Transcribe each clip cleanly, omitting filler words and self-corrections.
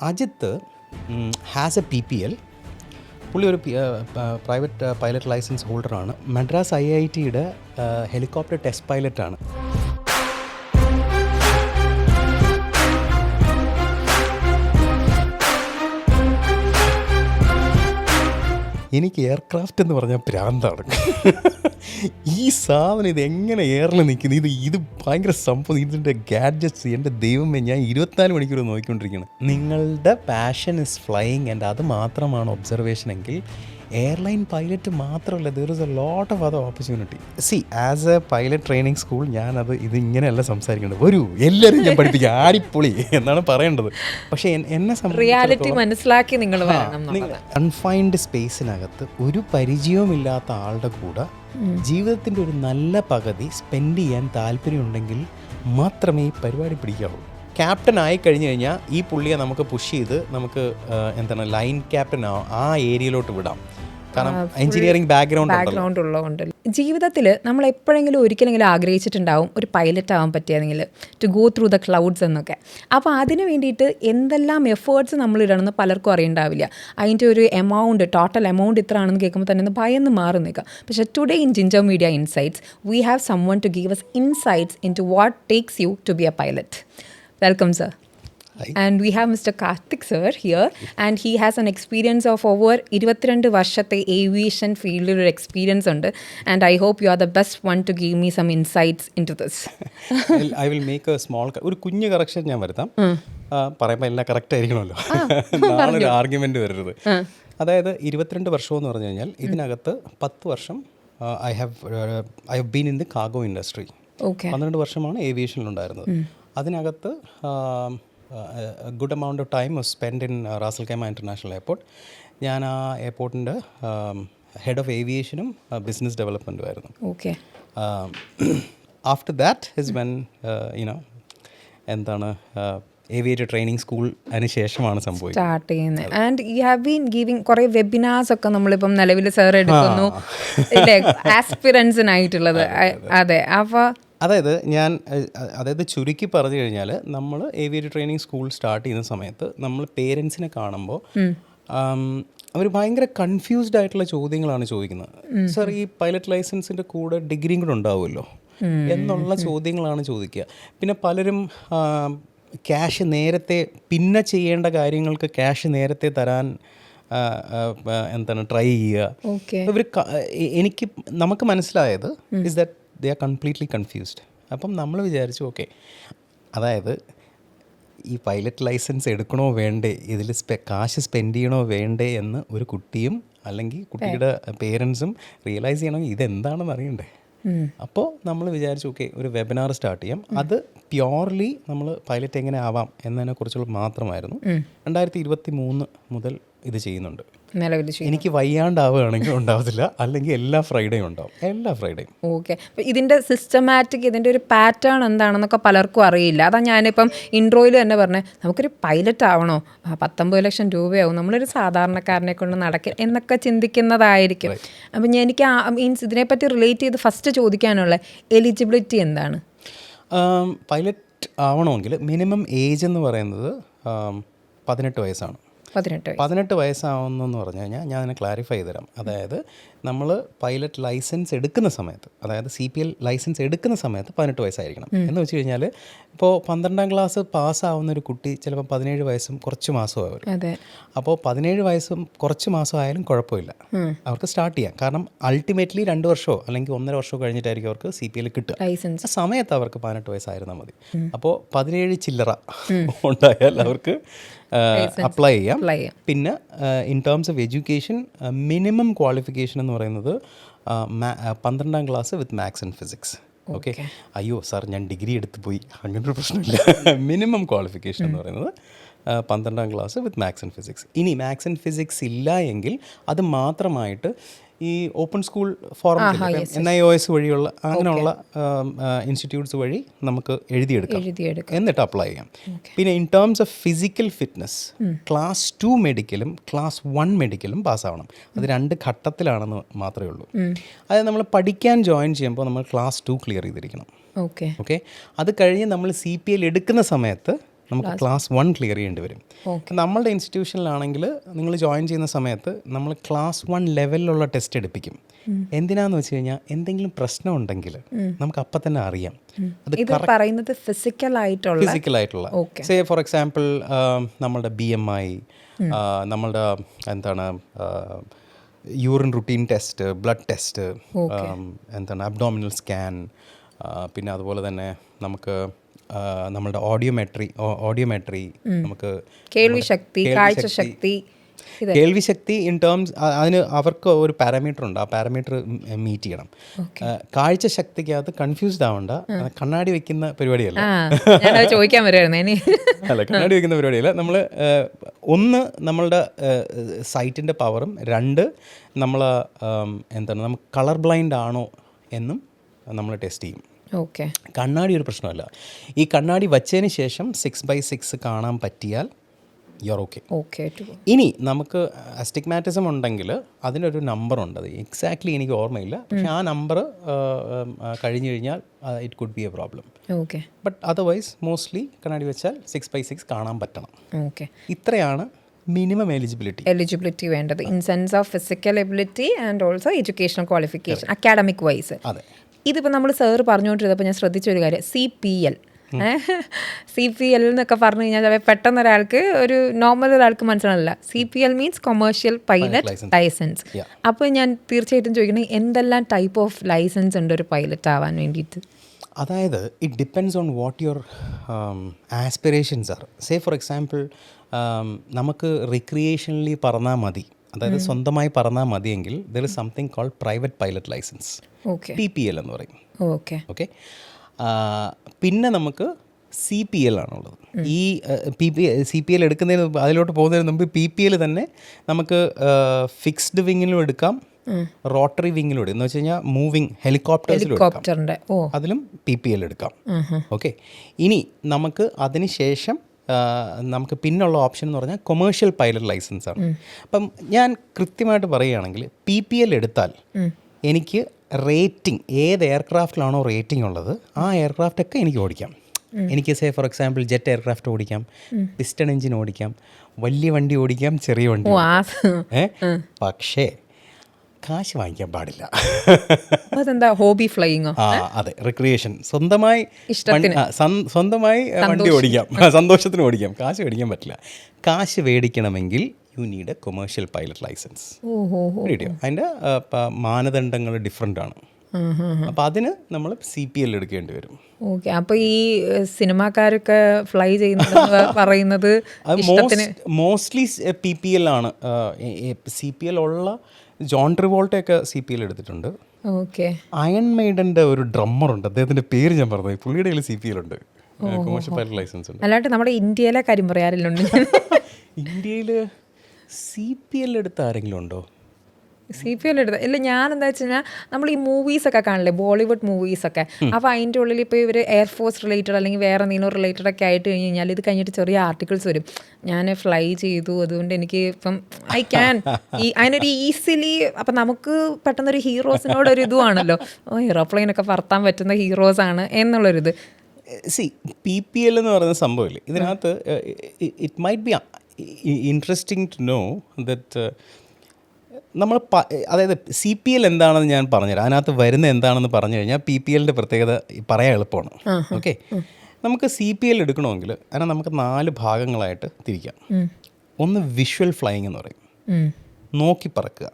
Ajith has a PPL. പുള്ളി ഒരു private pilot licence ഹോൾഡറാണ്. മദ്രാസ് IITയുടെ ഹെലികോപ്റ്റർ ടെസ്റ്റ് പൈലറ്റാണ്. എനിക്ക് എയർക്രാഫ്റ്റ് എന്ന് പറഞ്ഞാൽ ഭ്രാന്താണ്. ഈ സാധനം ഇത് എങ്ങനെ എയറിൽ നിൽക്കുന്നു, ഇത് ഭയങ്കര സംഭവം. ഇതിൻ്റെ ഗാഡ്ജറ്റ്സ്, എൻ്റെ ദൈവമേ, ഞാൻ 24 മണിക്കൂർ നോക്കിക്കൊണ്ടിരിക്കുകയാണ്. നിങ്ങളുടെ പാഷൻ ഇസ് ഫ്ലൈയിങ് ആൻഡ് അത് മാത്രമാണ് ഒബ്സർവേഷൻ എങ്കിൽ എയർലൈൻ പൈലറ്റ് മാത്രമല്ല, there is A lot of other opportunity. As a pilot training school ഞാനത് ഇത് ഇങ്ങനെയല്ല സംസാരിക്കേണ്ടത്. എല്ലാവരും ഞാൻ പഠിപ്പിക്കുക, ആടിപ്പൊളി എന്നാണ് പറയേണ്ടത്. പക്ഷേ എന്നെ റിയാലിറ്റി മനസ്സിലാക്കി നിങ്ങൾ കൺഫൈൻഡ് സ്പേസിനകത്ത് ഒരു പരിചയവുമില്ലാത്ത ആളുടെ കൂടെ ജീവിതത്തിൻ്റെ ഒരു നല്ല പകുതി സ്പെൻഡ് ചെയ്യാൻ താല്പര്യമുണ്ടെങ്കിൽ മാത്രമേ ഈ പരിപാടി പിടിക്കാവൂ. ക്യാപ്റ്റൻ ആയി കഴിഞ്ഞു കഴിഞ്ഞാൽ ഈ പുള്ളിയെ നമുക്ക് പുഷ് ചെയ്ത് നമുക്ക് ലൈൻ ക്യാപ്റ്റൻ ആ ഏരിയയിലോട്ട് വിടാം. കാരണം എഞ്ചിനീയറിംഗ് ബാക്ക്ഗ്രൗണ്ട് ഉള്ളതുകൊണ്ട് ജീവിതത്തിൽ നമ്മൾ എപ്പോഴെങ്കിലും ഒരിക്കലെങ്കിലും ആഗ്രഹിച്ചിട്ടുണ്ടാവും ഒരു പൈലറ്റ് ആവാൻ പറ്റിയെങ്കിൽ, to go through the clouds എന്നൊക്കെ. അപ്പോൾ അതിന് വേണ്ടിയിട്ട് എന്തെല്ലാം എഫേർട്സ് നമ്മൾ ഇടണമെന്ന് പലർക്കും അറിയണ്ടാവില്ല. അതിൻ്റെ ഒരു ടോട്ടൽ എമൗണ്ട് ഇത്ര ആണെന്ന് കേൾക്കുമ്പോൾ തന്നെ ഭയന്ന് മാറി നിൽക്കുക. പക്ഷേ today in ginger media insights we have someone to give us insights into what takes you to be a pilot. Welcome, sir. Hi. And we have Mr. Karthik sir here, and he has an experience of over 22 വർഷത്തെ aviation ഫീൽഡിൽ ഒരു experience ഉണ്ട്. And I hope you are the best one to give me some insights into this. I will make a small ഒരു കുഞ്ഞു correction ഞാൻ വരുത്താം. പറയുമ്പോൾ എല്ലാം കറക്റ്റ് ആയിരിക്കണമല്ലോ, നാളൊരു ആർഗ്യുമെൻ്റ് വരരുത്. അതായത് 22 വർഷം എന്ന് പറഞ്ഞു കഴിഞ്ഞാൽ ഇതിനകത്ത് 10 വർഷം I have been in the cargo industry. 12 വർഷമാണ് ഏവിയേഷനിലുണ്ടായിരുന്നത്. അതിനകത്ത് good amount of time spend in Ras al Khaimah international airport. ഞാൻ ആ എയർപോർട്ടിൻ്റെ ഹെഡ് ഓഫ് ഏവിയേഷനും ബിസിനസ് ഡെവലപ്മെൻറ്റും ആയിരുന്നു. After that his when aviator training school അതിന് ശേഷമാണ് സംഭവിച്ചത് സ്റ്റാർട്ട് ചെയ്യുന്നത്. And you have been giving കുറേ വെബിനാർസ് ഒക്കെ നമ്മളിപ്പം നിലവിൽ സാർ എടുക്കുന്നു ആസ്പിറൻസിനായിട്ടുള്ളത്. അതെ, അപ്പോൾ അതായത് ചുരുക്കി പറഞ്ഞു കഴിഞ്ഞാൽ നമ്മൾ ഏവിയേറ്റർ ട്രെയിനിങ് സ്കൂൾ സ്റ്റാർട്ട് ചെയ്യുന്ന സമയത്ത് നമ്മൾ പേരൻസിനെ കാണുമ്പോൾ അവർ ഭയങ്കര കൺഫ്യൂസ്ഡ് ആയിട്ടുള്ള ചോദ്യങ്ങളാണ് ചോദിക്കുന്നത്. സർ, ഈ പൈലറ്റ് ലൈസൻസിൻ്റെ കൂടെ ഡിഗ്രിയും കൂടെ ഉണ്ടാവുമല്ലോ എന്നുള്ള ചോദ്യങ്ങളാണ് ചോദിക്കുക. പിന്നെ പലരും ക്യാഷ് നേരത്തെ, പിന്നെ ചെയ്യേണ്ട കാര്യങ്ങൾക്ക് ക്യാഷ് നേരത്തെ തരാൻ ട്രൈ ചെയ്യുക. ഇവർ നമുക്ക് മനസ്സിലായത് is that they are completely confused. അപ്പം നമ്മൾ വിചാരിച്ചു ഓക്കെ, അതായത് ഈ പൈലറ്റ് ലൈസൻസ് എടുക്കണോ വേണ്ടേ, ഇതിൽ കാശ് സ്പെൻഡ് ചെയ്യണോ വേണ്ടേ എന്ന് ഒരു കുട്ടിയും അല്ലെങ്കിൽ കുട്ടിയുടെ പേരൻസും റിയലൈസ് ചെയ്യണമെങ്കിൽ ഇതെന്താണെന്ന് അറിയണ്ടേ. അപ്പോൾ നമ്മൾ വിചാരിച്ചു ഓക്കെ, ഒരു വെബിനാർ സ്റ്റാർട്ട് ചെയ്യാം. അത് പ്യോർലി നമ്മൾ പൈലറ്റ് എങ്ങനെ ആവാം എന്നതിനെക്കുറിച്ചുള്ള മാത്രമായിരുന്നു. 2023 മുതൽ ഇത് ചെയ്യുന്നുണ്ട്. എനിക്ക് വയ്യാണ്ടാവുകയാണെങ്കിൽ ഉണ്ടാവത്തില്ല, അല്ലെങ്കിൽ എല്ലാ ഫ്രൈഡേയും ഉണ്ടാവും, എല്ലാ ഫ്രൈഡേയും. ഓക്കെ, ഇതിൻ്റെ സിസ്റ്റമാറ്റിക്, ഇതിൻ്റെ ഒരു പാറ്റേൺ എന്താണെന്നൊക്കെ പലർക്കും അറിയില്ല. അതാ ഞാനിപ്പം ഇൻട്രോയിൽ തന്നെ പറഞ്ഞത്, നമുക്കൊരു പൈലറ്റ് ആവണോ, 19 ലക്ഷം രൂപയാവും, നമ്മളൊരു സാധാരണക്കാരനെ കൊണ്ട് നടക്കുക എന്നൊക്കെ ചിന്തിക്കുന്നതായിരിക്കും. അപ്പം എനിക്ക് മീൻസ് ഇതിനെപ്പറ്റി റിലേറ്റ് ചെയ്ത് ഫസ്റ്റ് ചോദിക്കാനുള്ള എലിജിബിലിറ്റി എന്താണ്? പൈലറ്റ് ആവണമെങ്കിൽ മിനിമം ഏജ് എന്ന് പറയുന്നത് 18 വയസ്സാണ്. 18 വയസ്സാവുന്നെന്ന് പറഞ്ഞു കഴിഞ്ഞാൽ ഞാൻ അതിനെ ക്ലാരിഫൈ ചെയ്ത് തരാം. അതായത് നമ്മൾ പൈലറ്റ് ലൈസൻസ് എടുക്കുന്ന സമയത്ത്, അതായത് CPL ലൈസൻസ് എടുക്കുന്ന സമയത്ത് 18 വയസ്സായിരിക്കണം. എന്ന് വെച്ച് കഴിഞ്ഞാൽ ഇപ്പോൾ 12ാം ക്ലാസ് പാസ്സാവുന്ന ഒരു കുട്ടി ചിലപ്പോൾ 17 വയസ്സും കുറച്ച് മാസവും ആവും. അപ്പോൾ 17 വയസ്സും കുറച്ച് മാസം ആയാലും കുഴപ്പമില്ല, അവർക്ക് സ്റ്റാർട്ട് ചെയ്യാം. കാരണം അൾട്ടിമേറ്റ്ലി 2 വർഷമോ അല്ലെങ്കിൽ 1.5 വർഷമോ കഴിഞ്ഞിട്ടായിരിക്കും അവർക്ക് CPL കിട്ടുക. ആ സമയത്ത് അവർക്ക് 18 വയസ്സായിരുന്നാൽ മതി. അപ്പോൾ 17 ചില്ലറ ഉണ്ടായാൽ അവർക്ക് അപ്ലൈ ചെയ്യാം. പിന്നെ in terms of education minimum qualification എന്ന് പറയുന്നത് 12ാം class with maths and physics. Okay, അയ്യോ സാർ ഞാൻ ഡിഗ്രി എടുത്ത് പോയി, അങ്ങനൊരു പ്രശ്നമില്ല. മിനിമം ക്വാളിഫിക്കേഷൻ എന്ന് പറയുന്നത് 12ാം class with maths and physics. ഇനി മാത്സ് ആൻഡ് ഫിസിക്സ് ഇല്ല എങ്കിൽ അത് മാത്രമായിട്ട് ഈ ഓപ്പൺ സ്കൂൾ ഫോറം NIOS വഴിയുള്ള അങ്ങനെയുള്ള ഇൻസ്റ്റിറ്റ്യൂട്ട്സ് വഴി നമുക്ക് എഴുതിയെടുക്കാം, എന്നിട്ട് അപ്ലൈ ചെയ്യാം. പിന്നെ in terms of physical fitness class 2 മെഡിക്കലും ക്ലാസ് 1 മെഡിക്കലും പാസ്സാവണം. അത് 2 ഘട്ടത്തിലാണെന്ന് മാത്രമേ ഉള്ളൂ. അതായത് നമ്മൾ പഠിക്കാൻ ജോയിൻ ചെയ്യുമ്പോൾ നമ്മൾ ക്ലാസ് 2 ക്ലിയർ ചെയ്തിരിക്കണം. ഓക്കെ, അത് കഴിഞ്ഞ് നമ്മൾ CPL എടുക്കുന്ന സമയത്ത് നമുക്ക് ക്ലാസ് 1 ക്ലിയർ ചെയ്യേണ്ടി വരും. നമ്മളുടെ ഇൻസ്റ്റിറ്റ്യൂഷനിലാണെങ്കിൽ നിങ്ങൾ ജോയിൻ ചെയ്യുന്ന സമയത്ത് നമ്മൾ ക്ലാസ് 1 ലെവലിലുള്ള ടെസ്റ്റ് എടുപ്പിക്കും. എന്തിനാന്ന് വെച്ച് കഴിഞ്ഞാൽ എന്തെങ്കിലും പ്രശ്നം ഉണ്ടെങ്കിൽ നമുക്ക് അപ്പം തന്നെ അറിയാം. ഇത് പറയുന്നത് ഫിസിക്കലായിട്ടുള്ള സേ ഫോർ എക്സാമ്പിൾ നമ്മളുടെ BMI, നമ്മളുടെ എന്താണ് urine routine test, blood test, എന്താണ് അബ്ഡോമിനൽ സ്കാൻ, പിന്നെ അതുപോലെ തന്നെ നമുക്ക് നമ്മളുടെ ഓഡിയോമെട്രി, നമുക്ക് കേൾവിശക്തി, കാഴ്ചശക്തി. കേൾവിശക്തി ഇൻ ടേംസ് അതിന് അവർക്ക് ഒരു പാരാമീറ്റർ ഉണ്ട്, ആ പാരാമീറ്റർ മീറ്റ് ചെയ്യണം. കാഴ്ചശക്തിക്കകത്ത് കൺഫ്യൂസ്ഡ് ആവണ്ട, കണ്ണാടി വെക്കുന്ന പരിപാടിയല്ല. ചോദിക്കാൻ വരുമായിരുന്നു. അല്ല, കണ്ണാടി വെക്കുന്ന പരിപാടിയല്ല. നമ്മൾ ഒന്ന് നമ്മളുടെ സൈറ്റിൻ്റെ പവറും, 2 നമ്മൾ എന്താണ് നമുക്ക് കളർ ബ്ലൈൻഡ് ആണോ എന്നും നമ്മൾ ടെസ്റ്റ് ചെയ്യും. കണ്ണാടി ഒരു പ്രശ്നമല്ല. ഈ കണ്ണാടി വച്ചതിന് ശേഷം 6x6 കാണാൻ പറ്റിയാൽ യുവർ ഓക്കെ. ഇനി നമുക്ക് അസ്റ്റിഗ്മാറ്റിസം ഉണ്ടെങ്കിൽ അതിനൊരു നമ്പറുണ്ട്, അത് എക്സാക്ട്ലി എനിക്ക് ഓർമ്മയില്ല, പക്ഷെ ആ നമ്പർ കഴിഞ്ഞു കഴിഞ്ഞാൽ it could be a problem. But otherwise mostly കണ്ണാടി വെച്ചാൽ 6x6 കാണാൻ പറ്റണം. ഇത്രയാണ് മിനിമം എലിജിബിലിറ്റി വേണ്ടത് in sense of physical ability and also educational qualification academic wise. അതെ. ഇതിപ്പോൾ നമ്മൾ സാറ് പറഞ്ഞുകൊണ്ടിരുന്നപ്പോൾ ഞാൻ ശ്രദ്ധിച്ചൊരു കാര്യം, CPL എന്നൊക്കെ പറഞ്ഞു കഴിഞ്ഞാൽ പെട്ടെന്ന് ഒരാൾക്ക്, ഒരു നോർമൽ ഒരാൾക്ക് മനസ്സിലാവില്ല. CPL means commercial pilot licence. അപ്പോൾ ഞാൻ തീർച്ചയായിട്ടും ചോദിക്കണേ, എന്തെല്ലാം ടൈപ്പ് ഓഫ് ലൈസൻസ് ഉണ്ട് ഒരു പൈലറ്റ് ആവാൻ വേണ്ടിയിട്ട്? അതായത് it depends on what your aspirations are. Say for example നമുക്ക് റിക്രിയേഷനലി പറന്നാൽ മതി, അതായത് സ്വന്തമായി പറന്നാൽ മതിയെങ്കിൽ there is something called private pilot licence, PPL എന്ന് പറയും. ഓക്കെ. പിന്നെ നമുക്ക് CPL ആണുള്ളത്. ഈ CPL എടുക്കുന്നതിന് മുമ്പ്, അതിലോട്ട് പോകുന്നതിന് മുമ്പ് PPL തന്നെ നമുക്ക് ഫിക്സ്ഡ് വിങ്ങിലും എടുക്കാം, റോട്ടറി വിങ്ങിലും എടുക്കാം. എന്ന് വെച്ച് കഴിഞ്ഞാൽ മൂവിങ് ഹെലികോപ്റ്റേഴ്സിലും അതിലും PPL എടുക്കാം. ഓക്കെ. ഇനി നമുക്ക് അതിന് ശേഷം നമുക്ക് പിന്നുള്ള ഓപ്ഷൻ എന്ന് പറഞ്ഞാൽ കൊമേഴ്ഷ്യൽ പൈലറ്റ് ലൈസൻസ് ആണ്. അപ്പം ഞാൻ കൃത്യമായിട്ട് പറയുകയാണെങ്കിൽ PPL എടുത്താൽ എനിക്ക് റേറ്റിംഗ്, ഏത് എയർക്രാഫ്റ്റിലാണോ റേറ്റിംഗ് ഉള്ളത് ആ എയർക്രാഫ്റ്റൊക്കെ എനിക്ക് ഓടിക്കാം. എനിക്ക് say for example jet aircraft ഓടിക്കാം, പിസ്റ്റൺ എഞ്ചിൻ ഓടിക്കാം, വലിയ വണ്ടി ഓടിക്കാം, ചെറിയ വണ്ടി. പക്ഷേ കാശ് വാങ്ങിക്കാൻ പാടില്ല. അതെന്താ, ഹോബി ഫ്ലൈയിങ്ങോ? അതെ, റിക്രിയേഷൻ, സ്വന്തമായി വണ്ടി ഓടിക്കാം, സന്തോഷത്തിന് ഓടിക്കാം, കാശ് മേടിക്കാൻ പറ്റില്ല. കാശ് മേടിക്കണമെങ്കിൽ you need a commercial pilot licence. അതിൻ്റെ മാനദണ്ഡങ്ങൾ ഡിഫറെൻ്റ് ആണ്. അപ്പോൾ അതിന് നമ്മൾ CPL എടുക്കേണ്ടി വരും. ഓക്കെ. അപ്പോൾ ഈ സിനിമാക്കാരൊക്കെ ഫ്ലൈ ചെയ്യുന്നത് പറയുന്നത് മോസ്റ്റ്ലി PPL ആണ്. CPL ഉള്ള ജോൺ ട്രിവോൾട്ടയൊക്കെ CPL എടുത്തിട്ടുണ്ട്. ഓക്കെ. അയൺ മെയ്ഡൻ്റെ ഒരു ഡ്രമ്മറുണ്ട്, അദ്ദേഹത്തിൻ്റെ പേര് ഞാൻ പറഞ്ഞു, പുള്ളിയുടെ കയ്യിൽ CPL ഉണ്ട്, കൊമേഴ്ഷ്യൽ പൈലറ്റ് ലൈസൻസ് ഉണ്ട്. അല്ലാണ്ട് നമ്മുടെ ഇന്ത്യയിലെ കാര്യം പറയാറില്ലുണ്ട്. ഇന്ത്യയിൽ CPL എടുത്ത ആരെങ്കിലും ഉണ്ടോ? CPL എടുത്ത ഇല്ല. ഞാൻ എന്താ വെച്ച് കഴിഞ്ഞാൽ നമ്മൾ ഈ മൂവീസൊക്കെ കാണില്ലേ, ബോളിവുഡ് മൂവീസൊക്കെ, അപ്പോൾ അതിൻ്റെ ഉള്ളിൽ ഇപ്പോൾ ഇവർ എയർഫോഴ്സ് റിലേറ്റഡ് അല്ലെങ്കിൽ വേറെ എന്തെങ്കിലും റിലേറ്റഡ് ഒക്കെ ആയിട്ട് കഴിഞ്ഞ് കഴിഞ്ഞാൽ ഇത് കഴിഞ്ഞിട്ട് ചെറിയ ആർട്ടിക്കിൾസ് വരും, ഞാൻ ഫ്ലൈ ചെയ്തു, അതുകൊണ്ട് എനിക്ക് ഇപ്പം ഐ ക്യാൻ അതിനൊരു ഈസിലി. അപ്പം നമുക്ക് പെട്ടെന്നൊരു ഹീറോസിനോടൊരു ഇതുവാണല്ലോ, എയ്റോപ്ലെയിനൊക്കെ പറത്താൻ പറ്റുന്ന ഹീറോസാണ് എന്നുള്ളൊരിത്. PPL എന്ന് പറയുന്ന സംഭവമില്ലേ, ഇതിനകത്ത് it might be interesting to know that നമ്മൾ അതായത് CPL എന്താണെന്ന് ഞാൻ പറഞ്ഞുതരാം. അതിനകത്ത് വരുന്ന എന്താണെന്ന് പറഞ്ഞു കഴിഞ്ഞാൽ PPLൻ്റെ പ്രത്യേകത പറയാൻ എളുപ്പമാണ്. ഓക്കെ. നമുക്ക് CPL എടുക്കണമെങ്കിൽ അതിനെ നമുക്ക് 4 ഭാഗങ്ങളായിട്ട് തിരിക്കാം. ഒന്ന് വിഷ്വൽ ഫ്ലൈയിങ് എന്ന് പറയും, നോക്കി പറക്കുക.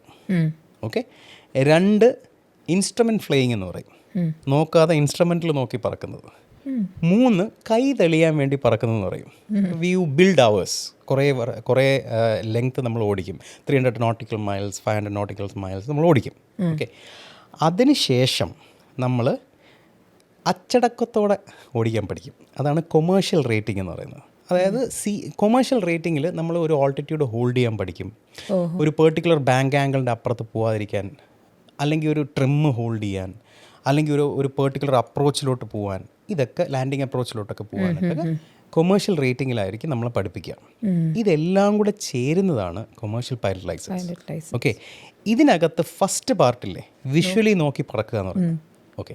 ഓക്കെ. 2 ഇൻസ്ട്രുമെൻറ്റ് ഫ്ലൈയിങ് എന്ന് പറയും, നോക്കാതെ ഇൻസ്ട്രുമെൻറ്റിൽ നോക്കി പറക്കുന്നത്. 3 കൈ തെളിയാൻ വേണ്ടി പറക്കുന്നതെന്ന് പറയും. വ്യൂ ബിൽഡ് അവേഴ്സ്, കുറേ ലെങ്ത്ത് നമ്മൾ ഓടിക്കും, 300 നോട്ടിക്കൽ മൈൽസ് 500 നോട്ടിക്കൽ മൈൽസ് നമ്മൾ ഓടിക്കും. ഓക്കെ. അതിനുശേഷം നമ്മൾ അച്ചടക്കത്തോടെ ഓടിക്കാൻ പഠിക്കും. അതാണ് കൊമേഴ്ഷ്യൽ റേറ്റിംഗ് എന്ന് പറയുന്നത്. അതായത് കൊമേഴ്ഷ്യൽ റേറ്റിങ്ങിൽ നമ്മൾ ഒരു ഓൾട്ടിറ്റ്യൂഡ് ഹോൾഡ് ചെയ്യാൻ പഠിക്കും, ഒരു പെർട്ടിക്കുലർ ബാങ്ക് ആംഗിളിൻ്റെ അപ്പുറത്ത് പോകാതിരിക്കാൻ, അല്ലെങ്കിൽ ഒരു ട്രിം ഹോൾഡ് ചെയ്യാൻ, അല്ലെങ്കിൽ ഒരു പെർട്ടിക്കുലർ അപ്രോച്ചിലോട്ട് പോകാൻ, ഇതൊക്കെ ലാൻഡിങ് അപ്രോച്ചിലോട്ടൊക്കെ പോകാനൊക്കെ കൊമേഴ്ഷ്യൽ റേറ്റിങ്ങിലായിരിക്കും നമ്മളെ പഠിപ്പിക്കുക. ഇതെല്ലാം കൂടെ ചേരുന്നതാണ് കൊമേഴ്ഷ്യൽ പൈലറ്റ് ലൈസൻസ്. ഓക്കെ. ഇതിനകത്ത് ഫസ്റ്റ് പാർട്ടില്ലേ, വിഷ്വലി നോക്കി പറക്കുക എന്ന് പറയുന്നത്. ഓക്കെ.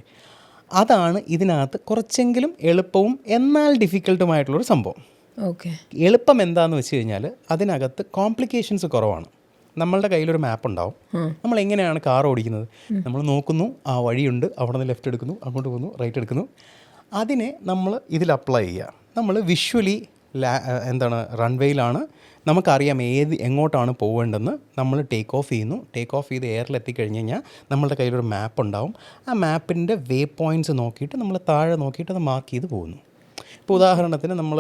അതാണ് ഇതിനകത്ത് കുറച്ചെങ്കിലും എളുപ്പവും എന്നാൽ ഡിഫിക്കൽട്ടുമായിട്ടുള്ളൊരു സംഭവം. ഓക്കെ. എളുപ്പം എന്താണെന്ന് വെച്ച് കഴിഞ്ഞാൽ അതിനകത്ത് കോംപ്ലിക്കേഷൻസ് കുറവാണ്. നമ്മളുടെ കയ്യിലൊരു മാപ്പ് ഉണ്ടാവും. നമ്മൾ എങ്ങനെയാണ് കാർ ഓടിക്കുന്നത്, നമ്മൾ നോക്കുന്നു, ആ വഴിയുണ്ട്, അവിടെ നിന്ന് ലെഫ്റ്റ് എടുക്കുന്നു, അങ്ങോട്ട് പോകുന്നു, റൈറ്റ് എടുക്കുന്നു. അതിനെ നമ്മൾ ഇതിൽ അപ്ലൈ ചെയ്യുക. നമ്മൾ വിഷ്വലി റൺവേയിലാണ്, നമുക്കറിയാം എങ്ങോട്ടാണ് പോകേണ്ടതെന്ന്. നമ്മൾ ടേക്ക് ഓഫ് ചെയ്യുന്നു. ടേക്ക് ഓഫ് ചെയ്ത് എയറിൽ എത്തിക്കഴിഞ്ഞ് കഴിഞ്ഞാൽ നമ്മളുടെ കയ്യിലൊരു മാപ്പ് ഉണ്ടാവും. ആ മാപ്പിൻ്റെ വേ പോയിൻറ്റ്സ് നോക്കിയിട്ട് നമ്മൾ താഴെ നോക്കിയിട്ട് അത് മാർക്ക് ചെയ്ത് പോകുന്നു. ഇപ്പോൾ ഉദാഹരണത്തിന് നമ്മൾ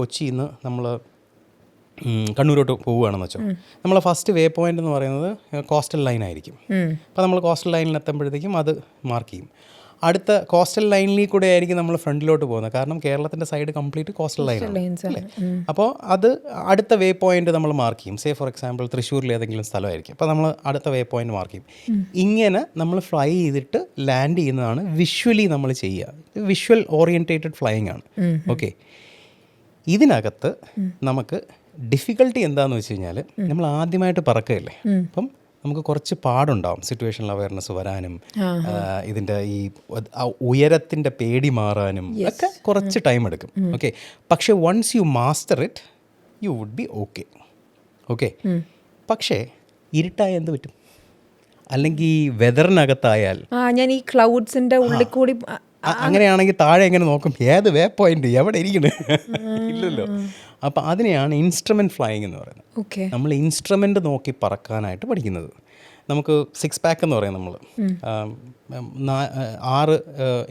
കൊച്ചിയിൽ നിന്ന് നമ്മൾ കണ്ണൂരോട്ട് പോവുകയാണെന്ന് വെച്ചോ, നമ്മളെ ഫസ്റ്റ് വേ പോയിൻ്റ് എന്ന് പറയുന്നത് കോസ്റ്റൽ ലൈൻ ആയിരിക്കും. അപ്പോൾ നമ്മൾ കോസ്റ്റൽ ലൈനിൽ എത്തുമ്പോഴത്തേക്കും അത് മാർക്ക് ചെയ്യും. അടുത്ത കോസ്റ്റൽ ലൈനിൽ കൂടെ ആയിരിക്കും നമ്മൾ ഫ്രണ്ടിലോട്ട് പോകുന്നത്. കാരണം കേരളത്തിൻ്റെ സൈഡ് കംപ്ലീറ്റ് കോസ്റ്റൽ ലൈനാണ് അല്ലേ. അപ്പോൾ അത് അടുത്ത വേ പോയിൻ്റ് നമ്മൾ മാർക്ക് ചെയ്യും. സേ ഫോർ എക്സാമ്പിൾ തൃശ്ശൂരിൽ ഏതെങ്കിലും സ്ഥലമായിരിക്കും. അപ്പോൾ നമ്മൾ അടുത്ത വേ പോയിൻ്റ് മാർക്ക് ചെയ്യും. ഇങ്ങനെ നമ്മൾ ഫ്ലൈ ചെയ്തിട്ട് ലാൻഡ് ചെയ്യുന്നതാണ് വിഷ്വലി നമ്മൾ ചെയ്യുക. വിഷ്വൽ ഓറിയൻറ്റേറ്റഡ് ഫ്ലൈയിങ് ആണ്. ഓക്കെ. ഇതിനകത്ത് നമുക്ക് ഡിഫിക്കൽട്ടി എന്താണെന്ന് വെച്ച് കഴിഞ്ഞാൽ നമ്മൾ ആദ്യമായിട്ട് പറക്കുകയല്ലേ. അപ്പം നമുക്ക് കുറച്ച് പാടുണ്ടാവും സിറ്റുവേഷണൽ അവയർനെസ് വരാനും ഇതിൻ്റെ ഈ ഉയരത്തിൻ്റെ പേടി മാറാനും ഒക്കെ കുറച്ച് ടൈം എടുക്കും. ഓക്കെ. പക്ഷേ once you master it you would be okay. Okay. പക്ഷേ ഇരുട്ടായ എന്ത് പറ്റും? അല്ലെങ്കിൽ വെതറിനകത്തായാൽ ഞാൻ ഈ ക്ലൗഡ്സിൻ്റെ ഉള്ളിൽ കൂടി അങ്ങനെയാണെങ്കിൽ താഴെ എങ്ങനെ നോക്കും? ഏത് വേ പോയിന്റ് എവിടെ ഇരിക്കണേ? ഇല്ലല്ലോ. അപ്പോൾ അതിനെയാണ് ഇൻസ്ട്രുമെൻറ്റ് ഫ്ലൈയിങ് എന്ന് പറയുന്നത്. ഓക്കെ. നമ്മൾ ഇൻസ്ട്രുമെൻ്റ് നോക്കി പറക്കാനായിട്ട് പഠിക്കുന്നത്. നമുക്ക് 6 പാക്ക് എന്ന് പറയും. നമ്മൾ 6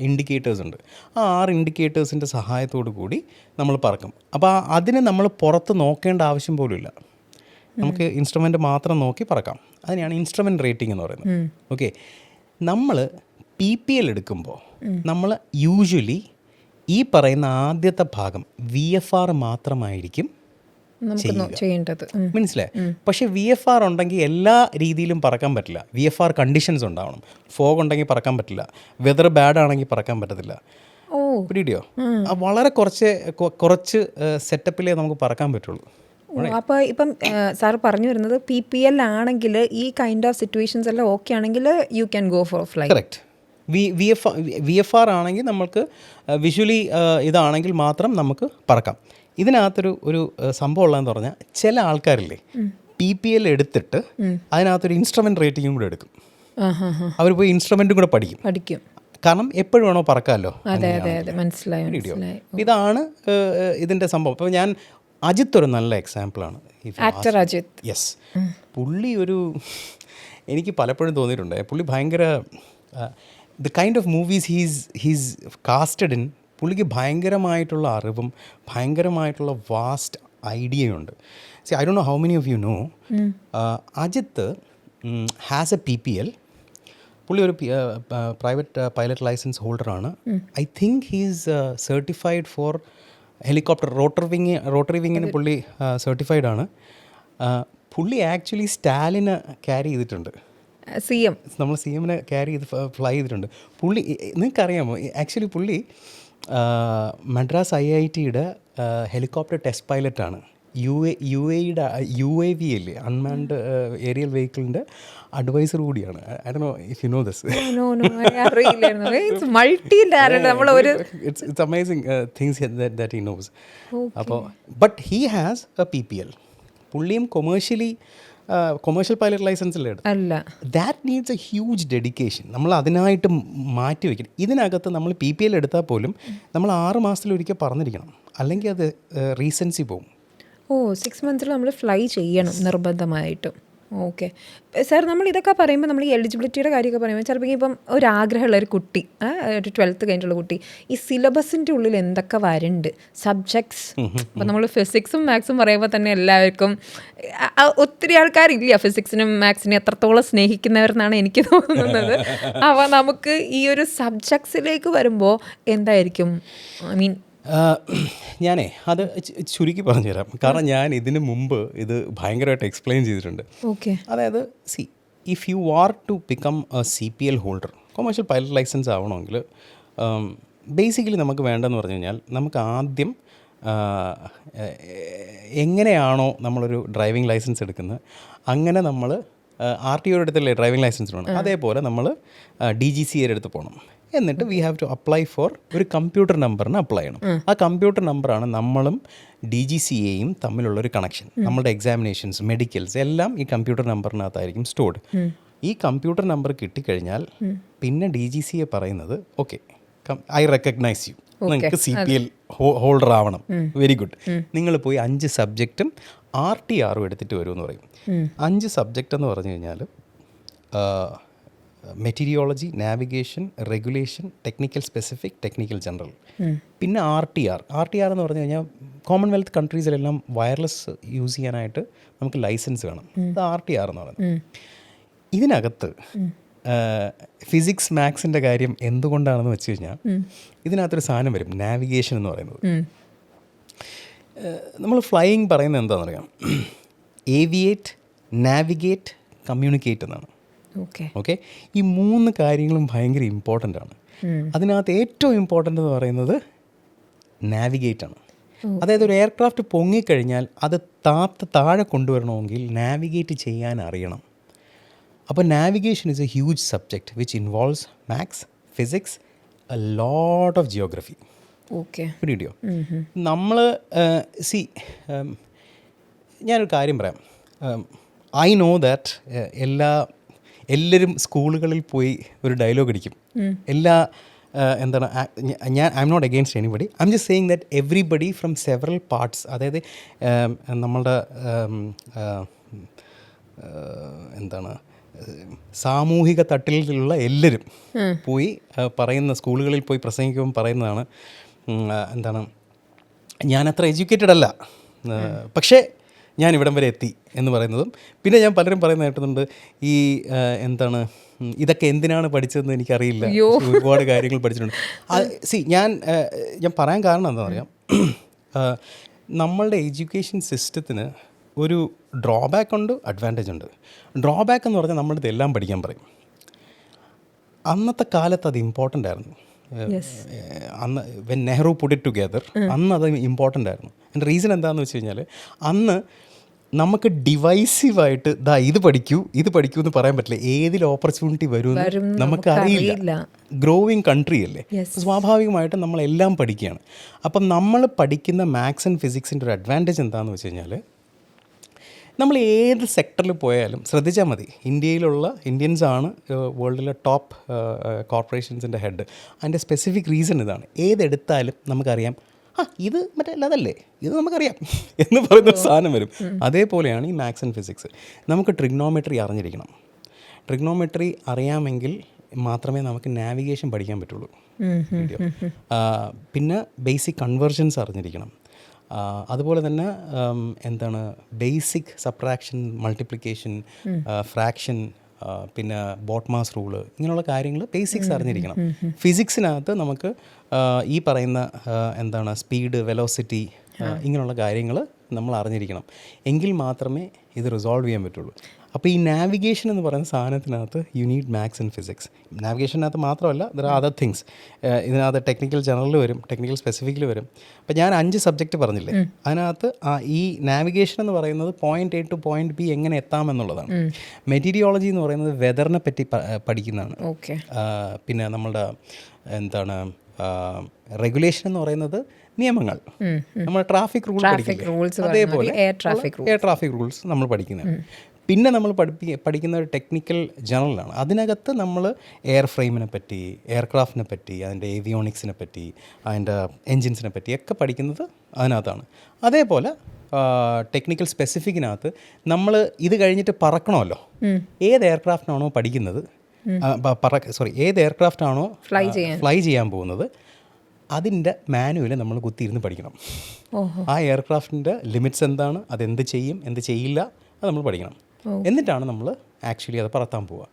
ഇൻഡിക്കേറ്റേഴ്സ് ഉണ്ട്. ആ 6 ഇൻഡിക്കേറ്റേഴ്സിൻ്റെ സഹായത്തോടു കൂടി നമ്മൾ പറക്കും. അപ്പോൾ അതിന് നമ്മൾ പുറത്ത് നോക്കേണ്ട ആവശ്യം പോലും ഇല്ല. നമുക്ക് ഇൻസ്ട്രുമെൻ്റ് മാത്രം നോക്കി പറക്കാം. അതിനെയാണ് ഇൻസ്ട്രുമെൻറ്റ് റേറ്റിംഗ് എന്ന് പറയുന്നത്. ഓക്കെ. നമ്മൾ PPL എടുക്കുമ്പോൾ നമ്മൾ യൂഷ്വലി ഈ പറയുന്ന ആദ്യത്തെ ഭാഗം VFR മാത്രമായിരിക്കും ചെയ്യേണ്ടത്. മനസ്സിലായി? പക്ഷേ VFR ഉണ്ടെങ്കിൽ എല്ലാ രീതിയിലും പറക്കാൻ പറ്റില്ല. VFR കണ്ടീഷൻസ് ഉണ്ടാവണം. ഫോഗ് ഉണ്ടെങ്കിൽ പറക്കാൻ പറ്റില്ല. വെതർ ബാഡ് ആണെങ്കിൽ പറക്കാൻ പറ്റത്തില്ല. പിടിയോ? വളരെ കുറച്ച് സെറ്റപ്പിലേ നമുക്ക് പറക്കാൻ പറ്റുള്ളൂ. അപ്പോൾ ഇപ്പം സാർ പറഞ്ഞു വരുന്നത് PPL ആണെങ്കിൽ ഈ കൈൻഡ് ഓഫ് സിറ്റുവേഷൻസ് എല്ലാം ഓക്കെ ആണെങ്കിൽ you can go for fly. Correct. VFR ആണെങ്കിൽ നമുക്ക് വിഷ്വലി ഇതാണെങ്കിൽ മാത്രം നമുക്ക് പറക്കാം. ഇതിനകത്തൊരു സംഭവം ഉള്ളതെന്ന് പറഞ്ഞാൽ ചില ആൾക്കാരില്ലേ PPL എടുത്തിട്ട് അതിനകത്തൊരു ഇൻസ്ട്രുമെൻറ്റ് റേറ്റിംഗും കൂടെ എടുക്കും. അവർ പോയി ഇൻസ്ട്രുമെൻറ്റും കൂടെ പഠിക്കും. കാരണം എപ്പോഴും വേണോ പറക്കാമല്ലോ. മനസ്സിലായി. ഇതാണ് ഇതിൻ്റെ സംഭവം. ഇപ്പോൾ ഞാൻ അജിത്ത് ഒരു നല്ല എക്സാമ്പിളാണ്. ആക്ടർ അജിത്ത്. യെസ്. പുള്ളി എനിക്ക് പലപ്പോഴും തോന്നിയിട്ടുണ്ട് പുള്ളി ഭയങ്കര the kind of movies he's casted in, പുള്ളിക്ക് ഭയങ്കരമായിട്ടുള്ള അറിവും ഭയങ്കരമായിട്ടുള്ള വാസ്റ്റ് ഐഡിയയുണ്ട്. See I don't know how many of you know Ajith has a PPL. പുള്ളി ഒരു പ്രൈവറ്റ് പൈലറ്റ് ലൈസൻസ് ഹോൾഡറാണ്. I think he's certified for helicopter rotary വിങ്ങിന് പുള്ളി സർട്ടിഫൈഡ് ആണ്. പുള്ളി ആക്ച്വലി സ്റ്റാലിനെ ക്യാരി ചെയ്തിട്ടുണ്ട്. നമ്മൾ CM ക്യാരി ചെയ്ത് ഫ്ലൈ ചെയ്തിട്ടുണ്ട്. പുള്ളി നിങ്ങൾക്കറിയാമോ, ആക്ച്വലി പുള്ളി മദ്രാസ് IITയുടെ ഹെലികോപ്റ്റർ ടെസ്റ്റ് പൈലറ്റാണ്. UAEയുടെ UAV അല്ലേ, അൺമാൻഡ് ഏരിയൽ വെഹിക്കിളിൻ്റെ അഡ്വൈസർ കൂടിയാണ്. I don't know if you know this. It's amazing things that he knows. അപ്പോൾ but he has a PPL. പുള്ളിയും കൊമേഴ്ഷ്യൽ പൈലറ്റ് ലൈസൻസിൽ അല്ല. That needs a huge dedication. നമ്മൾ അതിനായിട്ട് മാറ്റി വയ്ക്കണം. ഇതിനകത്ത് നമ്മൾ PPL എടുത്താൽ പോലും നമ്മൾ 6 മാസത്തിലൊരിക്കൽ പറഞ്ഞിരിക്കണം, അല്ലെങ്കിൽ അത് റീസൻസി പോകും. 6 മന്ത്സിൽ നമ്മൾ ഫ്ലൈ ചെയ്യണം നിർബന്ധമായിട്ടും. ഓക്കെ സാർ, നമ്മൾ ഇതൊക്കെ പറയുമ്പോൾ നമ്മൾ ഈ എലിജിബിലിറ്റിയുടെ കാര്യമൊക്കെ പറയുമ്പോൾ ചിലപ്പോൾ ഇപ്പം ഒരാഗ്രഹമുള്ള ഒരു കുട്ടി, ഒരു 12th കഴിഞ്ഞിട്ടുള്ള കുട്ടി, ഈ സിലബസിൻ്റെ ഉള്ളിൽ എന്തൊക്കെ വരുന്നുണ്ട് സബ്ജക്ട്സ്. അപ്പം നമ്മൾ ഫിസിക്സും മാത്സും പറയുമ്പോൾ തന്നെ എല്ലാവർക്കും ഒത്തിരി ആൾക്കാരില്ല ഫിസിക്സിനും മാത്സിനും എത്രത്തോളം സ്നേഹിക്കുന്നവരെന്നാണ് എനിക്ക് തോന്നുന്നത്. അപ്പോൾ നമുക്ക് ഈ ഒരു സബ്ജക്ട്സിലേക്ക് വരുമ്പോൾ എന്തായിരിക്കും, ഐ മീൻ ഞാനേ അത് ചുരുക്കി പറഞ്ഞുതരാം. കാരണം ഞാൻ ഇതിന് മുമ്പ് ഇത് ഭയങ്കരമായിട്ട് എക്സ്പ്ലെയിൻ ചെയ്തിട്ടുണ്ട്. ഓക്കെ. അതായത് if you are to become a CPL holder, commercial pilot licence ആവണമെങ്കിൽ ബേസിക്കലി നമുക്ക് വേണ്ടതെന്ന് പറഞ്ഞു കഴിഞ്ഞാൽ നമുക്ക് ആദ്യം എങ്ങനെയാണോ നമ്മളൊരു ഡ്രൈവിംഗ് ലൈസൻസ് എടുക്കുന്നത് അങ്ങനെ നമ്മൾ RTOയുടെ അടുത്തല്ലേ ഡ്രൈവിംഗ് ലൈസൻസ് വേണം, അതേപോലെ നമ്മൾ DGCA അടുത്ത് പോകണം. എന്നിട്ട് we have to apply for ഒരു കമ്പ്യൂട്ടർ നമ്പറിന് അപ്ലൈ ചെയ്യണം. ആ കമ്പ്യൂട്ടർ നമ്പറാണ് നമ്മളും DGCAയും തമ്മിലുള്ളൊരു കണക്ഷൻ. നമ്മളുടെ എക്സാമിനേഷൻസ്, മെഡിക്കൽസ് എല്ലാം ഈ കമ്പ്യൂട്ടർ നമ്പറിനകത്തായിരിക്കും സ്റ്റോർഡ്. ഈ കമ്പ്യൂട്ടർ നമ്പർ കിട്ടിക്കഴിഞ്ഞാൽ പിന്നെ DGCA പറയുന്നത് ഓക്കെ, ഐ റെക്കഗ്നൈസ് യു, നിങ്ങൾക്ക് CPL ഹോൾഡർ ആവണം, വെരി ഗുഡ്, നിങ്ങൾ പോയി 5 സബ്ജക്റ്റും RTRും എടുത്തിട്ട് വരുമെന്ന് പറയും. 5 സബ്ജക്റ്റ് എന്ന് പറഞ്ഞു കഴിഞ്ഞാൽ meteorology, navigation, regulation, technical specific, technical general, പിന്നെ RTR എന്ന് പറഞ്ഞു കഴിഞ്ഞാൽ കോമൺവെൽത്ത് കൺട്രീസിലെല്ലാം വയർലെസ് യൂസ് ചെയ്യാനായിട്ട് നമുക്ക് ലൈസൻസ് വേണം. അത് RTR എന്ന് പറയുന്നത്. ഇതിനകത്ത് ഫിസിക്സ്, മാത്സിൻ്റെ കാര്യം എന്തുകൊണ്ടാണെന്ന് വെച്ച് കഴിഞ്ഞാൽ ഇതിനകത്തൊരു സാധനം വരും, നാവിഗേഷൻ എന്ന് പറയുന്നത്. നമ്മൾ ഫ്ലൈയിങ് പറയുന്നത് എന്താണെന്നറിയാം, ഏവിയേറ്റ്, നാവിഗേറ്റ്, കമ്മ്യൂണിക്കേറ്റ് എന്നാണ്. ഓക്കെ, ഈ 3 കാര്യങ്ങളും ഭയങ്കര ഇമ്പോർട്ടൻ്റ് ആണ്. അതിനകത്ത് ഏറ്റവും ഇമ്പോർട്ടൻ്റ് എന്ന് പറയുന്നത് നാവിഗേറ്റ് ആണ്. അതായത് ഒരു എയർക്രാഫ്റ്റ് പൊങ്ങിക്കഴിഞ്ഞാൽ അത് താഴെ കൊണ്ടുവരണമെങ്കിൽ നാവിഗേറ്റ് ചെയ്യാൻ അറിയണം. അപ്പോൾ navigation is a huge subject which involves maths, physics, a lot of geography. പിടിയോ? നമ്മൾ ഞാനൊരു കാര്യം പറയാം. ഐ നോ ദാറ്റ് എല്ലാവരും സ്കൂളുകളിൽ പോയി ഒരു ഡയലോഗ് അടിക്കും. എന്താണ്, I am not against anybody, I am just saying that everybody from several parts, അതായത് നമ്മളുടെ എന്താണ് സാമൂഹിക തട്ടിലുള്ള എല്ലാവരും പോയി പറയുന്ന, സ്കൂളുകളിൽ പോയി പ്രസംഗിക്കുമ്പോൾ പറയുന്നതാണ്, എന്താണ്, ഞാനത്ര എഡ്യൂക്കേറ്റഡ് അല്ല, പക്ഷേ ഞാൻ ഇവിടം വരെ എത്തി എന്ന് പറയുന്നതും. പിന്നെ ഞാൻ പലരും പറയുന്ന കേട്ടിട്ടുണ്ട്, ഈ എന്താണ്, ഇതൊക്കെ എന്തിനാണ് പഠിച്ചതെന്ന് എനിക്കറിയില്ല, ഒരുപാട് കാര്യങ്ങൾ പഠിച്ചിട്ടുണ്ട്. ഞാൻ പറയാൻ കാരണം എന്താ പറയാം, നമ്മളുടെ എഡ്യൂക്കേഷൻ സിസ്റ്റത്തിന് ഒരു ഡ്രോബാക്ക് ഉണ്ട്, അഡ്വാൻറ്റേജ് ഉണ്ട്. ഡ്രോബാക്ക് എന്ന് പറഞ്ഞാൽ നമ്മളുടെ ഇത് എല്ലാം പഠിക്കാൻ പറയും. അന്നത്തെ കാലത്ത് അത് ഇമ്പോർട്ടൻ്റ് ആയിരുന്നു. അന്ന് when Nehru put it together, അന്ന് അത് ഇമ്പോർട്ടൻ്റ് ആയിരുന്നു. അതിൻ്റെ റീസൺ എന്താണെന്ന് വെച്ച് കഴിഞ്ഞാൽ, അന്ന് നമുക്ക് ഡിവൈസീവായിട്ട് ഇത് പഠിക്കൂ എന്ന് പറയാൻ പറ്റില്ല. ഏതിൽ ഓപ്പർച്യൂണിറ്റി വരുമെന്ന് നമുക്ക് അറിയില്ല. ഗ്രോയിങ് കൺട്രി അല്ലേ, സ്വാഭാവികമായിട്ടും നമ്മളെല്ലാം പഠിക്കുകയാണ്. അപ്പം നമ്മൾ പഠിക്കുന്ന മാത്സ് ആൻഡ് ഫിസിക്സിൻ്റെ ഒരു അഡ്വാൻറ്റേജ് എന്താണെന്ന് വെച്ച് കഴിഞ്ഞാൽ, നമ്മൾ ഏത് സെക്ടറിൽ പോയാലും ശ്രദ്ധിച്ചാൽ മതി, ഇന്ത്യൻസാണ് വേൾഡിലെ ടോപ്പ് കോർപ്പറേഷൻസിൻ്റെ ഹെഡ്. അതിൻ്റെ സ്പെസിഫിക് റീസൺ ഇതാണ്, ഏതെടുത്താലും നമുക്കറിയാം, ഇത് മറ്റേ അതല്ലേ, ഇത് നമുക്കറിയാം എന്ന് പറയുന്നൊരു സാധനം വരും. അതേപോലെയാണ് ഈ മാത്സ് ആൻഡ് ഫിസിക്സ്. നമുക്ക് ട്രിഗ്നോമെട്രി അറിഞ്ഞിരിക്കണം. ട്രിഗ്നോമെട്രി അറിയാമെങ്കിൽ മാത്രമേ നമുക്ക് നാവിഗേഷൻ പഠിക്കാൻ പറ്റുള്ളൂ. പിന്നെ ബേസിക് കൺവേർഷൻസ് അറിഞ്ഞിരിക്കണം. അതുപോലെ തന്നെ എന്താണ്, ബേസിക് സബ്ട്രാക്ഷൻ, മൾട്ടിപ്ലിക്കേഷൻ, ഫ്രാക്ഷൻ, പിന്നെ ബോട്ട്മാസ് റൂള്, ഇങ്ങനെയുള്ള കാര്യങ്ങൾ ബേസിക്സ് അറിഞ്ഞിരിക്കണം. ഫിസിക്സിനകത്ത് നമുക്ക് ഈ പറയുന്ന എന്താണ്, സ്പീഡ്, വെലോസിറ്റി, ഇങ്ങനെയുള്ള കാര്യങ്ങൾ നമ്മൾ അറിഞ്ഞിരിക്കണം. എങ്കിൽ മാത്രമേ ഇത് റിസോൾവ് ചെയ്യാൻ പറ്റുള്ളൂ. അപ്പോൾ ഈ നാവിഗേഷൻ എന്ന് പറയുന്ന സാധനത്തിനകത്ത് you need maths and physics. നാവിഗേഷനകത്ത് മാത്രമല്ല, ദർ ആർ അതർ തിങ്സ്. ഇതിനകത്ത് ടെക്നിക്കൽ ജനറൽ വരും, ടെക്നിക്കൽ സ്പെസിഫിക്കിൽ വരും. അപ്പോൾ ഞാൻ 5 സബ്ജക്റ്റ് പറഞ്ഞില്ലേ, അതിനകത്ത് ഈ നാവിഗേഷൻ എന്ന് പറയുന്നത് point A two point B എങ്ങനെ എത്താമെന്നുള്ളതാണ്. മെറ്റീരിയോളജി എന്ന് പറയുന്നത് വെതറിനെ പറ്റി പഠിക്കുന്നതാണ്. പിന്നെ നമ്മളുടെ എന്താണ്, റെഗുലേഷൻ എന്ന് പറയുന്നത് നിയമങ്ങൾ, നമ്മൾ ട്രാഫിക് റൂൾ പഠിക്കില്ലേ, അതേപോലെ എയർ ട്രാഫിക് റൂൾസ് നമ്മൾ പഠിക്കുന്നതാണ്. പിന്നെ നമ്മൾ പഠിക്കുന്ന ഒരു ടെക്നിക്കൽ ജനറലാണ്. അതിനകത്ത് നമ്മൾ എയർ ഫ്രെയിമിനെ പറ്റി, എയർക്രാഫ്റ്റിനെ പറ്റി, അതിൻ്റെ ഏവിയോണിക്സിനെ പറ്റി, അതിൻ്റെ എൻജിൻസിനെ പറ്റി ഒക്കെ പഠിക്കുന്നത് അതിനകത്താണ്. അതേപോലെ ടെക്നിക്കൽ സ്പെസിഫിക്കിനകത്ത് നമ്മൾ ഇത് കഴിഞ്ഞിട്ട് പറക്കണമല്ലോ, ഏത് എയർക്രാഫ്റ്റിനാണോ പഠിക്കുന്നത്, ഏത് എയർക്രാഫ്റ്റാണോ ഫ്ലൈ ചെയ്യാൻ പോകുന്നത്, അതിൻ്റെ മാനുവൽ നമ്മൾ കുത്തിയിരുന്ന് പഠിക്കണം. ആ എയർക്രാഫ്റ്റിൻ്റെ ലിമിറ്റ്സ് എന്താണ്, അതെന്ത് ചെയ്യും, എന്ത് ചെയ്യില്ല, അത് നമ്മൾ പഠിക്കണം. എന്നിട്ടാണ് നമ്മൾ ആക്ച്വലി അത് പറത്താൻ പോവുക.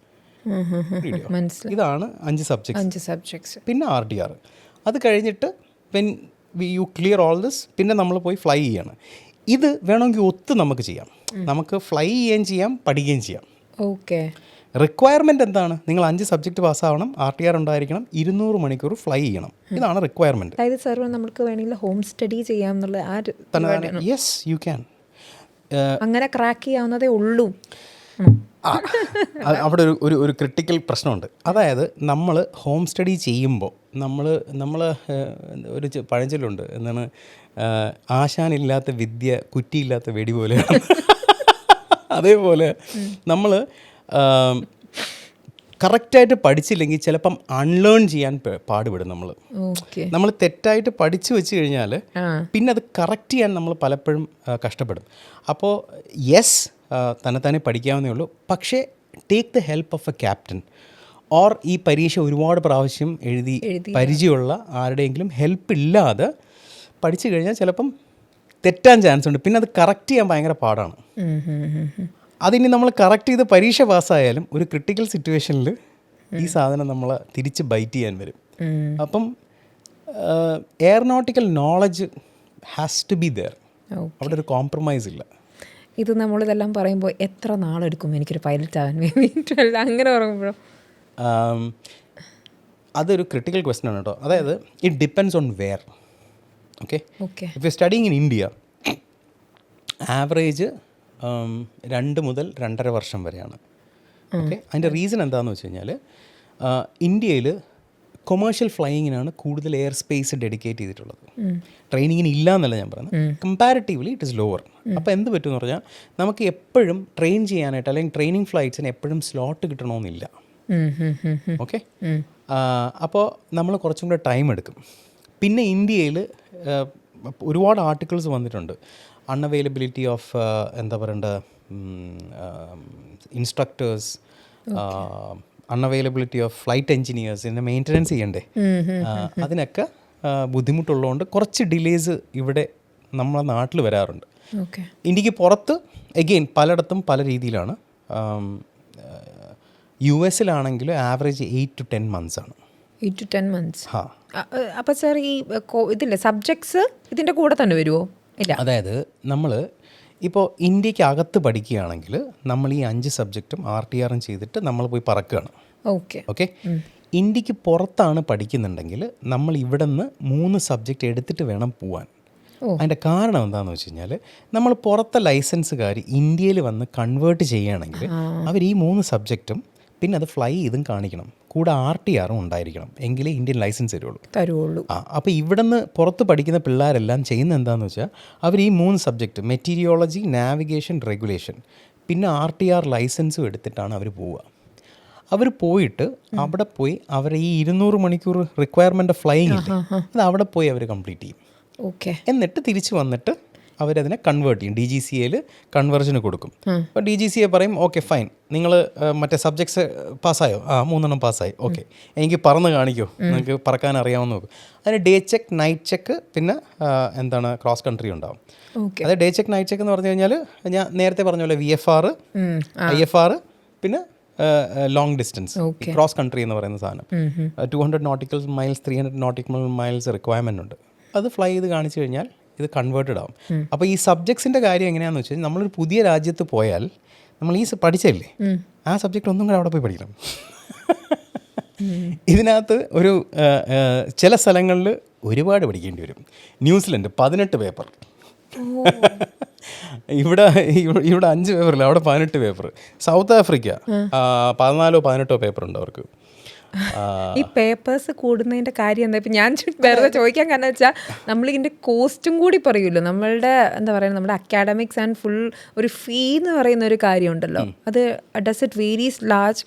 ഇതാണ് 5 സബ്ജക്ട്സ്. പിന്നെ RTR. അത് കഴിഞ്ഞിട്ട് when you clear all this, പിന്നെ നമ്മൾ പോയി ഫ്ലൈ ചെയ്യാണ്. ഇത് വേണമെങ്കിൽ നമുക്ക് ചെയ്യാം. നമുക്ക് ഫ്ലൈ ചെയ്യുകയും ചെയ്യാം, പഠിക്കുകയും ചെയ്യാം. റിക്വയർമെൻറ്റ് എന്താണ്, നിങ്ങൾ 5 സബ്ജക്റ്റ് പാസ്സാവണം, RTR ഉണ്ടായിരിക്കണം, 200 മണിക്കൂർ ഫ്ലൈ ചെയ്യണം. ഇതാണ് റിക്വയർമെൻറ്റ്. അതായത് സാർ നമുക്ക് വേണമെങ്കിൽ ഹോം സ്റ്റഡി ചെയ്യാം എന്നുള്ള യെസ് യു ക്യാൻ. അങ്ങനെ ക്രാക്ക് ചെയ്യാവുന്നതേ ഉള്ളൂ. അവിടെ ഒരു ക്രിട്ടിക്കൽ പ്രശ്നമുണ്ട്. അതായത് നമ്മൾ ഹോം സ്റ്റഡി ചെയ്യുമ്പോൾ നമ്മൾ ഒരു പഴഞ്ചൊല്ലുണ്ട്, എന്താണ്, ആശാനില്ലാത്ത വിദ്യ കുറ്റിയില്ലാത്ത വെടി പോലെയാണ്. അതേപോലെ നമ്മൾ കറക്റ്റായിട്ട് പഠിച്ചില്ലെങ്കിൽ ചിലപ്പം അൺലേൺ ചെയ്യാൻ പാടുപെടും. നമ്മൾ തെറ്റായിട്ട് പഠിച്ചു വെച്ച് കഴിഞ്ഞാൽ പിന്നെ അത് കറക്റ്റ് ചെയ്യാൻ നമ്മൾ പലപ്പോഴും കഷ്ടപ്പെടും. അപ്പോൾ യെസ്, തന്നെ പഠിക്കാവുന്നേ ഉള്ളൂ. പക്ഷേ take the help of A captain or ഈ പരീക്ഷ ഒരുപാട് പ്രാവശ്യം എഴുതി പരിചയമുള്ള ആരുടെയെങ്കിലും ഹെൽപ്പ് ഇല്ലാതെ പഠിച്ചു കഴിഞ്ഞാൽ ചിലപ്പം തെറ്റാൻ ചാൻസ് ഉണ്ട്. പിന്നെ അത് കറക്റ്റ് ചെയ്യാൻ ഭയങ്കര പാടാണ്. അതിനി നമ്മൾ കറക്റ്റ് ചെയ്ത് പരീക്ഷ പാസ്സായാലും ഒരു ക്രിട്ടിക്കൽ സിറ്റുവേഷനിൽ ഈ സാധനം നമ്മളെ തിരിച്ച് ബൈറ്റ് ചെയ്യാൻ വരും. അപ്പം aeronautical knowledge has to be there. അവിടെ ഒരു കോംപ്രമൈസ് ഇല്ല. ഇത് നമ്മളിതെല്ലാം പറയുമ്പോൾ എത്ര നാളെടുക്കും എനിക്കൊരു പൈലറ്റ് ആവാൻ വേണ്ടിയിട്ട് അങ്ങനെ പറയുമ്പോഴോ? അതൊരു ക്രിട്ടിക്കൽ ക്വസ്റ്റ്യൻ ആണ് കേട്ടോ. അതായത് it depends on where. Okay, if you studying in India, average 2 മുതൽ 2.5 വർഷം വരെയാണ്. ഓക്കെ, അതിൻ്റെ റീസൺ എന്താണെന്ന് വെച്ച് കഴിഞ്ഞാൽ ഇന്ത്യയിൽ കൊമേഴ്ഷ്യൽ ഫ്ലൈയിങ്ങിനാണ് കൂടുതൽ എയർ സ്പേസ് ഡെഡിക്കേറ്റ് ചെയ്തിട്ടുള്ളത്. ട്രെയിനിങ്ങിന് ഇല്ല എന്നല്ല ഞാൻ പറയുന്നത്, കമ്പാരിറ്റീവ്ലി ഇറ്റ് ഇസ് ലോവർ. അപ്പോൾ എന്ത് പറ്റുമെന്ന് പറഞ്ഞാൽ നമുക്ക് എപ്പോഴും ട്രെയിൻ ചെയ്യാനായിട്ട് അല്ലെങ്കിൽ ട്രെയിനിങ് ഫ്ലൈറ്റ്സിന് എപ്പോഴും സ്ലോട്ട് കിട്ടണമെന്നില്ല. ഓക്കെ, അപ്പോൾ നമ്മൾ കുറച്ചും കൂടെ ടൈം എടുക്കും. പിന്നെ ഇന്ത്യയിൽ ഒരുപാട് ആർട്ടിക്കിൾസ് വന്നിട്ടുണ്ട്, അൺഅവൈലബിലിറ്റി ഓഫ് എന്താ പറയണ്ട instructors, unavailability of flight engineers, ഇതിനെ മെയിൻ്റനൻസ് ചെയ്യണ്ടേ, അതിനൊക്കെ ബുദ്ധിമുട്ടുള്ളതുകൊണ്ട് കുറച്ച് ഡിലേസ് ഇവിടെ നമ്മളെ നാട്ടിൽ വരാറുണ്ട്. ഇന്ത്യക്ക് പുറത്ത് എഗെയിൻ പലയിടത്തും പല രീതിയിലാണ്. US ആവറേജ് 8 to 10 months ആണ്. 8 to 10 months. അപ്പോൾ സാർ ഈ ഇതില്ലേ സബ്ജക്ട്സ് ഇതിൻ്റെ കൂടെ തന്നെ വരുമോ? ഇല്ല. അതായത് നമ്മൾ ഇപ്പോൾ ഇന്ത്യക്ക് അകത്ത് പഠിക്കുകയാണെങ്കിൽ നമ്മൾ ഈ 5 സബ്ജക്റ്റും RTRും ചെയ്തിട്ട് നമ്മൾ പോയി പറക്കുകയാണ്. ഓക്കെ, ഇന്ത്യക്ക് പുറത്താണ് പഠിക്കുന്നുണ്ടെങ്കിൽ നമ്മൾ ഇവിടെ നിന്ന് 3 സബ്ജക്റ്റ് എടുത്തിട്ട് വേണം പോവാൻ. അതിൻ്റെ കാരണം എന്താണെന്ന് വെച്ച് കഴിഞ്ഞാൽ നമ്മൾ പുറത്തെ ലൈസൻസുകാർ ഇന്ത്യയിൽ വന്ന് കൺവേർട്ട് ചെയ്യുകയാണെങ്കിൽ അവർ ഈ 3 സബ്ജക്റ്റും പിന്നെ അത് ഫ്ലൈ ചെയ്തും കാണിക്കണം, കൂടെ RTRും ഉണ്ടായിരിക്കണം, എങ്കിലേ ഇന്ത്യൻ ലൈസൻസ് തരുള്ളൂ. അപ്പോൾ ഇവിടെ നിന്ന് പുറത്ത് പഠിക്കുന്ന പിള്ളേരെല്ലാം ചെയ്യുന്നത് എന്താണെന്ന് വെച്ചാൽ അവർ ഈ 3 സബ്ജക്റ്റ് മെറ്റീരിയോളജി, നാവിഗേഷൻ, റെഗുലേഷൻ, പിന്നെ RTR ലൈസൻസും എടുത്തിട്ടാണ് അവർ പോവുക. അവർ പോയിട്ട് അവിടെ പോയി അവർ ഈ 200 മണിക്കൂർ റിക്വയർമെൻ്റ് ഫ്ലൈയിങ് ഇല്ലേ, അത് അവിടെ പോയി അവർ കംപ്ലീറ്റ് ചെയ്യും. എന്നിട്ട് തിരിച്ച് വന്നിട്ട് അവരതിനെ കൺവേർട്ട് ചെയ്യും. DGCAയിൽ കൺവേർഷന് കൊടുക്കും. അപ്പോൾ DGCA പറയും ഓക്കെ ഫൈൻ, നിങ്ങൾ മറ്റേ സബ്ജക്ട്സ് പാസ്സായോ? 3 എണ്ണം പാസ്സായി, ഓക്കെ, എനിക്ക് പറന്ന് കാണിക്കോ, നിങ്ങൾക്ക് പറക്കാൻ അറിയാമെന്ന് നോക്കും. അതിന് ഡേ ചെക്ക്, നൈറ്റ് ചെക്ക്, പിന്നെ എന്താണ് ക്രോസ് കൺട്രി ഉണ്ടാവും. അത് ഡേ ചെക്ക്, നൈറ്റ് ചെക്ക് എന്ന് പറഞ്ഞു കഴിഞ്ഞാൽ ഞാൻ നേരത്തെ പറഞ്ഞ പോലെ VFR, IFR, പിന്നെ ലോങ് ഡിസ്റ്റൻസ് ക്രോസ് കൺട്രി എന്ന് പറയുന്ന സാധനം. 200 nautical miles, 300 nautical miles requirement ഉണ്ട്. അത് ഫ്ലൈ ചെയ്ത് കാണിച്ചു കഴിഞ്ഞാൽ ഇത് കൺവേർട്ടഡ് ആവും. അപ്പോൾ ഈ സബ്ജക്ട്സിൻ്റെ കാര്യം എങ്ങനെയാണെന്ന് വെച്ച് കഴിഞ്ഞാൽ നമ്മളൊരു പുതിയ രാജ്യത്ത് പോയാൽ നമ്മൾ ഈ പഠിച്ചല്ലേ ആ സബ്ജക്റ്റ് ഒന്നും കൂടെ അവിടെ പോയി പഠിക്കണം. ഇതിനകത്ത് ഒരു ചില സ്ഥലങ്ങളിൽ ഒരുപാട് പഠിക്കേണ്ടി വരും. ന്യൂസിലൻഡ് 18 പേപ്പർ, ഇവിടെ 5 പേപ്പറില്ല, അവിടെ 18 paper. South Africa 14 or 18 paper ഉണ്ട് അവർക്ക്. ഈ പേപ്പേഴ്സ് കൂടുന്നതിൻ്റെ കാര്യം എന്താ? ഇപ്പം ഞാൻ വേറെ ചോദിക്കാൻ കാരണം വെച്ചാൽ നമ്മളിതിൻ്റെ കോസ്റ്റും കൂടി പറയുമല്ലോ. നമ്മളുടെ എന്താ പറയുക, നമ്മുടെ അക്കാഡമിക്സ് ആൻഡ് ഫുൾ ഒരു ഫീ എന്ന് പറയുന്ന ഒരു കാര്യമുണ്ടല്ലോ, അത് does it varies large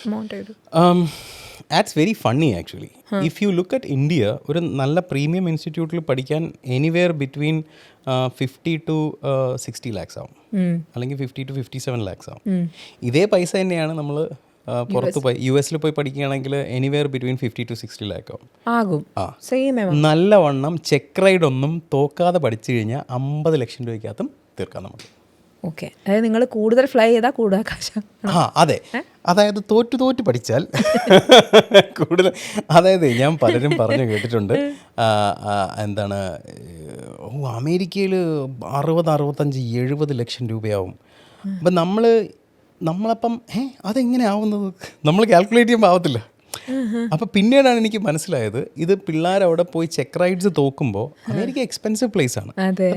amount? That's very funny actually. If you look at India, ഒരു നല്ല പ്രീമിയം ഇൻസ്റ്റിറ്റ്യൂട്ടിൽ പഠിക്കാൻ എനിവെയർ ബിറ്റ്വീൻ 50 to 60 lakhs ആവും, അല്ലെങ്കിൽ 50 to 57 lakhs ആവും. ഇതേ പൈസ തന്നെയാണ് നമ്മൾ പുറത്ത് പോയി US പോയി പഠിക്കുകയാണെങ്കിൽ എനിവെയർ ബിറ്റ്വീൻ 50 to 60 lakh ആകും. നല്ലവണ്ണം ചെക്ക് റൈഡ് ഒന്നും തോക്കാതെ പഠിച്ചു കഴിഞ്ഞാൽ 50 ലക്ഷം രൂപയ്ക്കകത്തും തീർക്കാം നമുക്ക്. ഓക്കെ, അതായത് നിങ്ങൾ കൂടുതൽ ഫ്ലൈ ചെയ്താൽ കൂടുതൽ കാശ്. അതെ, അതായത് തോറ്റു പഠിച്ചാൽ കൂടുതൽ. അതായത് ഞാൻ പലരും പറഞ്ഞു കേട്ടിട്ടുണ്ട്, എന്താണ് അമേരിക്കയിൽ 60, 65, 70 ലക്ഷം രൂപയാവും. അപ്പം നമ്മളപ്പം അതെങ്ങനെ ആവുന്നത്, നമ്മൾ കാൽക്കുലേറ്റ് ചെയ്യുമ്പോൾ ആവത്തില്ല. അപ്പോൾ പിന്നീടാണ് എനിക്ക് മനസ്സിലായത്, ഇത് പിള്ളേരവിടെ പോയി ചെക്ക് റൈഡ്സ് തോക്കുമ്പോൾ, അമേരിക്ക എക്സ്പെൻസീവ് പ്ലേസ് ആണ്,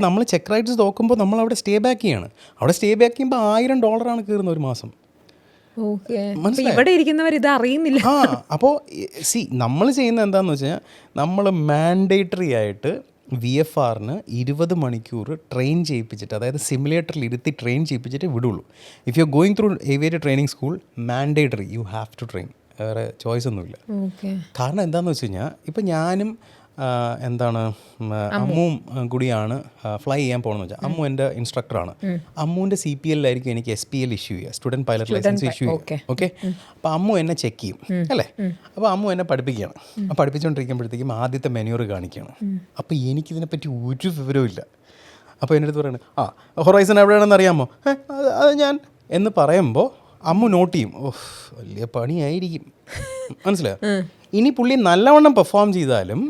നമ്മൾ ചെക്ക് റൈഡ്സ് തോക്കുമ്പോൾ നമ്മൾ അവിടെ സ്റ്റേ ബാക്ക് ചെയ്യാണ്. അവിടെ സ്റ്റേ ബാക്ക് ചെയ്യുമ്പോൾ $1000 കയറുന്ന ഒരു മാസം. ഓക്കെ, ഇവിടെ ഇരിക്കുന്നവർ ഇത് അറിയുന്നില്ല. അപ്പോൾ നമ്മൾ ചെയ്യുന്നത് എന്താണെന്ന് വെച്ച് കഴിഞ്ഞാൽ നമ്മൾ മാൻഡേറ്ററി ആയിട്ട് VFRന് 20 മണിക്കൂർ ട്രെയിൻ ചെയ്യിപ്പിച്ചിട്ട്, അതായത് സിമുലേറ്ററിൽ ഇരുത്തി ട്രെയിൻ ചെയ്യിപ്പിച്ചിട്ട് വിടുള്ളൂ. If you are going through aviator training school, mandatory you have to train, വേറെ ചോയ്സ് ഒന്നുമില്ല. കാരണം എന്താണെന്ന് വെച്ച് കഴിഞ്ഞാൽ ഇപ്പം ഞാനും അമ്മുവും കൂടിയാണ് ഫ്ലൈ ചെയ്യാൻ പോകണമെന്ന് വെച്ചാൽ, അമ്മു എൻ്റെ ഇൻസ്ട്രക്ടറാണ്. അമ്മുവിൻ്റെ CPL ആയിരിക്കും എനിക്ക് SPL ഇഷ്യൂ ചെയ്യുക, സ്റ്റുഡൻറ്റ് പൈലറ്റ് ലൈസൻസ് ഇഷ്യൂ ചെയ്യുക. ഓക്കെ, അപ്പോൾ അമ്മു എന്നെ ചെക്ക് ചെയ്യും അല്ലേ. അപ്പോൾ അമ്മു എന്നെ പഠിപ്പിക്കുകയാണ്. പഠിപ്പിച്ചുകൊണ്ടിരിക്കുമ്പോഴത്തേക്കും ആദ്യത്തെ മെനൂർ കാണിക്കുകയാണ്. അപ്പോൾ എനിക്കിതിനെപ്പറ്റി ഒരു വിവരവും ഇല്ല. അപ്പോൾ എൻ്റെ അടുത്ത് പറയുന്നത് ഹൊറൈസൺ എവിടെയാണെന്ന് അറിയാമോ, അത് ഞാൻ എന്ന് പറയുമ്പോൾ അമ്മു നോട്ട് ചെയ്യും. ഓഹ് വലിയ പണിയായിരിക്കും, മനസ്സിലായോ. ഇനി പുള്ളി നല്ലവണ്ണം പെർഫോം ചെയ്താലും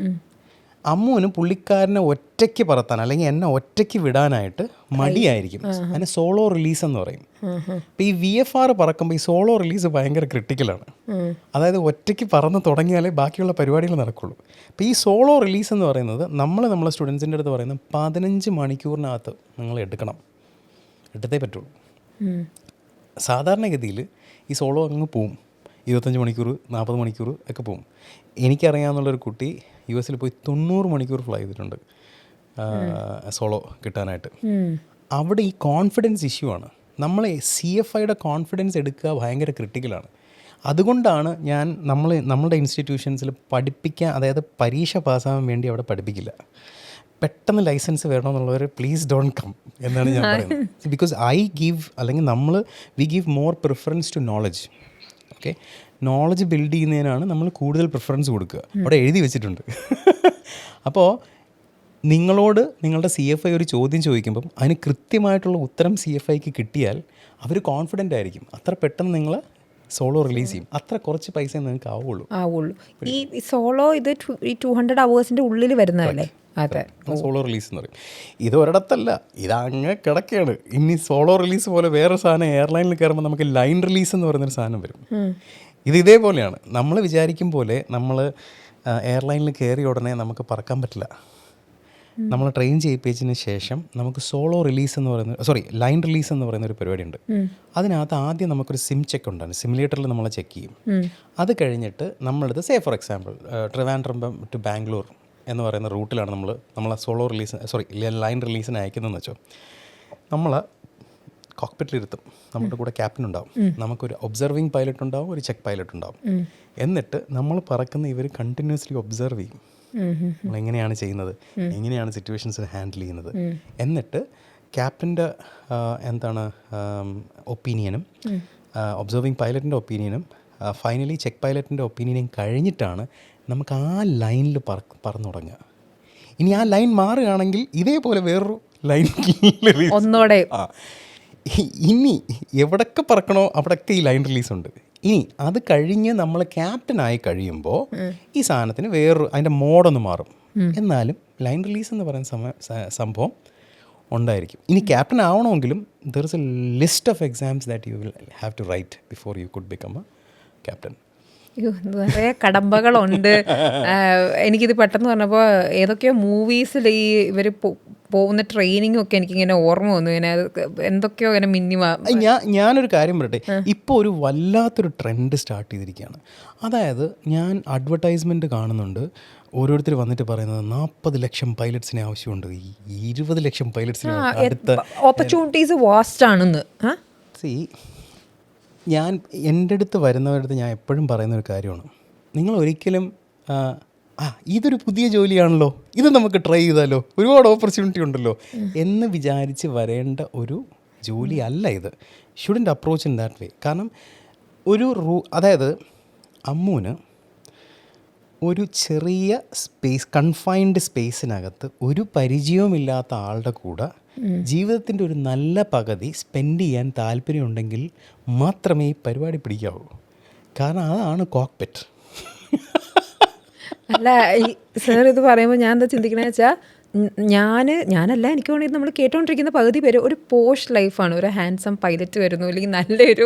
അമ്മുവിന് പുള്ളിക്കാരനെ ഒറ്റയ്ക്ക് പറത്താൻ അല്ലെങ്കിൽ എന്നെ ഒറ്റയ്ക്ക് വിടാനായിട്ട് മടിയായിരിക്കും. അതിന് സോളോ റിലീസ് എന്ന് പറയും. അപ്പോൾ ഈ VFR പറക്കുമ്പോൾ ഈ സോളോ റിലീസ് ഭയങ്കര ക്രിട്ടിക്കലാണ്. അതായത് ഒറ്റയ്ക്ക് പറന്ന് തുടങ്ങിയാലേ ബാക്കിയുള്ള പരിപാടികൾ നടക്കുള്ളൂ. അപ്പോൾ ഈ സോളോ റിലീസ് എന്ന് പറയുന്നത് നമ്മളെ സ്റ്റുഡൻസിൻ്റെ അടുത്ത് പറയുന്നത് 15 മണിക്കൂറിനകത്ത് നിങ്ങൾ എടുത്തേ പറ്റുള്ളൂ. സാധാരണഗതിയിൽ ഈ സോളോ അങ്ങ് പോവും, 25 മണിക്കൂർ 40 മണിക്കൂർ ഒക്കെ പോവും. എനിക്കറിയാവുന്നുള്ളൊരു കുട്ടി US പോയി 90 മണിക്കൂർ ഫ്ലൈ ചെയ്തിട്ടുണ്ട് സോളോ കിട്ടാനായിട്ട്. അവിടെ ഈ കോൺഫിഡൻസ് ഇഷ്യൂ ആണ്. നമ്മൾ CFIയുടെ കോൺഫിഡൻസ് എടുക്കുക ഭയങ്കര ക്രിട്ടിക്കലാണ്. അതുകൊണ്ടാണ് നമ്മളുടെ ഇൻസ്റ്റിറ്റ്യൂഷൻസിൽ പഠിപ്പിക്കാൻ, അതായത് പരീക്ഷ പാസ്സാകാൻ വേണ്ടി അവിടെ പഠിപ്പിക്കില്ല. പെട്ടെന്ന് ലൈസൻസ് വേണമെന്നുള്ളവർ പ്ലീസ് ഡോണ്ട് കം എന്നാണ് ഞാൻ പറയുന്നത്. Because we give more preference to knowledge. Okay, knowledge build ചെയ്യുന്നതിനാണ് നമ്മൾ കൂടുതൽ പ്രിഫറൻസ് കൊടുക്കുക. അവിടെ എഴുതി വെച്ചിട്ടുണ്ട്. അപ്പോൾ നിങ്ങളോട് നിങ്ങളുടെ CFI ഒരു ചോദ്യം ചോദിക്കുമ്പം അതിന് കൃത്യമായിട്ടുള്ള ഉത്തരം CFIക്ക് കിട്ടിയാൽ അവർ കോൺഫിഡൻ്റ് ആയിരിക്കും. അത്ര പെട്ടെന്ന് നിങ്ങൾ സോളോ റിലീസ് ചെയ്യും. അത്ര കുറച്ച് പൈസ നിങ്ങൾക്ക് ആവുള്ളൂ. ഈ സോളോ ഇത് 200 hours ഉള്ളിൽ വരുന്നതല്ലേ? അതെ, സോളോ റിലീസ് എന്ന് പറയും. ഇത് ഒരിടത്തല്ല, ഇതങ്ങ് കിടക്കുകയാണ്. ഇനി സോളോ റിലീസ് പോലെ വേറെ സാധനം എയർലൈനിൽ കയറുമ്പോൾ നമുക്ക് ലൈൻ റിലീസ് എന്ന് പറയുന്നൊരു സാധനം വരും. ഇതേപോലെയാണ്. നമ്മൾ വിചാരിക്കും പോലെ നമ്മൾ എയർലൈനിൽ കയറിയ ഉടനെ നമുക്ക് പറക്കാൻ പറ്റില്ല. നമ്മൾ ട്രെയിൻ ചെയ്യിപ്പിച്ചതിന് ശേഷം നമുക്ക് ലൈൻ റിലീസ് എന്ന് പറയുന്ന ഒരു പരിപാടിയുണ്ട്. അതിനകത്ത് ആദ്യം നമുക്കൊരു സിം ചെക്ക് ഉണ്ടാകും. സിമുലേറ്ററിൽ നമ്മളെ ചെക്ക് ചെയ്യും. അത് നമ്മളത് for example Trivandrum to Bangalore എന്ന് പറയുന്ന റൂട്ടിലാണ് നമ്മളെ ലൈൻ റിലീസിന് അയക്കുന്നതെന്ന് വെച്ചോ. നമ്മൾ കോക്പിറ്റിലിരുത്തും. നമ്മുടെ കൂടെ ക്യാപ്റ്റൻ ഉണ്ടാവും, നമുക്കൊരു ഒബ്സർവിങ് പൈലറ്റ് ഉണ്ടാവും, ഒരു ചെക്ക് പൈലറ്റ് ഉണ്ടാവും. എന്നിട്ട് നമ്മൾ പറക്കുന്ന ഇവർ കണ്ടിന്യൂസ്ലി ഒബ്സർവ് ചെയ്യും. നമ്മളെങ്ങനെയാണ് ചെയ്യുന്നത്, എങ്ങനെയാണ് സിറ്റുവേഷൻസ് ഹാൻഡിൽ ചെയ്യുന്നത്. എന്നിട്ട് ക്യാപ്റ്റൻ്റെ ഒപ്പീനിയനും ഒബ്സർവിങ് പൈലറ്റിൻ്റെ ഒപ്പീനിയനും ഫൈനലി ചെക്ക് പൈലറ്റിൻ്റെ ഒപ്പീനിയനും കഴിഞ്ഞിട്ടാണ് നമുക്ക് ആ ലൈനിൽ പറന്നു തുടങ്ങുക. ഇനി ആ ലൈൻ മാറുകയാണെങ്കിൽ ഇതേപോലെ വേറൊരു ലൈൻ ഒന്നോടെ ഇനി എവിടൊക്കെ പറക്കണോ അവിടൊക്കെ ഈ ലൈൻ റിലീസ് ഉണ്ട്. ഇനി അത് കഴിഞ്ഞ് നമ്മൾ ക്യാപ്റ്റനായി കഴിയുമ്പോൾ ഈ സാധനത്തിന് അതിൻ്റെ മോഡൊന്ന് മാറും. എന്നാലും ലൈൻ റിലീസ് എന്ന് പറയുന്ന സംഭവം ഉണ്ടായിരിക്കും. ഇനി ക്യാപ്റ്റൻ ആവണമെങ്കിലും there is a list of exams that you will have to write before you could become a captain. നിറയെ കടമ്പകളുണ്ട്. എനിക്കിത് പെട്ടെന്ന് പറഞ്ഞപ്പോൾ ഏതൊക്കെയോ മൂവീസിൽ ഈ ഇവർ പോകുന്ന ട്രെയിനിങ്ങും ഒക്കെ എനിക്കിങ്ങനെ ഓർമ്മ വന്നു. ഇങ്ങനെ എന്തൊക്കെയോ ഇങ്ങനെ ഞാനൊരു കാര്യം പറയട്ടെ, ഇപ്പോൾ ഒരു വല്ലാത്തൊരു ട്രെൻഡ് സ്റ്റാർട്ട് ചെയ്തിരിക്കുകയാണ്. അതായത് ഞാൻ അഡ്വർടൈസ്മെൻറ്റ് കാണുന്നുണ്ട്, ഓരോരുത്തർ വന്നിട്ട് പറയുന്നത് 40 ലക്ഷം പൈലറ്റ്സിന് ആവശ്യമുണ്ട്, 20 ലക്ഷം പൈലറ്റ്സിന് അടുത്ത ഓപ്പർച്യൂണിറ്റീസ് വാസ്റ്റ് ആണെന്ന്. എൻ്റെ അടുത്ത് വരുന്നവരുടെ അടുത്ത് ഞാൻ എപ്പോഴും പറയുന്നൊരു കാര്യമാണ്, നിങ്ങൾ ഒരിക്കലും ഇതൊരു പുതിയ ജോലിയാണല്ലോ, ഇത് നമുക്ക് ട്രൈ ചെയ്താലോ, ഒരുപാട് ഓപ്പർച്യൂണിറ്റി ഉണ്ടല്ലോ എന്ന് വിചാരിച്ച് വരേണ്ട ഒരു ജോലി അല്ല ഇത്. Shouldn't approach in that way. കാരണം അതായത് അമ്മുവിന് ഒരു ചെറിയ കൺഫൈൻഡ് സ്പേസിനകത്ത് ഒരു പരിചയവുമില്ലാത്ത ആളുടെ കൂടെ ജീവിതത്തിൻ്റെ ഒരു നല്ല പകുതി സ്പെൻഡ് ചെയ്യാൻ താല്പര്യമുണ്ടെങ്കിൽ മാത്രമേ ഈ പരിപാടി പിടിക്കാവൂ. കാരണം അതാണ് കോക്പിറ്റ്. അല്ല സാർ ഇത് പറയുമ്പോൾ ഞാൻ എന്താ ചിന്തിക്കണമെന്ന് വെച്ചാൽ, ഞാനല്ല എനിക്ക് വേണമെങ്കിൽ നമ്മൾ കേട്ടോണ്ടിരിക്കുന്ന പകുതി പേര് ഒരു പോഷ് ലൈഫാണ്. ഒരു ഹാൻഡ്സം പൈലറ്റ് വരുന്നു, അല്ലെങ്കിൽ നല്ലൊരു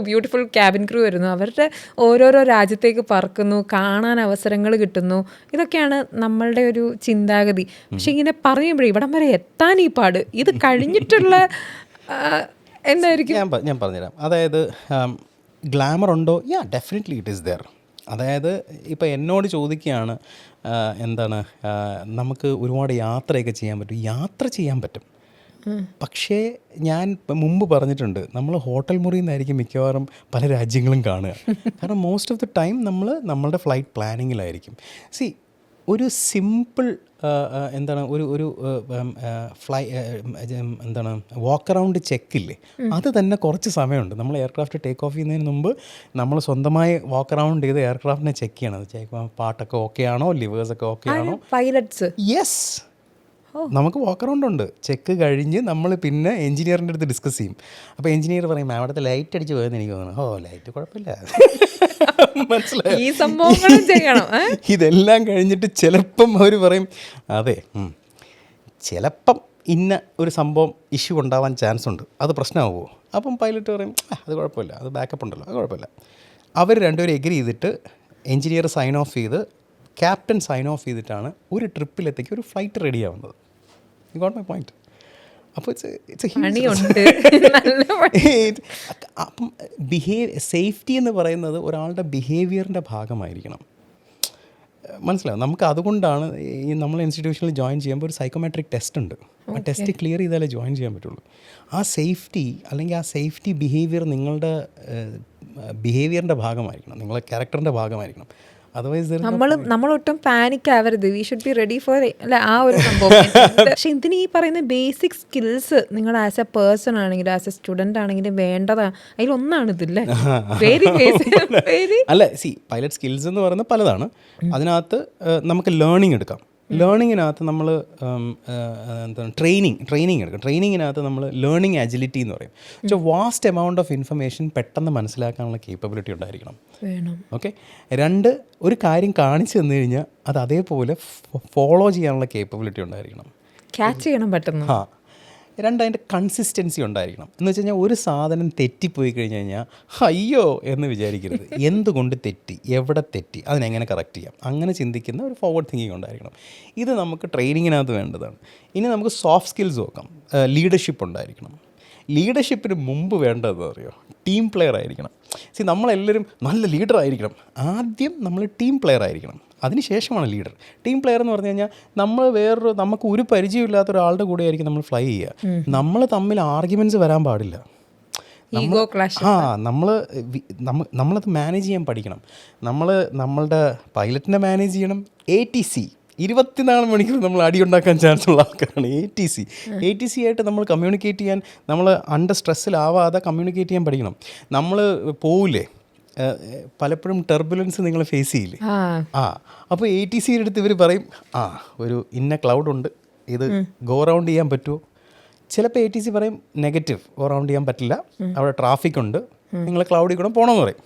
ബ്യൂട്ടിഫുൾ ക്യാബിൻ ക്രൂ വരുന്നു, അവരുടെ ഓരോരോ രാജ്യത്തേക്ക് പറക്കുന്നു, കാണാൻ അവസരങ്ങൾ കിട്ടുന്നു. ഇതൊക്കെയാണ് നമ്മളുടെ ഒരു ചിന്താഗതി. പക്ഷെ ഇങ്ങനെ പറയുമ്പോഴേ ഇവിടം വരെ എത്താൻ ഈ പാട്, ഇത് കഴിഞ്ഞിട്ടുള്ള എന്തായിരിക്കും? ഞാൻ പറഞ്ഞുതരാം. അതായത് ഗ്ലാമർ ഉണ്ടോ? യാ, ഡെഫിനറ്റ്ലി ഇറ്റ് ഈസ് ദെയർ. അതായത് ഇപ്പോൾ എന്നോട് ചോദിക്കുകയാണ് എന്താണ്, നമുക്ക് ഒരുപാട് യാത്രയൊക്കെ ചെയ്യാൻ പറ്റും. യാത്ര ചെയ്യാൻ പറ്റും, പക്ഷേ ഞാൻ മുമ്പ് പറഞ്ഞിട്ടുണ്ട്, നമ്മൾ ഹോട്ടൽ മുറിയിൽ നിന്നായിരിക്കും മിക്കവാറും പല രാജ്യങ്ങളും കാണുക. കാരണം മോസ്റ്റ് ഓഫ് ദി ടൈം നമ്മളുടെ ഫ്ലൈറ്റ് പ്ലാനിങ്ങിലായിരിക്കും. സി, ഒരു സിമ്പിൾ എന്താണ് ഒരു എന്താണ് വാക്ക് അറൗണ്ട് ചെക്കില്ലേ, അത് തന്നെ കുറച്ച് സമയമുണ്ട്. നമ്മൾ എയർക്രാഫ്റ്റ് ടേക്ക് ഓഫ് ചെയ്യുന്നതിന് മുമ്പ് നമ്മൾ സ്വന്തമായി വാക്ക് അറൗണ്ട് ചെയ്ത് എയർക്രാഫ്റ്റിനെ ചെക്ക് ചെയ്യണം. പാട്ടൊക്കെ ഓക്കെ ആണോ, ലിവേഴ്സൊക്കെ ഓക്കെ ആണോ, പൈലറ്റ്സ്. യെസ്, നമുക്ക് വാക്ക് അറൗണ്ട് ഉണ്ട്. ചെക്ക് കഴിഞ്ഞ് നമ്മൾ പിന്നെ എഞ്ചിനീയറിൻ്റെ അടുത്ത് ഡിസ്കസ് ചെയ്യും. അപ്പോൾ എഞ്ചിനീയർ പറയും, അവിടുത്തെ ലൈറ്റ് അടിച്ച് പോയെന്ന് എനിക്ക് തോന്നുന്നു. ലൈറ്റ് കുഴപ്പമില്ല. മനസ്സിലായി, ഈ സംഭവങ്ങളും ചെയ്യണം. ഇതെല്ലാം കഴിഞ്ഞിട്ട് ചിലപ്പം അവർ പറയും, അതെ ചിലപ്പം ഇന്ന ഒരു സംഭവം ഇഷ്യൂ ഉണ്ടാവാൻ ചാൻസ് ഉണ്ട്, അത് പ്രശ്നമാവുമോ? അപ്പം പൈലറ്റ് പറയും, അത് കുഴപ്പമില്ല, അത് ബാക്കപ്പ് ഉണ്ടല്ലോ, അത് കുഴപ്പമില്ല. അവർ രണ്ടുപേരും എഗ്രി ചെയ്തിട്ട് എഞ്ചിനീയർ സൈൻ ഓഫ് ചെയ്ത് ക്യാപ്റ്റൻ സൈൻ ഓഫ് ചെയ്തിട്ടാണ് ഒരു ട്രിപ്പിലെത്തേക്ക് ഒരു ഫ്ലൈറ്റ് റെഡി ആവുന്നത്. U got my point? അപ്പോൾ അപ്പം സേഫ്റ്റി എന്ന് പറയുന്നത് ഒരാളുടെ ബിഹേവിയറിൻ്റെ ഭാഗമായിരിക്കണം. മനസ്സിലാവും. നമുക്ക് അതുകൊണ്ടാണ് ഈ നമ്മൾ ഇൻസ്റ്റിറ്റ്യൂഷനിൽ ജോയിൻ ചെയ്യുമ്പോൾ ഒരു സൈക്കോമെട്രിക് ടെസ്റ്റ് ഉണ്ട്. ആ ടെസ്റ്റ് ക്ലിയർ ചെയ്താലേ ജോയിൻ ചെയ്യാൻ പറ്റുള്ളൂ. ആ സേഫ്റ്റി അല്ലെങ്കിൽ ആ സേഫ്റ്റി ബിഹേവിയർ നിങ്ങളുടെ ബിഹേവിയറിൻ്റെ ഭാഗമായിരിക്കണം, നിങ്ങളുടെ ക്യാരക്ടറിൻ്റെ ഭാഗമായിരിക്കണം. നമ്മളൊട്ടും പാനിക് ആവരുത്. We should be ready for അല്ല ആ ഒരു സംഭവം. പക്ഷെ ഇതിന് ഈ പറയുന്ന ബേസിക് സ്കിൽസ് നിങ്ങൾ ആസ് എ പേഴ്സൺ ആണെങ്കിലും ആസ് എ സ്റ്റുഡൻ്റ് ആണെങ്കിലും വേണ്ടതാ, അതിലൊന്നാണ് ഇതില്ലേ? അല്ല, സി, പൈലറ്റ് സ്കിൽസ് എന്ന് പറയുന്നത് പലതാണ്. അതിനകത്ത് നമുക്ക് ലേണിംഗ് എടുക്കാം. ലേണിങ്ങിനകത്ത് നമ്മൾ എന്താണ് ട്രെയിനിങ് എടുക്കും. ട്രെയിനിങ്ങിനകത്ത് നമ്മൾ ലേണിംഗ് അജിലിറ്റി എന്ന് പറയും. വാസ്റ്റ് എമൗണ്ട് ഓഫ് ഇൻഫർമേഷൻ പെട്ടെന്ന് മനസ്സിലാക്കാനുള്ള കേപ്പബിലിറ്റി ഉണ്ടായിരിക്കണം. ഓക്കെ. രണ്ട്, ഒരു കാര്യം കാണിച്ചു തന്നു കഴിഞ്ഞാൽ അത് അതേപോലെ ഫോളോ ചെയ്യാനുള്ള കേപ്പബിലിറ്റി ഉണ്ടായിരിക്കണം. ക്യാച്ച് ചെയ്യണം പെട്ടെന്ന്. രണ്ട്, അതിൻ്റെ കൺസിസ്റ്റൻസി ഉണ്ടായിരിക്കണം. എന്ന് വെച്ച് കഴിഞ്ഞാൽ ഒരു സാധനം തെറ്റിപ്പോയി കഴിഞ്ഞ് കഴിഞ്ഞാൽ അയ്യോ എന്ന് വിചാരിക്കരുത്. എന്തുകൊണ്ട് തെറ്റി, എവിടെ തെറ്റി, അതിനെങ്ങനെ കറക്റ്റ് ചെയ്യാം, അങ്ങനെ ചിന്തിക്കുന്ന ഒരു ഫോർവേഡ് തിങ്കിങ് ഉണ്ടായിരിക്കണം. ഇത് നമുക്ക് ട്രെയിനിങ്ങിനകത്ത് വേണ്ടതാണ്. ഇനി നമുക്ക് സോഫ്റ്റ് സ്കിൽസ് നോക്കാം. ലീഡർഷിപ്പ് ഉണ്ടായിരിക്കണം. ലീഡർഷിപ്പിന് മുമ്പ് വേണ്ടതെന്ന് അറിയോ? ടീം പ്ലെയർ ആയിരിക്കണം. നമ്മളെല്ലാവരും നല്ല ലീഡർ ആയിരിക്കണം. ആദ്യം നമ്മൾ ടീം പ്ലെയർ ആയിരിക്കണം, അതിനുശേഷമാണ് ലീഡർ. ടീം പ്ലെയർ എന്ന് പറഞ്ഞു കഴിഞ്ഞാൽ നമുക്ക് ഒരു പരിചയമില്ലാത്ത ഒരാളുടെ കൂടെ ആയിരിക്കും നമ്മൾ ഫ്ലൈ ചെയ്യുക. നമ്മൾ തമ്മിൽ ആർഗ്യുമെൻറ്റ്സ് വരാൻ പാടില്ല. നമ്മളത് മാനേജ് ചെയ്യാൻ പഠിക്കണം. നമ്മളുടെ പൈലറ്റിനെ മാനേജ് ചെയ്യണം. ATC 24 മണിക്കൂർ നമ്മൾ അടി ഉണ്ടാക്കാൻ ചാൻസ് ഉള്ള ആൾക്കാരാണ് ATC ആയിട്ട് നമ്മൾ കമ്മ്യൂണിക്കേറ്റ് ചെയ്യാൻ, നമ്മൾ അണ്ടർ സ്ട്രെസ്സിലാവാതെ കമ്മ്യൂണിക്കേറ്റ് ചെയ്യാൻ പഠിക്കണം. നമ്മൾ പോവില്ലേ, പലപ്പോഴും ടെർബുലൻസ് നിങ്ങൾ ഫേസ് ചെയ്യില്ലേ? അപ്പോൾ ATCയുടെ അടുത്ത് ഇവർ പറയും, ഒരു ഇന്ന ക്ലൗഡ് ഉണ്ട്, ഇത് ഗോ റൗണ്ട് ചെയ്യാൻ പറ്റുമോ? ചിലപ്പോൾ ATC പറയും നെഗറ്റീവ്, ഗോ റൗണ്ട് ചെയ്യാൻ പറ്റില്ല, അവിടെ ട്രാഫിക് ഉണ്ട്, നിങ്ങൾ ക്ലൗഡിൽ കൂടെ പോകണമെന്ന് പറയും.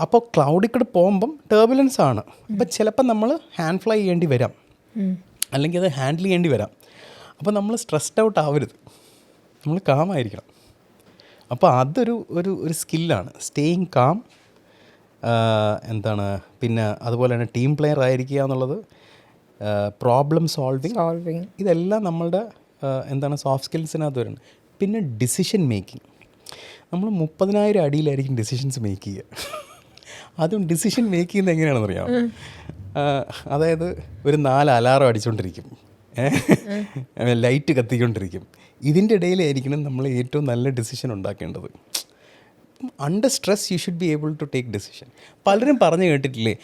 അപ്പോൾ ക്ലൗഡിൽ കൂടെ പോകുമ്പം ടെർബുലൻസ് ആണ്. അപ്പം ചിലപ്പോൾ നമ്മൾ ഹാൻഡ് ഫ്ലൈ ചെയ്യേണ്ടി വരാം, അല്ലെങ്കിൽ അത് ഹാൻഡിൽ ചെയ്യേണ്ടി വരാം. അപ്പോൾ നമ്മൾ സ്ട്രെസ്ഡ് ഔട്ട് ആവരുത്, നമ്മൾ കാമായിരിക്കണം. അപ്പോൾ അതൊരു സ്കില്ലാണ്, സ്റ്റേയിങ് കാം. പിന്നെ അതുപോലെ തന്നെ ടീം പ്ലെയർ ആയിരിക്കുക എന്നുള്ളത്, പ്രോബ്ലം സോൾവിങ്, ഇതെല്ലാം നമ്മളുടെ സോഫ്റ്റ് സ്കിൽസിനകത്ത് വരുന്നത്. പിന്നെ ഡിസിഷൻ മേക്കിംഗ്. നമ്മൾ 30,000 അടിയിലായിരിക്കും ഡിസിഷൻസ് മേക്ക് ചെയ്യുക. അതും ഡിസിഷൻ മേക്ക് ചെയ്യുന്നത് എങ്ങനെയാണെന്ന് അറിയാം. അതായത് ഒരു 4 അലാറം അടിച്ചുകൊണ്ടിരിക്കും, ലൈറ്റ് കത്തിക്കൊണ്ടിരിക്കും. ഇതിൻ്റെ ഇടയിലായിരിക്കണം നമ്മൾ ഏറ്റവും നല്ല ഡിസിഷൻ ഉണ്ടാക്കേണ്ടത്. Under stress you should be able to take decision. പലരും പറഞ്ഞു കേട്ടിട്ടില്ലേ,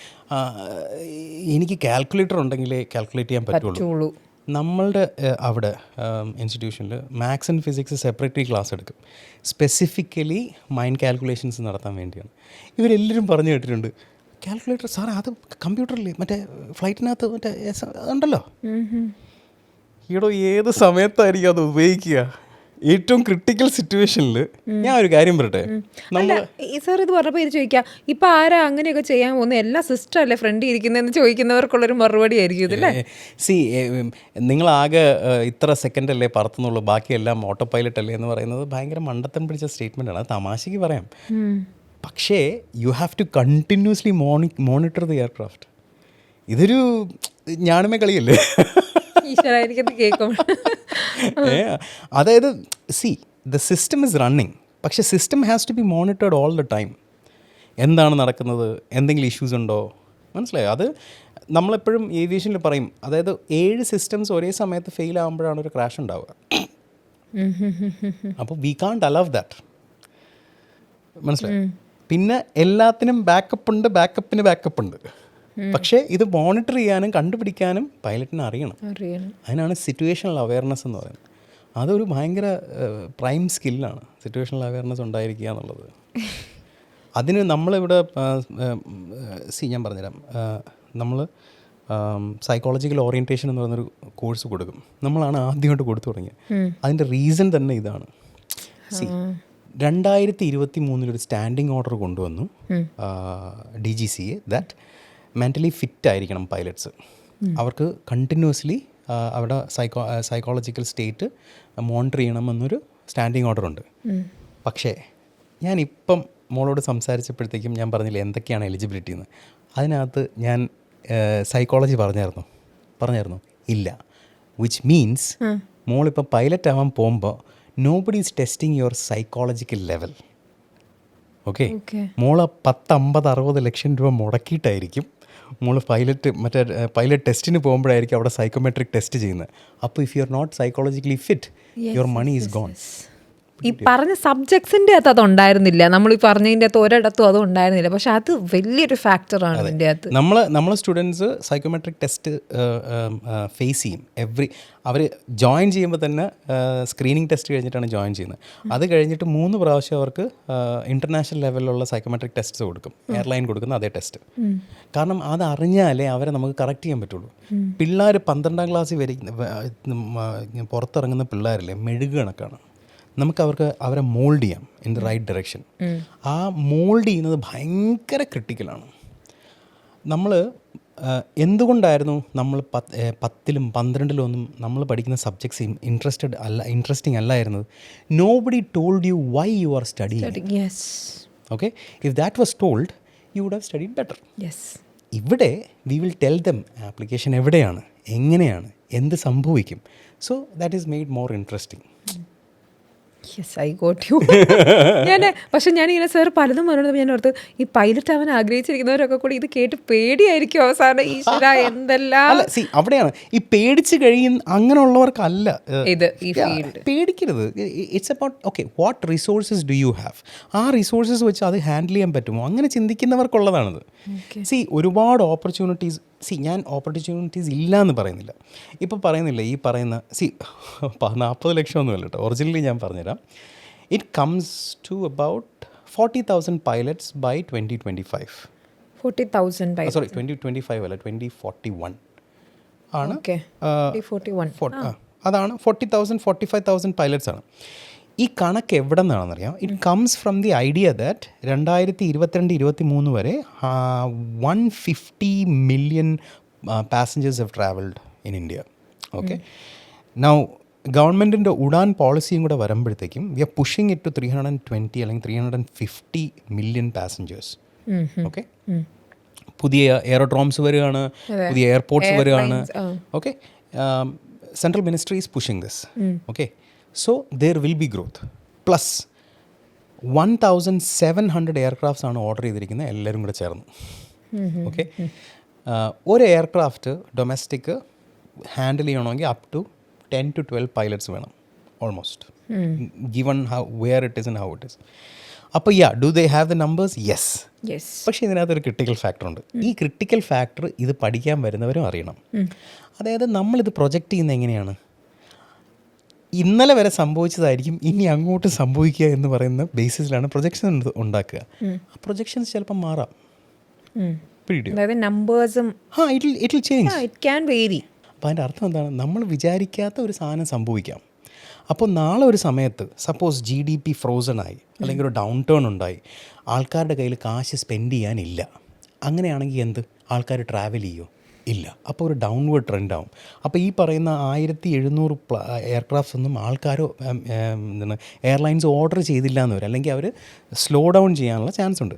എനിക്ക് കാൽക്കുലേറ്റർ ഉണ്ടെങ്കിലേ കാൽക്കുലേറ്റ് ചെയ്യാൻ പറ്റുള്ളൂ. നമ്മളുടെ അവിടെ ഇൻസ്റ്റിറ്റ്യൂഷനിൽ maths and physics separately class എടുക്കും, സ്പെസിഫിക്കലി മൈൻഡ് കാൽക്കുലേഷൻസ് നടത്താൻ വേണ്ടിയാണ്. ഇവരെല്ലാവരും പറഞ്ഞു കേട്ടിട്ടുണ്ട്, കാൽക്കുലേറ്റർ സാറേ അത് കമ്പ്യൂട്ടറിൽ മറ്റേ ഫ്ലൈറ്റിനകത്ത് മറ്റേ ഉണ്ടല്ലോ. ഈടോ ഏത് സമയത്തായിരിക്കും അത് ഉപയോഗിക്കുക? ഏറ്റവും ക്രിട്ടിക്കൽ സിറ്റുവേഷനിൽ. ഞാൻ ഒരു കാര്യം പറയട്ടെ, സാർ ഇത് പറഞ്ഞപ്പോൾ ഇത് ചോദിക്കാം, ഇപ്പം ആരാ അങ്ങനെയൊക്കെ ചെയ്യാൻ പോകുന്നത്? എല്ലാ സിസ്റ്റർ അല്ലേ ഫ്രണ്ടിൽ ഇരിക്കുന്നതെന്ന് ചോദിക്കുന്നവർക്കുള്ളൊരു മറുപടി ആയിരിക്കും ഇതല്ലേ? നിങ്ങളാകെ ഇത്ര സെക്കൻഡ് അല്ലേ പറത്തുന്നുള്ളൂ, ബാക്കിയെല്ലാം ഓട്ടോ പൈലറ്റ് അല്ലേ എന്ന് പറയുന്നത് ഭയങ്കര മണ്ടത്തം പിടിച്ച സ്റ്റേറ്റ്മെൻ്റ് ആണ്. അത് തമാശയ്ക്ക് പറയാം, പക്ഷേ you have to continuously monitor the aircraft. ഇതൊരു ഞാനുമേ കളിയല്ലേ? കേൾക്കും. അതായത് ദ സിസ്റ്റം ഇസ് റണ്ണിങ്, പക്ഷേ system has to be monitored all the time. എന്താണ് നടക്കുന്നത്, എന്തെങ്കിലും ഇഷ്യൂസ് ഉണ്ടോ, മനസ്സിലായോ? അത് നമ്മളെപ്പോഴും ഏവിയേഷനിൽ പറയും, അതായത് 7 സിസ്റ്റംസ് ഒരേ സമയത്ത് ഫെയിൽ ആകുമ്പോഴാണ് ഒരു ക്രാഷ് ഉണ്ടാവുക. അപ്പോൾ വി കാൺട്ട് അലവ് ദാറ്റ്, മനസ്സിലായോ? പിന്നെ എല്ലാത്തിനും ബാക്കപ്പിന് ബാക്കപ്പ് ഉണ്ട്. പക്ഷേ ഇത് മോണിറ്റർ ചെയ്യാനും കണ്ടുപിടിക്കാനും പൈലറ്റിന് അറിയണം. അതിനാണ് സിറ്റുവേഷണൽ അവയർനെസ് എന്ന് പറയുന്നത്. അതൊരു ഭയങ്കര പ്രൈം സ്കില്ലാണ്, സിറ്റുവേഷണൽ അവയർനെസ് ഉണ്ടായിരിക്കുക എന്നുള്ളത്. അതിന് നമ്മളിവിടെ ഞാൻ പറഞ്ഞുതരാം, നമ്മൾ സൈക്കോളജിക്കൽ ഓറിയൻറ്റേഷൻ എന്ന് പറയുന്നൊരു കോഴ്സ് കൊടുക്കും. നമ്മളാണ് ആദ്യമായിട്ട് കൊടുത്തു തുടങ്ങിയത്. അതിൻ്റെ റീസൺ തന്നെ ഇതാണ്. 2023 സ്റ്റാൻഡിങ് ഓർഡർ കൊണ്ടുവന്നു DGCA ദാറ്റ് മെൻ്റലി ഫിറ്റ് ആയിരിക്കണം പൈലറ്റ്സ്. അവർക്ക് കണ്ടിന്യൂസ്ലി അവിടെ സൈക്കോളജിക്കൽ സ്റ്റേറ്റ് മോണിറ്റർ ചെയ്യണമെന്നൊരു സ്റ്റാൻഡിങ് ഓർഡർ ഉണ്ട്. പക്ഷേ ഞാനിപ്പം മോളോട് സംസാരിച്ചപ്പോഴത്തേക്കും ഞാൻ പറഞ്ഞില്ല എന്തൊക്കെയാണ് എലിജിബിലിറ്റി എന്ന്. അതിനകത്ത് ഞാൻ സൈക്കോളജി പറഞ്ഞായിരുന്നു ഇല്ല. വിച്ച് മീൻസ് മോളിപ്പോൾ പൈലറ്റ് ആവാൻ പോകുമ്പോൾ nobody is testing your psychological level. Okay, മോള് 10-50-60 ലക്ഷം രൂപ മുടക്കിയിട്ടായിരിക്കും മോള് പൈലറ്റ് ടെസ്റ്റിന് പോകുമ്പോഴായിരിക്കും അവിടെ സൈക്കോമെട്രിക് ടെസ്റ്റ് ചെയ്യുന്നത്. അപ്പോൾ if you are not psychologically fit, your money is gone. ഈ പറഞ്ഞ സബ്ജക്ട്സിൻ്റെ അകത്ത് അതുണ്ടായിരുന്നില്ല, നമ്മൾ ഈ പറഞ്ഞതിൻ്റെ അകത്ത് ഒരിടത്തും അതും ഉണ്ടായിരുന്നില്ല. പക്ഷെ അത് വലിയൊരു ഫാക്ടറാണ് ഇതിൻ്റെ അകത്ത്. നമ്മളെ സ്റ്റുഡൻസ് സൈക്കോമെട്രിക് ടെസ്റ്റ് ഫേസ് ചെയ്യും. അവർ ജോയിൻ ചെയ്യുമ്പോൾ തന്നെ സ്ക്രീനിങ് ടെസ്റ്റ് കഴിഞ്ഞിട്ടാണ് ജോയിൻ ചെയ്യുന്നത്. അത് കഴിഞ്ഞിട്ട് 3 പ്രാവശ്യം അവർക്ക് ഇൻ്റർനാഷണൽ ലെവലിലുള്ള സൈക്കോമെട്രിക് ടെസ്റ്റ് കൊടുക്കും, എയർലൈൻ കൊടുക്കുന്ന അതേ ടെസ്റ്റ്. കാരണം അത് അറിഞ്ഞാലേ അവരെ നമുക്ക് കറക്റ്റ് ചെയ്യാൻ പറ്റുള്ളൂ. പിള്ളേർ 12ാം ക്ലാസ്സിൽ വരെ പുറത്തിറങ്ങുന്ന പിള്ളേരില്ലേ മെഴുകു കണക്കാണ്. നമുക്ക് അവരെ മോൾഡ് ചെയ്യാം ഇൻ ദ റൈറ്റ് ഡയറക്ഷൻ. ആ മോൾഡ് ചെയ്യുന്നത് ഭയങ്കര ക്രിട്ടിക്കലാണ്. നമ്മൾ എന്തുകൊണ്ടായിരുന്നു നമ്മൾ 10ലും 12ലും ഒന്നും നമ്മൾ പഠിക്കുന്ന സബ്ജക്ട്സ് ഇൻട്രസ്റ്റിംഗ് അല്ലായിരുന്നത്? Nobody told you why you are studying. Okay, if that was told you would have studied better. ഇവിടെ we will tell them application എവിടെയാണ്, എങ്ങനെയാണ്, എന്ത് സംഭവിക്കും. So that is made more interesting. Yes, I got you. പക്ഷെ ഞാനിങ്ങനെ sir പലതും പറഞ്ഞത് ഞാൻ ഓർത്ത് ഈ പൈലറ്റ് ആവാൻ ആഗ്രഹിച്ചിരിക്കുന്നവരൊക്കെ കൂടി ഇത് കേട്ട് പേടിയായിരിക്കും അവസാനം. ഈശ്വര എന്തെല്ലാം അവിടെയാണ് ഈ പേടിച്ച് കഴിയുന്ന അങ്ങനെയുള്ളവർക്കല്ല ഇത് ഈ ഫീൽഡ്. പേടിക്കരുത്. It's about okay what resources do you have. ആ റിസോഴ്സസ് വെച്ച് അത് ഹാൻഡിൽ ചെയ്യാൻ പറ്റുമോ, അങ്ങനെ ചിന്തിക്കുന്നവർക്കുള്ളതാണത്. ഒരുപാട് ഓപ്പർച്യൂണിറ്റീസ്. ഞാൻ ഓപ്പർച്യൂണിറ്റീസ് ഇല്ല എന്ന് പറയുന്നില്ല. ഇപ്പോൾ പറയുന്നില്ല ഈ പറയുന്ന 40 ലക്ഷമൊന്നുമല്ല കേട്ടോ, ഒറിജിനലി ഞാൻ പറഞ്ഞുതരാം. It comes to about 40,000 pilots by 2025. 40,000 sorry 2025 അല്ല 2041 ആണ്. അതാണ് 40,000 45,000 പൈലറ്റ്സ് ആണ്. ഈ കണക്ക് എവിടെ നിന്നാണെന്നറിയാം? It comes from the idea that 2022-23 വരെ 150 million passengers have travelled in India. Okay. Now ഗവൺമെൻറ്റിൻ്റെ ഉഡാൻ പോളിസിയും കൂടെ വരുമ്പോഴത്തേക്കും we are pushing it to 320 അല്ലെങ്കിൽ 350 million passengers. ഓക്കെ, പുതിയ എയറോഡ്രോംസ് വരികയാണ്, പുതിയ എയർപോർട്ട്സ് വരികയാണ്. Okay, central ministry is pushing this. Okay, so there will be growth. Plus 1,700 aircrafts ആണ് ഓർഡർ ചെയ്തിരിക്കുന്നത് എല്ലാവരും കൂടെ ചേർന്ന്. ഓക്കെ, ഒരു എയർക്രാഫ്റ്റ് ഡൊമസ്റ്റിക് ഹാൻഡിൽ ചെയ്യണമെങ്കിൽ അപ് ടു 10 to 12 പൈലറ്റ്സ് വേണം almost, given where it is and how it is. അപ്പോൾ do they have the numbers? Yes. പക്ഷേ ഇതിനകത്തൊരു ക്രിട്ടിക്കൽ ഫാക്ടർ ഉണ്ട്. ഈ ക്രിട്ടിക്കൽ ഫാക്ടർ ഇത് പഠിക്കാൻ വരുന്നവരും അറിയണം. അതായത് നമ്മളിത് പ്രൊജക്റ്റ് ചെയ്യുന്നത് എങ്ങനെയാണ്? ഇന്നലെ വരെ സംഭവിച്ചതായിരിക്കും ഇനി അങ്ങോട്ട് സംഭവിക്കുക എന്ന് പറയുന്ന ബേസിസിലാണ് പ്രൊജക്ഷൻ ഉണ്ടാക്കുക. ആ പ്രൊജക്ഷൻസ് ചിലപ്പോൾ മാറാം. അപ്പോൾ അതിൻ്റെ അർത്ഥം എന്താണ്? നമ്മൾ വിചാരിക്കാത്ത ഒരു സാധനം സംഭവിക്കാം. അപ്പോൾ നാളെ ഒരു സമയത്ത് സപ്പോസ് GDP ഫ്രോസൺ ആയി, അല്ലെങ്കിൽ ഒരു ഡൗൺ ടേൺ ഉണ്ടായി, ആൾക്കാരുടെ കയ്യിൽ കാശ് സ്പെൻഡ് ചെയ്യാനില്ല. അങ്ങനെയാണെങ്കിൽ എന്ത്? ആൾക്കാർ ട്രാവൽ ചെയ്യുമോ? ഇല്ല. അപ്പോൾ ഒരു ഡൗൺവേർഡ് ട്രെൻഡ് ആവും. അപ്പോൾ ഈ പറയുന്ന 1700 എയർക്രാഫ്റ്റ്സ് ഒന്നും ആൾക്കാരോ എയർലൈൻസ് ഓർഡർ ചെയ്തില്ല എന്ന് വരും, അല്ലെങ്കിൽ അവർ സ്ലോ ഡൗൺ ചെയ്യാനുള്ള ചാൻസ് ഉണ്ട്.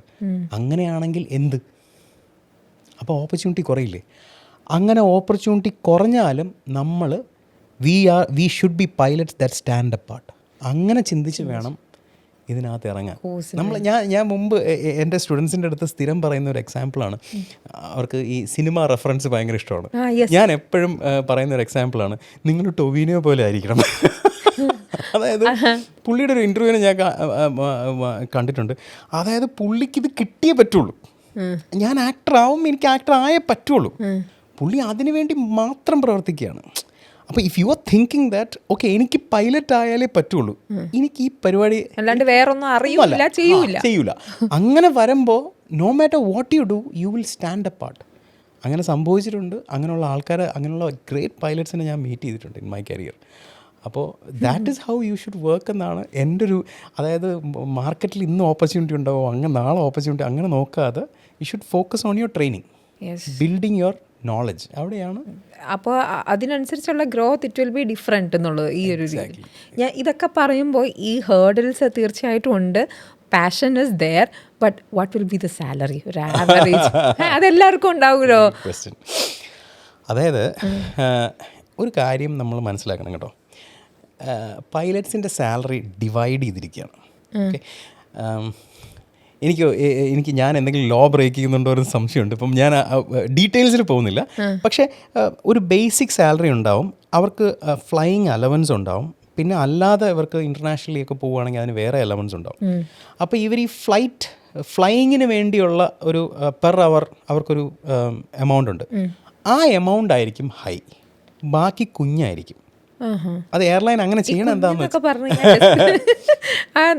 അങ്ങനെയാണെങ്കിൽ എന്ത്? അപ്പോൾ ഓപ്പർച്യൂണിറ്റി കുറയില്ലേ? അങ്ങനെ ഓപ്പർച്യൂണിറ്റി കുറഞ്ഞാലും നമ്മൾ we should be pilots that stand apart. അങ്ങനെ ചിന്തിച്ച് വേണം ഇതിനകത്ത് ഇറങ്ങാൻ. ഞാൻ മുമ്പ് എൻ്റെ സ്റ്റുഡൻസിൻ്റെ അടുത്ത് സ്ഥിരം പറയുന്ന ഒരു എക്സാമ്പിളാണ്, അവർക്ക് ഈ സിനിമ റെഫറൻസ് ഭയങ്കര ഇഷ്ടമാണ്. ഞാൻ എപ്പോഴും പറയുന്ന ഒരു എക്സാമ്പിളാണ്, നിങ്ങൾ ടൊവിനോ പോലെ ആയിരിക്കണം. അതായത് പുള്ളിയുടെ ഒരു ഇൻ്റർവ്യൂവിന് ഞാൻ കണ്ടിട്ടുണ്ട്. അതായത് പുള്ളിക്ക് ഇത് കിട്ടിയേ പറ്റുള്ളൂ, ഞാൻ ആക്ടർ ആവും, എനിക്ക് ആക്ടർ ആയേ പറ്റുള്ളൂ. പുള്ളി അതിനു വേണ്ടി മാത്രം പ്രവർത്തിക്കുകയാണ്. അപ്പോൾ if you are thinking that okay എനിക്ക് പൈലറ്റ് ആയാലേ പറ്റുള്ളൂ, എനിക്ക് ഈ പരിപാടി അല്ലാണ്ട് വേറൊന്നും അറിയില്ല ചെയ്യൂല, അങ്ങനെ വരുമ്പോൾ no matter what you do you will stand apart. അങ്ങനെ സംഭവിച്ചിട്ടുണ്ട്. അങ്ങനെയുള്ള ആൾക്കാരെ, അങ്ങനെയുള്ള ഗ്രേറ്റ് പൈലറ്റ്സിനെ ഞാൻ മീറ്റ് ചെയ്തിട്ടുണ്ട് ഇൻ മൈ കരിയർ. അപ്പോൾ that is how you should work എന്നാണ് എൻ്റെ ഒരു, അതായത് മാർക്കറ്റിൽ ഇന്ന് ഓപ്പർച്യൂണിറ്റി ഉണ്ടാവും, അങ്ങനെ നാളെ ഓപ്പർച്യൂണിറ്റി, അങ്ങനെ നോക്കാതെ you should focus on your training, building your knowledge. അവിടെയാണ്. അപ്പോൾ അതിനനുസരിച്ചുള്ള growth it will be different എന്നുള്ളത് ഈ ഒരു രീതി. ഞാൻ ഇതൊക്കെ പറയുമ്പോൾ ഈ ഹേർഡിൽസ് തീർച്ചയായിട്ടും ഉണ്ട്. Passion is there, but what will be the salary, ഒരു ആവറേജ്? അതെല്ലാവർക്കും ഉണ്ടാവുമല്ലോ. അതായത് ഒരു കാര്യം നമ്മൾ മനസ്സിലാക്കണം കേട്ടോ, പൈലറ്റ്സിൻ്റെ സാലറി ഡിവൈഡ് ചെയ്തിരിക്കുകയാണ്. ഓക്കെ, ഞാൻ എന്തെങ്കിലും ലോ ബ്രേക്ക് ചെയ്യുന്നുണ്ടോ ഒരു സംശയമുണ്ട്. ഇപ്പം ഞാൻ ഡീറ്റെയിൽസിൽ പോകുന്നില്ല. പക്ഷേ ഒരു ബേസിക് സാലറി ഉണ്ടാവും, അവർക്ക് ഫ്ലൈയിങ് അലവൻസ് ഉണ്ടാവും, പിന്നെ അല്ലാതെ ഇവർക്ക് ഇൻ്റർനാഷണലിയൊക്കെ പോവുകയാണെങ്കിൽ അതിന് വേറെ അലവൻസ് ഉണ്ടാവും. അപ്പോൾ ഇവർ ഈ ഫ്ലൈയിങ്ങിന് വേണ്ടിയുള്ള ഒരു പെർ അവർ അവർക്കൊരു എമൗണ്ട് ഉണ്ട്. ആ എമൗണ്ട് ആയിരിക്കും ഹൈ, ബാക്കി കുഞ്ഞായിരിക്കും. അത് എയർലൈൻ അങ്ങനെ ചെയ്യണം എന്താണെന്ന് പറഞ്ഞു.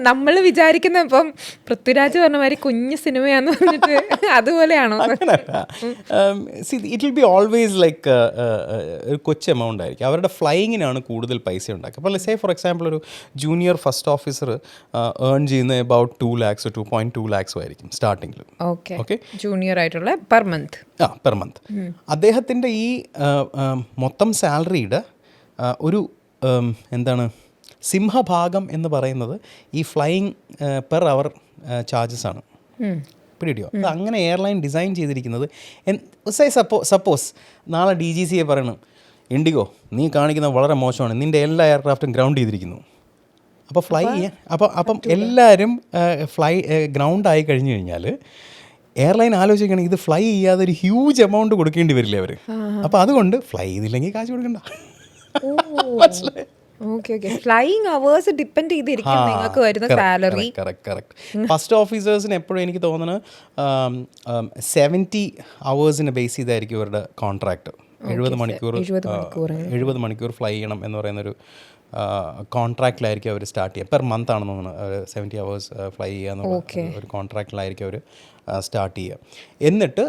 നമ്മൾ വിചാരിക്കുന്ന ഇപ്പം പൃഥ്വിരാജ് പറഞ്ഞ മാതിരി കുഞ്ഞു സിനിമയാന്ന് പറഞ്ഞിട്ട് അതുപോലെയാണോ? It will be always like ഒരു കൊച്ചു എമൗണ്ട് ആയിരിക്കും. അവരുടെ ഫ്ലൈയിങ്ങിനാണ് കൂടുതൽ പൈസ ഉണ്ടാക്കുക. അപ്പോൾ സേ ഫോർ എക്സാമ്പിൾ ഒരു ജൂനിയർ ഫസ്റ്റ് ഓഫീസർ ഏൺ ചെയ്യുന്ന അബൌട്ട് 2 lakhs 2.2 lakhs ആയിരിക്കും സ്റ്റാർട്ടിങ്ങിൽ. ഓക്കെ, ജൂനിയർ ആയിട്ടുള്ള പെർ മന്ത്. Per month. അദ്ദേഹത്തിൻ്റെ ഈ മൊത്തം സാലറിയുടെ ഒരു എന്താണ് സിംഹഭാഗം എന്ന് പറയുന്നത് ഈ ഫ്ലൈയിങ് പെർ അവർ ചാർജസ് ആണ്. പിടിയോ? അത് അങ്ങനെ എയർലൈൻ ഡിസൈൻ ചെയ്തിരിക്കുന്നത്. സപ്പോസ് നാളെ DGCA പറയണം, ഇൻഡിഗോ നീ കാണിക്കുന്നത് വളരെ മോശമാണ്, നിൻ്റെ എല്ലാ എയർക്രാഫ്റ്റും ഗ്രൗണ്ട് ചെയ്തിരിക്കുന്നു. അപ്പോൾ ഫ്ലൈ ചെയ്യാൻ അപ്പം എല്ലാവരും ഗ്രൗണ്ട് ആയി കഴിഞ്ഞു കഴിഞ്ഞാൽ എയർലൈൻ ആലോചിക്കുകയാണെങ്കിൽ ഇത് ഫ്ലൈ ചെയ്യാതെ ഒരു ഹ്യൂജ് എമൗണ്ട് കൊടുക്കേണ്ടി വരില്ലേ അവർ. അപ്പോൾ അതുകൊണ്ട് ഫ്ലൈ ചെയ്തില്ലെങ്കിൽ കാശ് കൊടുക്കണ്ട. ഫ്ലൈയിങ് അവേഴ്സ് ഡിപ്പെൻഡ് ചെയ്തിരിക്കും നിങ്ങൾക്ക് വരുന്ന സാലറി. ഫസ്റ്റ് ഓഫീസേഴ്സിന് എപ്പോഴും എനിക്ക് തോന്നുന്നത് 70 hours ബേസ് ചെയ്തായിരിക്കും ഇവരുടെ കോൺട്രാക്ട്. 70 മണിക്കൂർ ഫ്ലൈ ചെയ്യണം എന്ന് പറയുന്നൊരു കോൺട്രാക്റ്റിലായിരിക്കും അവർ സ്റ്റാർട്ട് ചെയ്യുക. പെർ മന്ത് ആണെന്ന് തോന്നുന്നു 70 hours ഫ്ലൈ ചെയ്യുക എന്നുള്ള ഒരു കോൺട്രാക്റ്റിലായിരിക്കും അവർ സ്റ്റാർട്ട് ചെയ്യുക. എന്നിട്ട്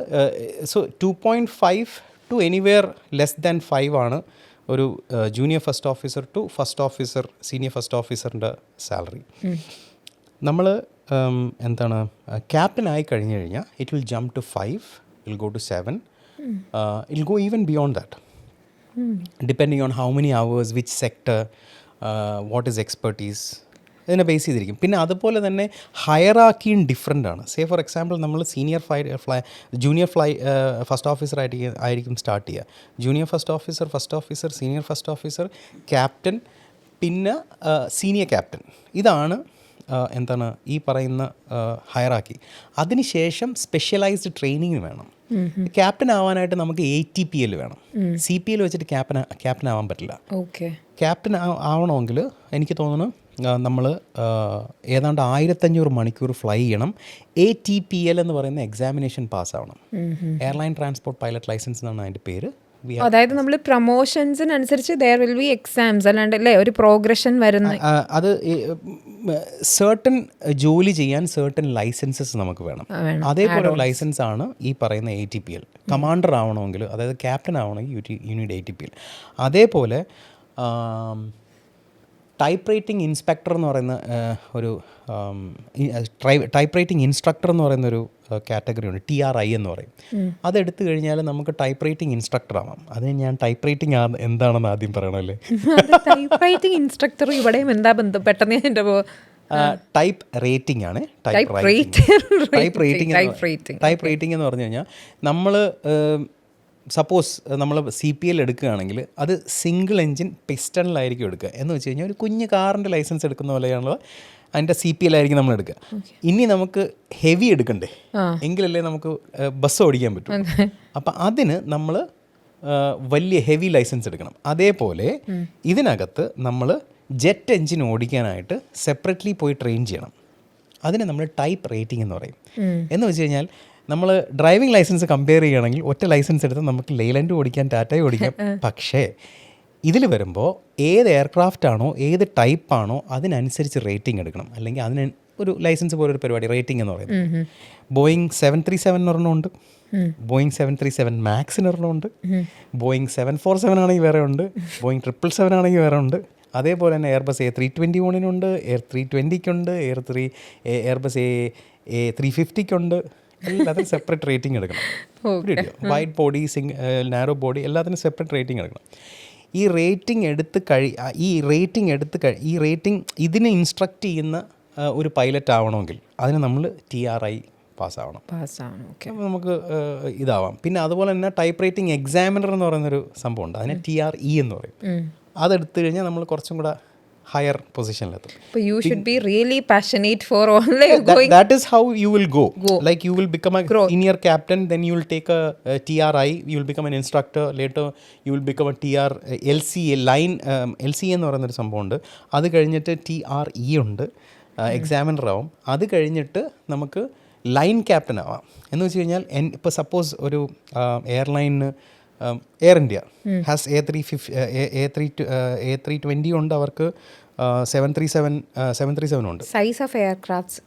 2.5 to anywhere less than 5 ആണ് ഒരു junior first officer to first officer senior first ഓഫീസറിൻ്റെ സാലറി. നമ്മൾ എന്താണ് ക്യാപ്റ്റൻ ആയി കഴിഞ്ഞ് കഴിഞ്ഞാൽ it will jump to 5, will go to 7, I'll go even beyond that, depending on how many hours, which sector, what is expertise, ഇതിനെ base ചെയ്തിരിക്കും. പിന്നെ അതുപോലെ തന്നെ ഹയറാക്കിയും ഡിഫറെൻ്റ് ആണ്. സേ ഫോർ എക്സാമ്പിൾ നമ്മൾ ജൂനിയർ ഫസ്റ്റ് ഓഫീസർ ആയിരിക്കും സ്റ്റാർട്ട് ചെയ്യുക. Junior first officer, senior first officer, captain, പിന്നെ സീനിയർ ക്യാപ്റ്റൻ. ഇതാണ് എന്താണ് ഈ പറയുന്ന ഹയറാക്കി. അതിനുശേഷം സ്പെഷ്യലൈസ്ഡ് ട്രെയിനിങ് വേണം. ക്യാപ്റ്റൻ ആവാനായിട്ട് നമുക്ക് ATPL വേണം. CPL വെച്ചിട്ട് ക്യാപ്റ്റൻ ആവാൻ പറ്റില്ല. ക്യാപ്റ്റൻ ആവണമെങ്കിൽ എനിക്ക് തോന്നുന്നു നമ്മൾ ഏതാണ്ട് 1500 മണിക്കൂർ ഫ്ലൈ ചെയ്യണം. ATPL എന്ന് പറയുന്ന എക്സാമിനേഷൻ പാസ്സാവണം. എയർലൈൻ ട്രാൻസ്പോർട്ട് പൈലറ്റ് ലൈസൻസ് എന്നാണ് അതിൻ്റെ പേര്. അതായത് നമ്മൾ പ്രൊമോഷൻസിനനുസരിച്ച് there will be exams, അല്ലാണ്ട് അല്ലേ ഒരു പ്രോഗ്രഷൻ വരുന്ന. അത് സർട്ടൻ ജോലി ചെയ്യാൻ സർട്ടൻ ലൈസൻസസ് നമുക്ക് വേണം. അതേപോലെ ലൈസൻസ് ആണ് ഈ പറയുന്ന ATPL. കമാൻഡർ ആവണമെങ്കിൽ, അതായത് ക്യാപ്റ്റൻ ആവണമെങ്കിൽ you need ATPL. അതേപോലെ ടൈപ്പ് റൈറ്റിംഗ് ഇൻസ്പെക്ടർ എന്ന് പറയുന്ന ഒരു ടൈപ്പ് റൈറ്റിംഗ് ഇൻസ്ട്രക്ടർ എന്ന് പറയുന്നൊരു കാറ്റഗറി ഉണ്ട്, TRI എന്ന് പറയും. അതെടുത്തു കഴിഞ്ഞാൽ നമുക്ക് ടൈപ്പ് റൈറ്റിംഗ് ഇൻസ്ട്രക്ടർ ആവാം. അതിന് ഞാൻ ടൈപ്പ് റൈറ്റിംഗ് എന്താണെന്ന് ആദ്യം പറയണമല്ലേ. ടൈപ്പ് റൈറ്റിംഗ് ഇൻസ്ട്രക്ടറും ഇവിടെയും എന്താ ബന്ധം? പെട്ടെന്ന് എൻ്റെ ടൈപ്പ് റേറ്റിംഗ് ആണ്. ടൈപ്പ് റേറ്റിംഗ് എന്ന് പറഞ്ഞു കഴിഞ്ഞാൽ നമ്മൾ സപ്പോസ് നമ്മൾ CPL എടുക്കുകയാണെങ്കിൽ അത് സിംഗിൾ എൻജിൻ പിസ്റ്റണിലായിരിക്കും എടുക്കുക. എന്ന് വെച്ച് കഴിഞ്ഞാൽ ഒരു കുഞ്ഞ് കാറിൻ്റെ ലൈസൻസ് എടുക്കുന്ന പോലെയാണല്ലോ അതിൻ്റെ CPL ആയിരിക്കും നമ്മൾ എടുക്കുക. ഇനി നമുക്ക് ഹെവി എടുക്കണ്ടേ, എങ്കിലല്ലേ നമുക്ക് ബസ് ഓടിക്കാൻ പറ്റും. അപ്പം അതിന് നമ്മൾ വലിയ ഹെവി ലൈസൻസ് എടുക്കണം. അതേപോലെ ഇതിനകത്ത് നമ്മൾ ജെറ്റ് എൻജിൻ ഓടിക്കാനായിട്ട് സെപ്പറേറ്റ്ലി പോയി ട്രെയിൻ ചെയ്യണം. അതിന് നമ്മൾ ടൈപ്പ് റേറ്റിംഗ് എന്ന് പറയും. എന്ന് വെച്ച് കഴിഞ്ഞാൽ നമ്മൾ ഡ്രൈവിംഗ് ലൈസൻസ് കമ്പയർ ചെയ്യുകയാണെങ്കിൽ ഒറ്റ ലൈസൻസ് എടുത്ത് നമുക്ക് ലെയ്ലൻഡ് ഓടിക്കാം, ടാറ്റയും ഓടിക്കാം. പക്ഷേ ഇതിൽ വരുമ്പോൾ ഏത് എയർക്രാഫ്റ്റ് ആണോ ഏത് ടൈപ്പാണോ അതിനനുസരിച്ച് റേറ്റിംഗ് എടുക്കണം. അല്ലെങ്കിൽ അതിന് ഒരു ലൈസൻസ് പോലൊരു പരിപാടി റേറ്റിംഗ് എന്ന് പറയുന്നത്. ബോയിങ് 737 ഒരെണ്ണമുണ്ട്, ബോയിങ് 737 മാക്സിന് ഒരെണ്ണമുണ്ട്, ബോയിങ് 747 ആണെങ്കിൽ വേറെ ഉണ്ട്, ബോയിങ് 777 ആണെങ്കിൽ വേറെ ഉണ്ട്. അതേപോലെ തന്നെ Airbus A321 air 320 Airbus A350 എല്ലാത്തിനും സെപ്പറേറ്റ് റേറ്റിംഗ് എടുക്കണം. വൈഡ് ബോഡി, നാരോ ബോഡി എല്ലാത്തിനും സെപ്പറേറ്റ് റേറ്റിംഗ് എടുക്കണം. ഈ റേറ്റിംഗ് ഇതിനെ ഇൻസ്ട്രക്റ്റ് ചെയ്യുന്ന ഒരു പൈലറ്റ് ആവണമെങ്കിൽ അതിന് നമ്മൾ TRI പാസ്സാവണം. അപ്പോൾ നമുക്ക് ഇതാവാം. പിന്നെ അതുപോലെ തന്നെ ടൈപ്പ് റേറ്റിംഗ് എക്സാമിനർ എന്ന് പറയുന്നൊരു സംഭവമുണ്ട്, അതിനെ TRE എന്ന് പറയും. അതെടുത്തു കഴിഞ്ഞാൽ നമ്മൾ കുറച്ചും കൂടെ higher പൊസിഷനിലെത്തും. So you should be really passionate for only going. That is how you will go. Like you will become a senior captain, then you will take a TRI, you will become an instructor, later you will become a LCA line LCA എന്ന് പറയുന്നൊരു സംഭവമുണ്ട്. അത് കഴിഞ്ഞിട്ട് TRE ഉണ്ട്, examiner ആവും. അത് കഴിഞ്ഞിട്ട് നമുക്ക് ലൈൻ ക്യാപ്റ്റൻ ആവാം. എന്ന് വെച്ച് കഴിഞ്ഞാൽ ഇപ്പോൾ സപ്പോസ് ഒരു എയർലൈനിന് എയർ ഇന്ത്യ ഹാസ് A320 ഉണ്ട്, അവർക്ക് 737 ഉണ്ട്. സൈസ് ഓഫ് എയർക്രാഫ്റ്റ്സ്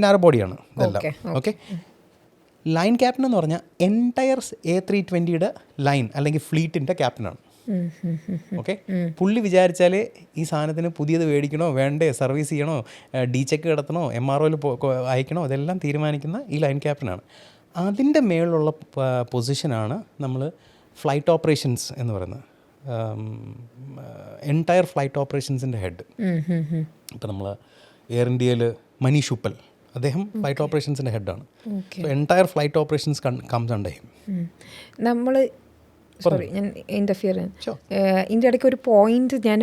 നാരോ ബോഡിയാണ് ഇതെല്ലാം. ഓക്കെ, ലൈൻ ക്യാപ്റ്റൻ എന്ന് പറഞ്ഞാൽ എൻറ്റയർ A320 ലൈൻ അല്ലെങ്കിൽ ഫ്ലീറ്റിൻ്റെ ക്യാപ്റ്റനാണ്. ഓക്കെ, പുള്ളി വിചാരിച്ചാൽ ഈ സാധനത്തിന് പുതിയത് മേടിക്കണോ വേണ്ടേ, സർവീസ് ചെയ്യണോ, ഡി ചെക്ക് കിടത്തണോ, MROയിൽ അയക്കണോ, അതെല്ലാം തീരുമാനിക്കുന്ന ഈ ലൈൻ ക്യാപ്റ്റനാണ്. അതിൻ്റെ മേളിലുള്ള പൊസിഷനാണ് നമ്മൾ ഫ്ലൈറ്റ് ഓപ്പറേഷൻസ് എന്ന് പറയുന്നത്. എൻറ്റയർ ഫ്ലൈറ്റ് ഓപ്പറേഷൻസിൻ്റെ ഹെഡ്. ഇപ്പം നമ്മൾ എയർ ഇന്ത്യയിൽ മനീഷ് ഉപ്പൽ, അദ്ദേഹം ഫ്ലൈറ്റ് ഓപ്പറേഷൻസിൻ്റെ ഹെഡാണ്. So entire flight operations comes under him. നമ്മൾ സോറി ഞാൻ ഇൻ്റർഫിയർ ഇതിൻ്റെ ഇടയ്ക്ക് ഒരു പോയിന്റ് ഞാൻ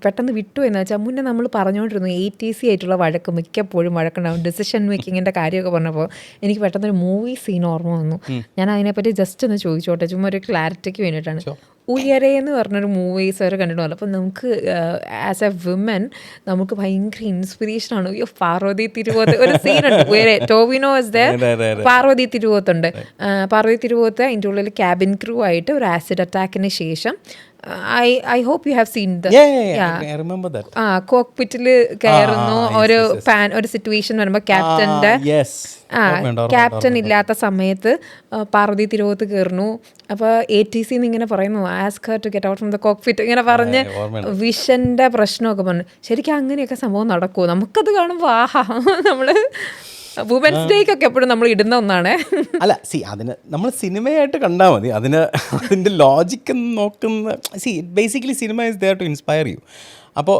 പെട്ടെന്ന് വിട്ടു എന്ന് വെച്ചാൽ, മുന്നേ നമ്മൾ പറഞ്ഞുകൊണ്ടിരുന്നു ATC ആയിട്ടുള്ള വഴക്ക്, മിക്കപ്പോഴും വഴക്കുണ്ടാവും ഡിസിഷൻ മേക്കിങ്ങിൻ്റെ കാര്യമൊക്കെ പറഞ്ഞപ്പോൾ എനിക്ക് പെട്ടെന്നൊരു മൂവി സീൻ ഓർമ്മ വന്നു. ഞാൻ അതിനെപ്പറ്റി ജസ്റ്റ് ഒന്ന് ചോദിച്ചോട്ടെ, ചുമ്മാ ഒരു ക്ലാരിറ്റിക്ക് വേണ്ടിയിട്ടാണ്. ഉയരെ എന്ന് പറഞ്ഞൊരു മൂവീസ് വരെ കണ്ടിട്ടുണ്ടല്ലോ. അപ്പം നമുക്ക് ആസ് എ വിമൻ നമുക്ക് ഭയങ്കര ഇൻസ്പിറേഷനാണ്. അയ്യോ, പാർവതി തിരുവോത്ത് ഒരു സീനുണ്ട് ഉയരെ, ടോവിനോ ഇസ് ദേർ, പാർവതി തിരുവോത്തുണ്ട്. പാർവതി തിരുവോത്ത് അതിൻ്റെ ഉള്ളിൽ ക്യാബിൻ ക്രൂ ആയിട്ട് ഒരു ആസിഡ് അറ്റാക്കിന് ശേഷം I hope you have seen the I remember that. കോക്പിറ്റിൽ കയറുന്നു. ഒരു സിറ്റുവേഷൻ വരുമ്പോൾ ക്യാപ്റ്റൻ്റെ ക്യാപ്റ്റൻ ഇല്ലാത്ത സമയത്ത് പാർവതി തിരുവോത്ത് കയറുന്നു. അപ്പോൾ ATC ഇങ്ങനെ പറയുന്നു, ask her to get out from the cockpit ഇങ്ങനെ പറഞ്ഞ് വിഷൻ്റെ പ്രശ്നമൊക്കെ പറഞ്ഞു. ശരിക്കും അങ്ങനെയൊക്കെ സംഭവം നടക്കുമോ? നമുക്കത് കാണുമ്പോൾ ആഹാ, നമ്മൾ വുമൻസ് ഡേക്കൊക്കെ എപ്പോഴും നമ്മൾ ഇടുന്ന ഒന്നാണ്. അല്ല, അതിന് നമ്മൾ സിനിമയായിട്ട് കണ്ടാൽ മതി. അതിൻ്റെ ലോജിക്ക് നോക്കുന്ന basically cinema is there to inspire you. അപ്പോൾ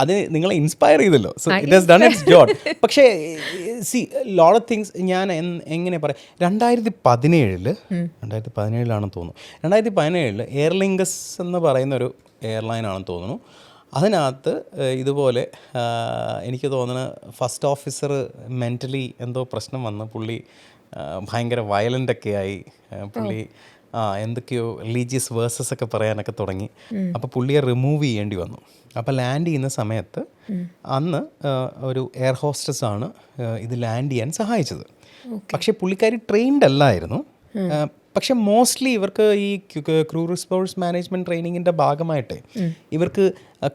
അത് നിങ്ങളെ ഇൻസ്പയർ ചെയ്തല്ലോ, so it has done its job. പക്ഷേ ലോട്ട് ഓഫ് തിങ്സ് ഞാൻ എങ്ങനെ പറയാം, 2017 തോന്നുന്നു, 2017 എയർലിങ്കസ് എന്ന് പറയുന്നൊരു എയർലൈനാണെന്ന് തോന്നുന്നു. അതിനകത്ത് ഇതുപോലെ എനിക്ക് തോന്നുന്നു ഫസ്റ്റ് ഓഫീസർ മെൻ്റലി എന്തോ പ്രശ്നം വന്ന് പുള്ളി ഭയങ്കര വയലൻ്റൊക്കെ ആയി. പുള്ളി എന്തൊക്കെയോ റിലീജിയസ് വേഴ്സസ് ഒക്കെ പറയാനൊക്കെ തുടങ്ങി. അപ്പോൾ പുള്ളിയെ റിമൂവ് ചെയ്യേണ്ടി വന്നു. അപ്പോൾ ലാൻഡ് ചെയ്യുന്ന സമയത്ത് അന്ന് ഒരു എയർ ഹോസ്റ്റസ് ആണ് ഇത് ലാൻഡ് ചെയ്യാൻ സഹായിച്ചത്. പക്ഷേ പുള്ളിക്കാരി ട്രെയിൻഡ് അല്ലായിരുന്നു. പക്ഷെ മോസ്റ്റ്ലി ഇവർക്ക് ഈ ക്രൂ റിസോഴ്സ് മാനേജ്മെൻറ്റ് ട്രെയിനിങ്ങിൻ്റെ ഭാഗമായിട്ട് ഇവർക്ക്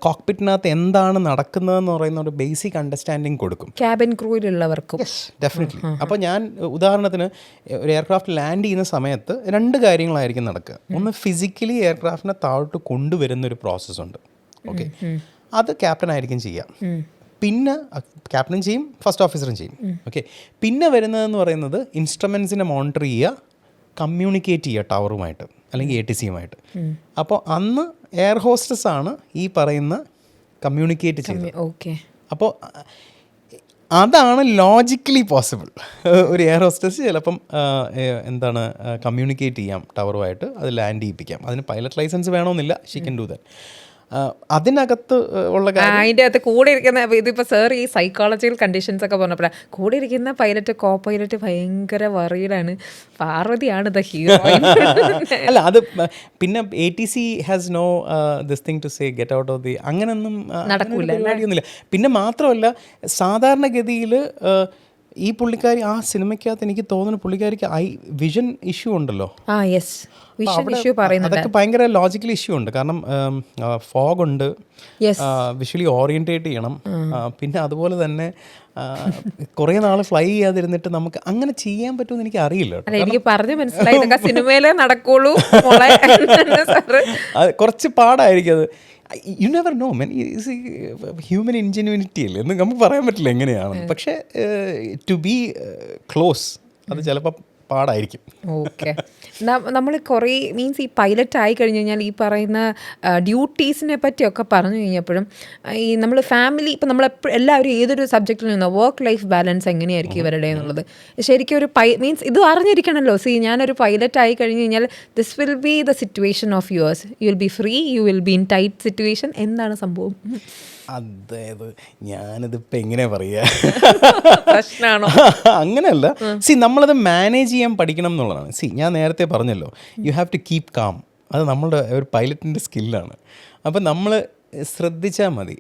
കോക്പിറ്റിനകത്ത് എന്താണ് നടക്കുന്നതെന്ന് പറയുന്ന ഒരു ബേസിക് അണ്ടർസ്റ്റാൻഡിങ് കൊടുക്കും ക്യാബിൻ ക്രൂയിലുള്ളവർക്കും. ഡെഫിനറ്റ്ലി. അപ്പോൾ ഞാൻ ഉദാഹരണത്തിന് ഒരു എയർക്രാഫ്റ്റ് ലാൻഡ് ചെയ്യുന്ന സമയത്ത് 2 കാര്യങ്ങളായിരിക്കും നടക്കുക. ഒന്ന്, ഫിസിക്കലി എയർക്രാഫ്റ്റിനെ താഴോട്ട് കൊണ്ടുവരുന്നൊരു പ്രോസസ്സുണ്ട്. ഓക്കെ, അത് ക്യാപ്റ്റൻ ആയിരിക്കും ചെയ്യാം. പിന്നെ ക്യാപ്റ്റനും ചെയ്യും, ഫസ്റ്റ് ഓഫീസറും ചെയ്യും. ഓക്കെ, പിന്നെ വരുന്നതെന്ന് പറയുന്നത് ഇൻസ്ട്രുമെൻസിനെ മോണിറ്റർ ചെയ്യുക, കമ്മ്യൂണിക്കേറ്റ് ചെയ്യുക ടവറുമായിട്ട് അല്ലെങ്കിൽ ATCയുമായിട്ട്. അപ്പോൾ അന്ന് എയർ ഹോസ്റ്റസ് ആണ് ഈ പറയുന്ന കമ്മ്യൂണിക്കേറ്റ് ചെയ്തത്. ഓക്കെ, അപ്പോൾ അതാണ് ലോജിക്കലി പോസിബിൾ. ഒരു എയർ ഹോസ്റ്റസ് ചിലപ്പം എന്താണ് കമ്മ്യൂണിക്കേറ്റ് ചെയ്യാം ടവറുമായിട്ട്, അത് ലാൻഡ് ചെയ്യിപ്പിക്കാം. അതിന് പൈലറ്റ് ലൈസൻസ് വേണമെന്നില്ല, ഷീ കൻ ഡു ദാറ്റ്. അതിനകത്ത് ഉള്ള അതിൻ്റെ അകത്ത് കൂടെ ഇരിക്കുന്ന ഇതിപ്പോൾ സാർ ഈ സൈക്കോളജിക്കൽ കണ്ടീഷൻസ് ഒക്കെ പറഞ്ഞപ്പോഴാണ് കൂടെ ഇരിക്കുന്ന പൈലറ്റ് കോ പൈലറ്റ് ഭയങ്കര വറീഡാണ്, പാർവതിയാണ് ദ ഹീറോ. അല്ല അത് പിന്നെ ATC has no this thing to say get out of the, അങ്ങനെയൊന്നും പരിപാടിയൊന്നുമില്ല. പിന്നെ മാത്രമല്ല സാധാരണഗതിയിൽ ഈ പുള്ളിക്കാരി ആ സിനിമയ്ക്കകത്ത് എനിക്ക് തോന്നുന്നു പുള്ളിക്കാരിക്ക് വിഷൻ ഇഷ്യൂ ഉണ്ടല്ലോ. അതൊക്കെ ഭയങ്കര ലോജിക്കൽ ഇഷ്യൂ ഉണ്ട്. കാരണം ഫോഗ് ഉണ്ട്, വിഷ്വലി ഓറിയൻറ്റേറ്റ് ചെയ്യണം. പിന്നെ അതുപോലെ തന്നെ കുറേ നാൾ ഫ്ലൈ ചെയ്യാതിരുന്നിട്ട് നമുക്ക് അങ്ങനെ ചെയ്യാൻ പറ്റുമെന്ന് എനിക്ക് അറിയില്ല. എനിക്ക് പറഞ്ഞു മനസ്സിലായി സിനിമയിലേ നടക്കുള്ളൂ, കുറച്ച് പാടായിരിക്കും അത്. You never know man, human ingenuity അല്ലേ എന്ന് നമുക്ക് പറയാൻ പറ്റില്ല എങ്ങനെയാണ്. പക്ഷേ ടു ബി ക്ലോസ് അത് ചിലപ്പോൾ പാടായിരിക്കും. ഓക്കെ, നമ്മൾ കുറേ മീൻസ് ഈ പൈലറ്റ് ആയി കഴിഞ്ഞ് കഴിഞ്ഞാൽ ഈ പറയുന്ന ഡ്യൂട്ടീസിനെ പറ്റിയൊക്കെ പറഞ്ഞു കഴിഞ്ഞപ്പോഴും ഈ നമ്മൾ ഫാമിലി ഇപ്പം എല്ലാവരും ഏതൊരു സബ്ജക്റ്റിൽ നിന്നോ വർക്ക് ലൈഫ് ബാലൻസ് എങ്ങനെയായിരിക്കും ഇവരുടെ എന്നുള്ളത് ശരിക്കും ഒരു മീൻസ് ഇത് അറിഞ്ഞിരിക്കണമല്ലോ. ഞാനൊരു പൈലറ്റ് ആയി കഴിഞ്ഞ് കഴിഞ്ഞാൽ this will be the situation of yours, you will be free, you will be in tight situation. എന്താണ് സംഭവം? അതായത് ഞാനിതിപ്പോൾ എങ്ങനെ പറയുക, പ്രശ്നമാണോ? അങ്ങനെയല്ല. നമ്മളത് മാനേജ് ചെയ്യാൻ പഠിക്കണം എന്നുള്ളതാണ്. ഞാൻ നേരത്തെ പറഞ്ഞല്ലോ, you have to keep calm. അത് നമ്മളുടെ ഒരു പൈലറ്റിൻ്റെ സ്കില്ലാണ്. അപ്പം നമ്മൾ ശ്രദ്ധിച്ചാൽ മതി.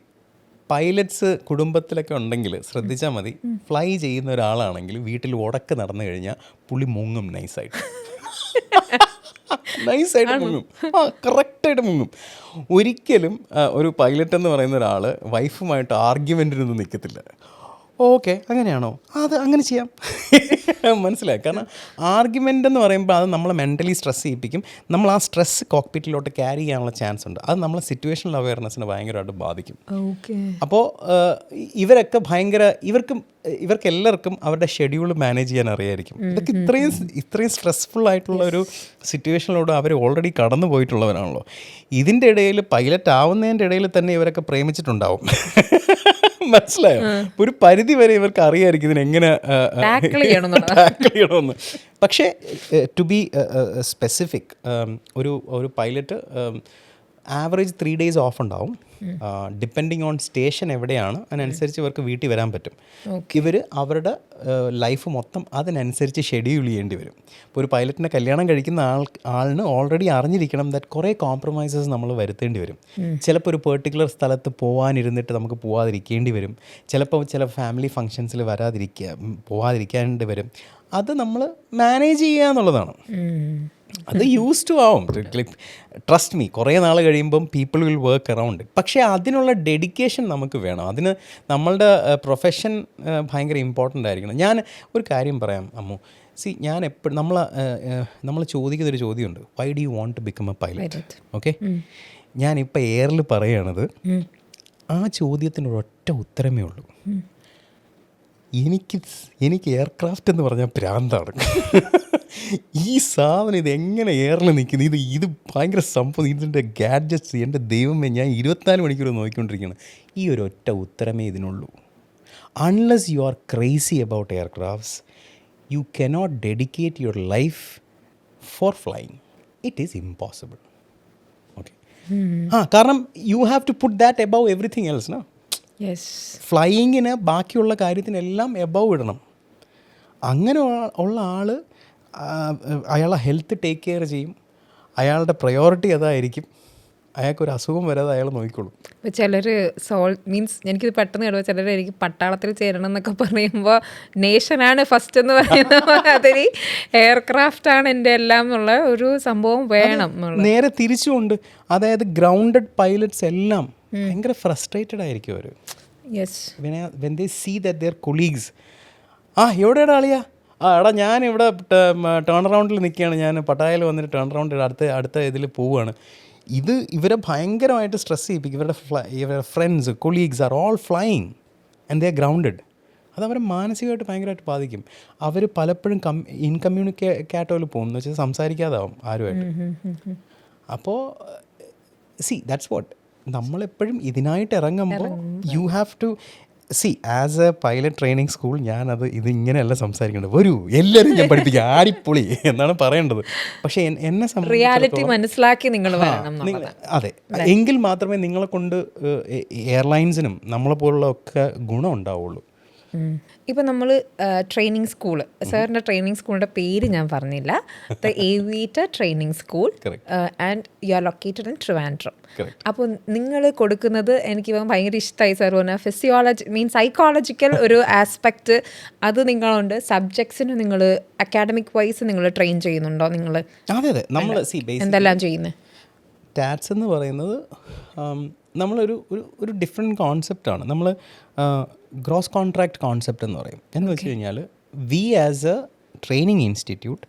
പൈലറ്റ്സ് കുടുംബത്തിലൊക്കെ ഉണ്ടെങ്കിൽ ശ്രദ്ധിച്ചാൽ മതി. ഫ്ലൈ ചെയ്യുന്ന ഒരാളാണെങ്കിൽ വീട്ടിൽ ഉടക്ക് നടന്നു കഴിഞ്ഞാൽ പുള്ളി മുങ്ങും നൈസായിട്ട്. നൈസായിട്ട് മുങ്ങും, കറക്റ്റായിട്ട് മുങ്ങും. ഒരിക്കലും ഒരു പൈലറ്റ് എന്ന് പറയുന്ന ഒരാൾ വൈഫുമായിട്ട് ആർഗ്യുമെൻറ്റിനൊന്നും നിൽക്കത്തില്ല. ഓക്കെ അങ്ങനെയാണോ, അത് അങ്ങനെ ചെയ്യാം, മനസ്സിലായി. കാരണം ആർഗ്യുമെൻ്റ് എന്ന് പറയുമ്പോൾ അത് നമ്മളെ മെൻ്റലി സ്ട്രെസ് ചെയ്യിപ്പിക്കും. നമ്മൾ ആ സ്ട്രെസ് കോക്പിറ്റിലോട്ട് ക്യാരി ചെയ്യാനുള്ള ചാൻസ് ഉണ്ട്. അത് നമ്മളെ സിറ്റുവേഷണൽ അവയർനെസ്സിനെ ഭയങ്കരമായിട്ട് ബാധിക്കും. അപ്പോൾ ഇവരൊക്കെ ഇവർക്ക് എല്ലാവർക്കും അവരുടെ ഷെഡ്യൂൾ മാനേജ് ചെയ്യാൻ അറിയായിരിക്കും. ഇതൊക്കെ ഇത്രയും സ്ട്രെസ്ഫുൾ ആയിട്ടുള്ള ഒരു സിറ്റുവേഷനിലൂടെ അവർ ഓൾറെഡി കടന്നു പോയിട്ടുള്ളവരാണല്ലോ. ഇതിൻ്റെ ഇടയിൽ പൈലറ്റ് ആവുന്നതിൻ്റെ ഇടയിൽ തന്നെ ഇവരൊക്കെ പ്രേമിച്ചിട്ടുണ്ടാവും, മനസ്സിലായോ? ഒരു പരിധി വരെ ഇവർക്ക് അറിയായിരിക്കും ഇതിനെങ്ങനെ ടാക്കിൾ ചെയ്യണമെന്ന്. പക്ഷേ ടു ബി സ്പെസിഫിക്, ഒരു പൈലറ്റ് ആവറേജ് 3 days ഓഫ് ഉണ്ടാവും. ഡിപ്പെൻഡിങ് ഓൺ സ്റ്റേഷൻ എവിടെയാണ് അതിനനുസരിച്ച് ഇവർക്ക് വീട്ടിൽ വരാൻ പറ്റും. ഇവർ അവരുടെ ലൈഫ് മൊത്തം അതിനനുസരിച്ച് ഷെഡ്യൂൾ ചെയ്യേണ്ടി വരും. ഇപ്പോൾ ഒരു പൈലറ്റിനെ കല്യാണം കഴിക്കുന്ന ആളിന് ഓൾറെഡി അറിഞ്ഞിരിക്കണം ദാറ്റ് കുറേ കോംപ്രമൈസസ് നമ്മൾ വരുത്തേണ്ടി വരും. ചിലപ്പോൾ ഒരു പെർട്ടിക്കുലർ സ്ഥലത്ത് പോകാനിരുന്നിട്ട് നമുക്ക് പോവാതിരിക്കേണ്ടി വരും. ചിലപ്പോൾ ചില ഫാമിലി ഫങ്ഷൻസിൽ പോവാതിരിക്കേണ്ടി വരും. അത് നമ്മൾ മാനേജ് ചെയ്യുക എന്നുള്ളതാണ്. അത് യൂസ് ടു ആവും. ട്രസ്റ്റ് മീ, കുറേ നാൾ കഴിയുമ്പം പീപ്പിൾ വിൽ വർക്ക് അറൗണ്ട്. പക്ഷേ അതിനുള്ള ഡെഡിക്കേഷൻ നമുക്ക് വേണം. അതിന് നമ്മളുടെ പ്രൊഫഷൻ ഭയങ്കര ഇമ്പോർട്ടൻ്റ് ആയിരിക്കണം. ഞാൻ ഒരു കാര്യം പറയാം അമ്മു. ഞാൻ എപ്പോഴും നമ്മൾ ചോദിക്കുന്നൊരു ചോദ്യമുണ്ട്, why do you want to become a pilot? Okay, ഞാനിപ്പോൾ എയറിൽ പറയുകയാണത്. ആ ചോദ്യത്തിനൊരൊറ്റ ഉത്തരമേ ഉള്ളൂ. എനിക്ക് എയർക്രാഫ്റ്റ് എന്ന് പറഞ്ഞാൽ ഭ്രാന്താണ്. ഈ സാധനം ഇതെങ്ങനെ എയറിൽ നിൽക്കുന്നു, ഇത് ഭയങ്കര സംഭവം, ഇതിൻ്റെ ഗാഡ്ജറ്റ്സ്, എൻ്റെ ദൈവമേ, ഞാൻ 24 മണിക്കൂർ നോക്കിക്കൊണ്ടിരിക്കുകയാണ്. ഈ ഒരു ഒറ്റ ഉത്തരമേ ഇതിനുള്ളൂ. Unless you are crazy about aircrafts, you cannot dedicate your life for flying. It is impossible. Okay, കാരണം you have to put that above everything else. No, ഫ്ലൈയിങ്ങിന് ബാക്കിയുള്ള കാര്യത്തിനെല്ലാം എബവ് ഇടണം. അങ്ങനെ ഉള്ള ആൾ അയാളെ ഹെൽത്ത് ടേക്ക് കെയർ ചെയ്യും. അയാളുടെ പ്രയോറിറ്റി അതായിരിക്കും. അയാൾക്കൊരു അസുഖം വരാതെ അയാൾ നോക്കിക്കോളും. ചിലർ മീൻസ് എനിക്കിത് പെട്ടെന്ന് കേട്ടോ, ചിലർ എനിക്ക് പട്ടാളത്തിൽ ചേരണം എന്നൊക്കെ പറയുമ്പോൾ നേഷനാണ് ഫസ്റ്റ് എന്ന് പറയുന്നത് അതിൽ എയർക്രാഫ്റ്റാണ് എൻ്റെ എല്ലാം എന്നുള്ള ഒരു സംഭവം വേണം. നേരെ തിരിച്ചുകൊണ്ട്, അതായത് ഗ്രൗണ്ടഡ് പൈലറ്റ്സ് എല്ലാം ഭയങ്കര ഫ്രസ്ട്രേറ്റഡ് ആയിരിക്കും അവർ. When they see that their colleagues, എവിടെയാണ് ആളിയാ, എടാ ഞാനിവിടെ ടേൺ അറൗണ്ടിൽ നിൽക്കുകയാണ്, ഞാൻ പട്ടായയിൽ വന്നിട്ട് ടേൺ റൗണ്ടിൽ അടുത്ത ഇതിൽ പോവുകയാണ്. ഇവരെ ഭയങ്കരമായിട്ട് സ്ട്രെസ് ചെയ്യിപ്പിക്കും. ഇവരുടെ friends, colleagues are all flying and they are grounded. അതവരെ മാനസികമായിട്ട് ഭയങ്കരമായിട്ട് ബാധിക്കും. അവർ പലപ്പോഴും ഇൻകമ്മ്യൂണിക്കേറ്റോയിൽ പോകും, എന്ന് വെച്ചാൽ സംസാരിക്കാതാവും ആരുമായിട്ട്. അപ്പോൾ ദാറ്റ്സ് വാട്ട് നമ്മളെപ്പോഴും ഇതിനായിട്ട് ഇറങ്ങുമ്പോൾ you have to see as a pilot training school ഞാനത് ഇതിങ്ങനെയല്ല സംസാരിക്കേണ്ടത്. വരൂ എല്ലാവരും ഞാൻ പഠിപ്പിക്കാം, ആടിപ്പൊളി എന്നാണ് പറയേണ്ടത്. പക്ഷേ എന്നെ റിയാലിറ്റി മനസ്സിലാക്കി നിങ്ങൾ അതെ, എങ്കിൽ മാത്രമേ നിങ്ങളെ കൊണ്ട് എയർലൈൻസിനും നമ്മളെ പോലുള്ള ഒക്കെ ഗുണം ഉണ്ടാവുള്ളൂ. ഇപ്പം നമ്മൾ ട്രെയിനിങ് സ്കൂൾ, സാറിൻ്റെ ട്രെയിനിങ് സ്കൂളിൻ്റെ പേര് ഞാൻ പറഞ്ഞില്ല, the aviator training school and you are located in Trivandrum. അപ്പോൾ നിങ്ങൾ കൊടുക്കുന്നത് എനിക്ക് ഭയങ്കര ഇഷ്ടമായി. സാർ പറഞ്ഞാൽ ഫിസിയോളജി മീൻസ് സൈക്കോളജിക്കൽ ഒരു ആസ്പെക്റ്റ് അത് നിങ്ങളുണ്ട്. സബ്ജക്ട്സിന് നിങ്ങൾ അക്കാഡമിക് വൈസ് നിങ്ങൾ ട്രെയിൻ ചെയ്യുന്നുണ്ടോ? നിങ്ങൾ അതെ അതെ, നമ്മൾ എന്തെല്ലാം ചെയ്യുന്നത്? ടാറ്റ്സ് എന്ന് പറയുന്നത് നമ്മളൊരു ഒരു ഡിഫറെൻറ്റ് കോൺസെപ്റ്റാണ്. നമ്മൾ ഗ്രോസ് കോൺട്രാക്ട് കോൺസെപ്റ്റ് എന്ന് പറയും. എന്ന് വെച്ച് കഴിഞ്ഞാൽ we as a training institute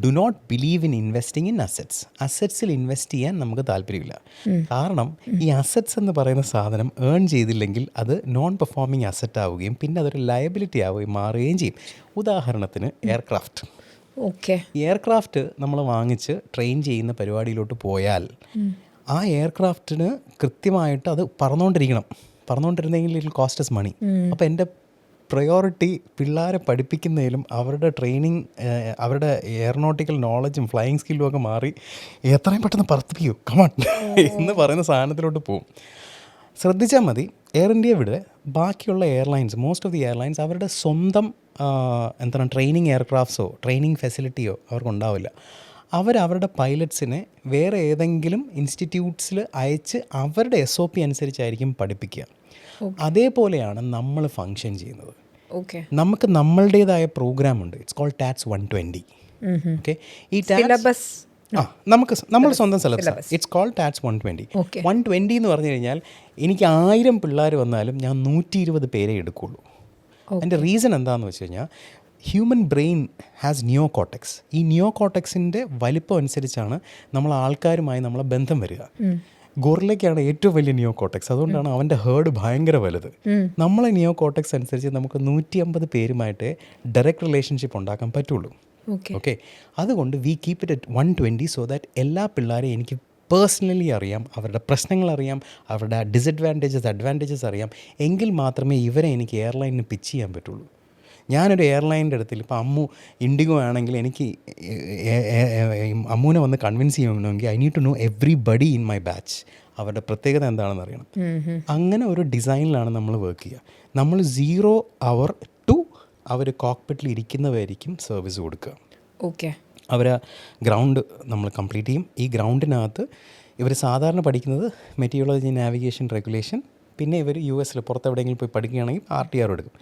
do not believe in investing in assets. അസറ്റ്സിൽ ഇൻവെസ്റ്റ് ചെയ്യാൻ നമുക്ക് താല്പര്യമില്ല. കാരണം ഈ അസറ്റ്സ് എന്ന് പറയുന്ന സാധനം ഏൺ ചെയ്തില്ലെങ്കിൽ അത് നോൺ പെർഫോമിങ് അസറ്റ് ആവുകയും പിന്നെ അതൊരു ലയബിലിറ്റി ആവുകയും മാറുകയും ചെയ്യും. ഉദാഹരണത്തിന് എയർക്രാഫ്റ്റ്. എയർക്രാഫ്റ്റ് നമ്മൾ വാങ്ങിച്ച് ട്രെയിൻ ചെയ്യുന്ന പരിപാടിയിലോട്ട് പോയാൽ ആ എയർക്രാഫ്റ്റിന് കൃത്യമായിട്ട് അത് പറന്നുകൊണ്ടിരുന്നെങ്കിൽ ഇറ്റ് കോസ്റ്റ് us മണി. അപ്പോൾ എൻ്റെ പ്രയോറിറ്റി പിള്ളേരെ പഠിപ്പിക്കുന്നതിലും അവരുടെ ട്രെയിനിങ്, അവരുടെ എയറോനോട്ടിക്കൽ നോളജും ഫ്ലൈയിങ് സ്കില്ലും ഒക്കെ മാറി എത്രയും പെട്ടെന്ന് പറത്തിപ്പിക്കൂ കമാൺ എന്ന് പറയുന്ന സാധനത്തിലോട്ട് പോകും. ശ്രദ്ധിച്ചാൽ മതി, എയർ ഇന്ത്യ വിട് ബാക്കിയുള്ള airlines, most of the airlines അവരുടെ സ്വന്തം എന്താണ് ട്രെയിനിങ് എയർക്രാഫ്റ്റ്സോ ട്രെയിനിങ് ഫെസിലിറ്റിയോ അവർക്കുണ്ടാവില്ല. അവരുടെ പൈലറ്റ്സിനെ വേറെ ഏതെങ്കിലും ഇൻസ്റ്റിറ്റ്യൂട്ട്സിൽ അയച്ച് അവരുടെ SOP അനുസരിച്ചായിരിക്കും പഠിപ്പിക്കുക. അതേപോലെയാണ് നമ്മൾ ഫങ്ഷൻ ചെയ്യുന്നത്. നമുക്ക് നമ്മളുടേതായ പ്രോഗ്രാം ഉണ്ട്. It's called TATS 120. ഓക്കെ, ഈ സിലബസ് നമ്മൾ സ്വന്തം സിലബസ്. It's called TATS 120. 120 എന്ന് പറഞ്ഞു കഴിഞ്ഞാൽ എനിക്ക് 1000 പിള്ളേർ വന്നാലും ഞാൻ 120 പേരെ എടുക്കുള്ളൂ. അതിൻ്റെ റീസൺ എന്താണെന്ന് വെച്ച് കഴിഞ്ഞാൽ ഹ്യൂമൻ ബ്രെയിൻ ഹാസ് നിയോകോർട്ടെക്സ്. ഈ നിയോകോർട്ടെക്സിൻ്റെ വലിപ്പം അനുസരിച്ചാണ് നമ്മൾ ആൾക്കാരുമായി നമ്മളെ ബന്ധം വരിക. ഗൊറില്ലയ്ക്കാണ് ഏറ്റവും വലിയ നിയോകോർട്ടെക്സ്, അതുകൊണ്ടാണ് അവൻ്റെ ഹേർഡ് ഭയങ്കര വലുത്. നമ്മളെ നിയോകോർട്ടെക്സ് അനുസരിച്ച് നമുക്ക് 150 പേരുമായിട്ട് ഡയറക്റ്റ് റിലേഷൻഷിപ്പ് ഉണ്ടാക്കാൻ പറ്റുള്ളൂ. ഓക്കെ, അതുകൊണ്ട് V keep it at 120 so that എല്ലാ പിള്ളേരെയും എനിക്ക് പേഴ്സണലി അറിയാം, അവരുടെ പ്രശ്നങ്ങൾ അറിയാം, അവരുടെ അഡ്വാൻറ്റേജസ് അറിയാം. എങ്കിൽ മാത്രമേ ഇവരെ എനിക്ക് എയർലൈനിന് പിച്ച് ചെയ്യാൻ പറ്റുള്ളൂ. ഞാനൊരു എയർലൈനിൻ്റെ അടുത്തിൽ ഇപ്പോൾ ഇൻഡിഗോ ആണെങ്കിൽ എനിക്ക് അമ്മൂനെ വന്ന് കൺവിൻസ് ചെയ്യണമെങ്കിൽ I need to know everybody in my batch, അവരുടെ പ്രത്യേകത എന്താണെന്ന് അറിയണം. അങ്ങനെ ഒരു ഡിസൈനിലാണ് നമ്മൾ വർക്ക് ചെയ്യുക. നമ്മൾ 0 hour to അവർ കോക്പിറ്റിൽ ഇരിക്കുന്നവരായിരിക്കും സർവീസ് കൊടുക്കുക. ഓക്കെ, അവർ ഗ്രൗണ്ട് നമ്മൾ കംപ്ലീറ്റ് ചെയ്യും. ഈ ഗ്രൗണ്ടിനകത്ത് ഇവർ സാധാരണ പഠിക്കുന്നത് മെറ്റീരിയോളജി, നാവിഗേഷൻ, റെഗുലേഷൻ, പിന്നെ ഇവർ US പുറത്തെവിടെയെങ്കിലും പോയി പഠിക്കുകയാണെങ്കിൽ RTR എടുക്കും.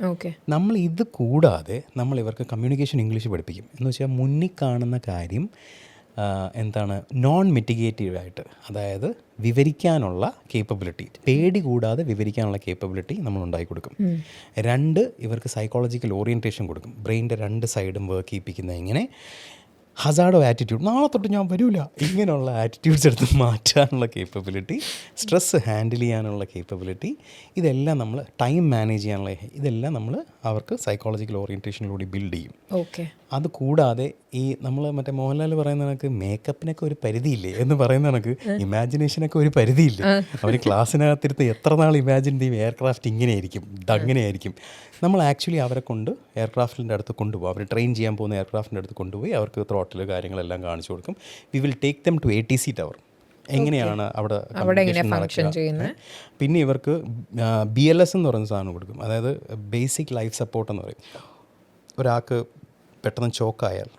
നമ്മൾ ഇത് കൂടാതെ നമ്മൾ ഇവർക്ക് കമ്മ്യൂണിക്കേഷൻ ഇംഗ്ലീഷ് പഠിപ്പിക്കും. എന്ന് വെച്ചാൽ മുന്നിൽ കാണുന്ന കാര്യം എന്താണ് നോൺ മിറ്റിഗേറ്റീവായിട്ട്, അതായത് വിവരിക്കാനുള്ള കേപ്പബിലിറ്റി, പേടി കൂടാതെ വിവരിക്കാനുള്ള കേപ്പബിലിറ്റി നമ്മൾ ഉണ്ടാക്കി കൊടുക്കും. 2 ഇവർക്ക് സൈക്കോളജിക്കൽ ഓറിയൻറ്റേഷൻ കൊടുക്കും. ബ്രെയിനിൻ്റെ 2 സൈഡും വർക്ക് ചെയ്യിപ്പിക്കുന്ന എങ്ങനെ ഹസാർഡോ ആറ്റിറ്റ്യൂഡ്, നാളെ തൊട്ട് ഞാൻ വരില്ല, ഇങ്ങനെയുള്ള ആറ്റിറ്റ്യൂഡ്സ് എടുത്ത് മാറ്റാനുള്ള കേപ്പബിലിറ്റി, സ്ട്രെസ്സ് ഹാൻഡിൽ ചെയ്യാനുള്ള കേപ്പബിലിറ്റി, ഇതെല്ലാം നമ്മൾ ടൈം മാനേജ് ചെയ്യാനുള്ള ഇതെല്ലാം നമ്മൾ അവർക്ക് സൈക്കോളജിക്കൽ ഓറിയൻറ്റേഷനിലൂടെ ബിൽഡ് ചെയ്യും. ഓക്കെ, അത് കൂടാതെ ഈ നമ്മൾ മറ്റേ മോഹൻലാൽ പറയുന്ന കണക്ക് മേക്കപ്പിനൊക്കെ ഒരു പരിധിയില്ലേ എന്ന് പറയുന്ന കണക്ക് ഇമാജിനേഷനൊക്കെ ഒരു പരിധിയില്ല. അവർ ക്ലാസ്സിനകത്തിരുത്ത് എത്ര നാൾ ഇമാജിൻ ചെയ്യും എയർക്രാഫ്റ്റ് ഇങ്ങനെയായിരിക്കും, ഇതങ്ങനെയായിരിക്കും. നമ്മൾ ആക്ച്വലി അവരെ കൊണ്ട് എയർക്രാഫ്റ്റിൻ്റെ അടുത്ത് കൊണ്ടുപോകും. അവർ ട്രെയിൻ ചെയ്യാൻ പോകുന്ന എയർക്രാഫ്റ്റിൻ്റെ അടുത്ത് കൊണ്ടുപോയി അവർക്ക് ത്രോട്ടിൽ കാര്യങ്ങളെല്ലാം കാണിച്ചു കൊടുക്കും. We will take them to ATC tower, എങ്ങനെയാണ് അവിടെ നടക്കുക. പിന്നെ ഇവർക്ക് BLS എന്ന് പറയുന്ന സാധനം കൊടുക്കും, അതായത് ബേസിക് ലൈഫ് സപ്പോർട്ട് എന്ന് പറയും. ഒരാൾക്ക് പെട്ടെന്ന് ചോക്കായാൽ,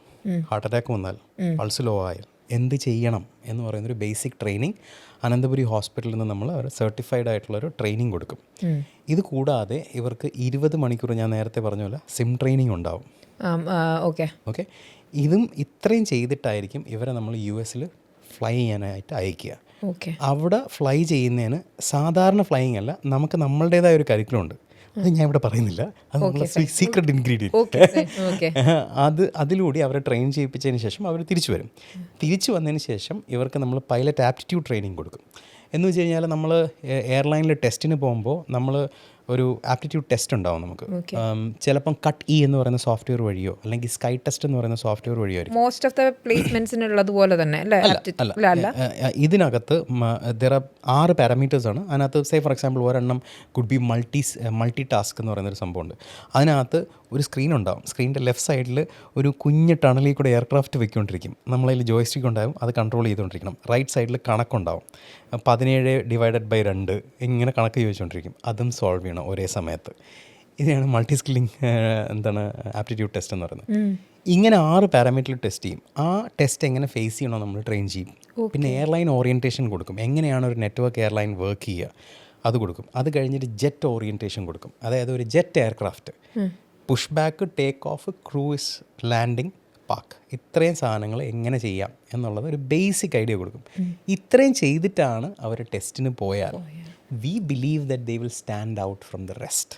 ഹാർട്ട് അറ്റാക്ക് വന്നാൽ, പൾസ് ലോ ആയാൽ എന്ത് ചെയ്യണം എന്ന് പറയുന്നൊരു ബേസിക് ട്രെയിനിങ് അനന്തപുരി ഹോസ്പിറ്റലിൽ നിന്ന് നമ്മൾ അവർ സർട്ടിഫൈഡ് ആയിട്ടുള്ളൊരു ട്രെയിനിങ് കൊടുക്കും. ഇത് കൂടാതെ ഇവർക്ക് 20 മണിക്കൂർ ഞാൻ നേരത്തെ പറഞ്ഞ പോലെ സിം ട്രെയിനിങ് ഉണ്ടാവും. ഓക്കെ, ഇത്രയും ചെയ്തിട്ടായിരിക്കും ഇവരെ നമ്മൾ US ഫ്ലൈ ചെയ്യാനായിട്ട് അയക്കുക. അവിടെ ഫ്ലൈ ചെയ്യുന്നതിന് സാധാരണ ഫ്ലൈയിങ് അല്ല, നമുക്ക് നമ്മളുടേതായ ഒരു കരിക്കുലം ഉണ്ട്. അത് ഞാൻ ഇവിടെ പറയുന്നില്ല, അത് നമ്മളെ സീക്രട്ട് ഇൻഗ്രീഡിയൻറ്റ്. അതിലൂടെ അവരെ ട്രെയിൻ ചെയ്യിപ്പിച്ചതിന് ശേഷം അവർ തിരിച്ചു വരും. തിരിച്ചു വന്നതിന് ശേഷം ഇവർക്ക് നമ്മൾ പൈലറ്റ് ആപ്റ്റിറ്റ്യൂഡ് ട്രെയിനിങ് കൊടുക്കും. എന്ന് വെച്ച് കഴിഞ്ഞാൽ നമ്മൾ എയർലൈനിൽ ടെസ്റ്റിന് പോകുമ്പോൾ നമ്മൾ ഒരു ആപ്റ്റിറ്റ്യൂഡ് ടെസ്റ്റ് ഉണ്ടാവും നമുക്ക്. ചിലപ്പം കട്ട് ഇ എന്ന് പറയുന്ന സോഫ്റ്റ്വെയർ വഴിയോ അല്ലെങ്കിൽ സ്കൈ ടെസ്റ്റ് എന്ന് പറയുന്ന സോഫ്റ്റ്വെയർ വഴിയോ ആയിരിക്കും. മോസ്റ്റ് ഓഫ് ദ പ്ലേസ്മെന്റ്സിനുള്ളതുപോലെ തന്നെ അല്ല, ഇതിനകത്ത് 6 പാരാമീറ്റേഴ്സ് ആണ്. അതിനകത്ത് സേ ഫോർ എക്സാമ്പിൾ ഒരെണ്ണം കുഡ് ബി മൾട്ടി ടാസ്ക് എന്ന് പറയുന്നൊരു സംഭവമുണ്ട്. അതിനകത്ത് ഒരു സ്ക്രീൻ ഉണ്ടാവും. സ്ക്രീനിൻ്റെ ലെഫ്റ്റ് സൈഡിൽ ഒരു കുഞ്ഞ് ടണലിൽ കൂടെ എയർക്രാഫ്റ്റ് വെക്കൊണ്ടിരിക്കും. നമ്മളതിൽ ജോയ്സ്റ്റിക് ഉണ്ടാവും, അത് കൺട്രോൾ ചെയ്തുകൊണ്ടിരിക്കണം. റൈറ്റ് സൈഡിൽ കണക്കുണ്ടാവും, 17/2 ഇങ്ങനെ കണക്ക് ചോദിച്ചുകൊണ്ടിരിക്കും. അതും സോൾവ് ചെയ്യണം ഒരേ സമയത്ത്. ഇതിനാണ് മൾട്ടി സ്കില്ലിംഗ് ആപ്റ്റിറ്റ്യൂഡ് ടെസ്റ്റ് എന്ന് പറയുന്നത്. ഇങ്ങനെ 6 പാരാമീറ്ററിൽ ടെസ്റ്റ് ചെയ്യും. ആ ടെസ്റ്റ് എങ്ങനെ ഫേസ് ചെയ്യണോ നമ്മൾ ട്രെയിൻ ചെയ്യും. പിന്നെ എയർലൈൻ ഓറിയൻറ്റേഷൻ കൊടുക്കും, എങ്ങനെയാണ് ഒരു നെറ്റ്വർക്ക് എയർലൈൻ വർക്ക് ചെയ്യുക അത് കൊടുക്കും. അത് കഴിഞ്ഞിട്ട് ജെറ്റ് ഓറിയൻറ്റേഷൻ കൊടുക്കും, അതായത് ഒരു jet aircraft push back, take off, cruise, landing, park, ഇത്രയും സാധനങ്ങൾ എങ്ങനെ ചെയ്യാം എന്നുള്ളത് ഒരു ബേസിക് ഐഡിയ കൊടുക്കും. ഇത്രയും ചെയ്തിട്ടാണ് അവർ ടെസ്റ്റിന് പോയാൽ we believe that they will stand out from the rest.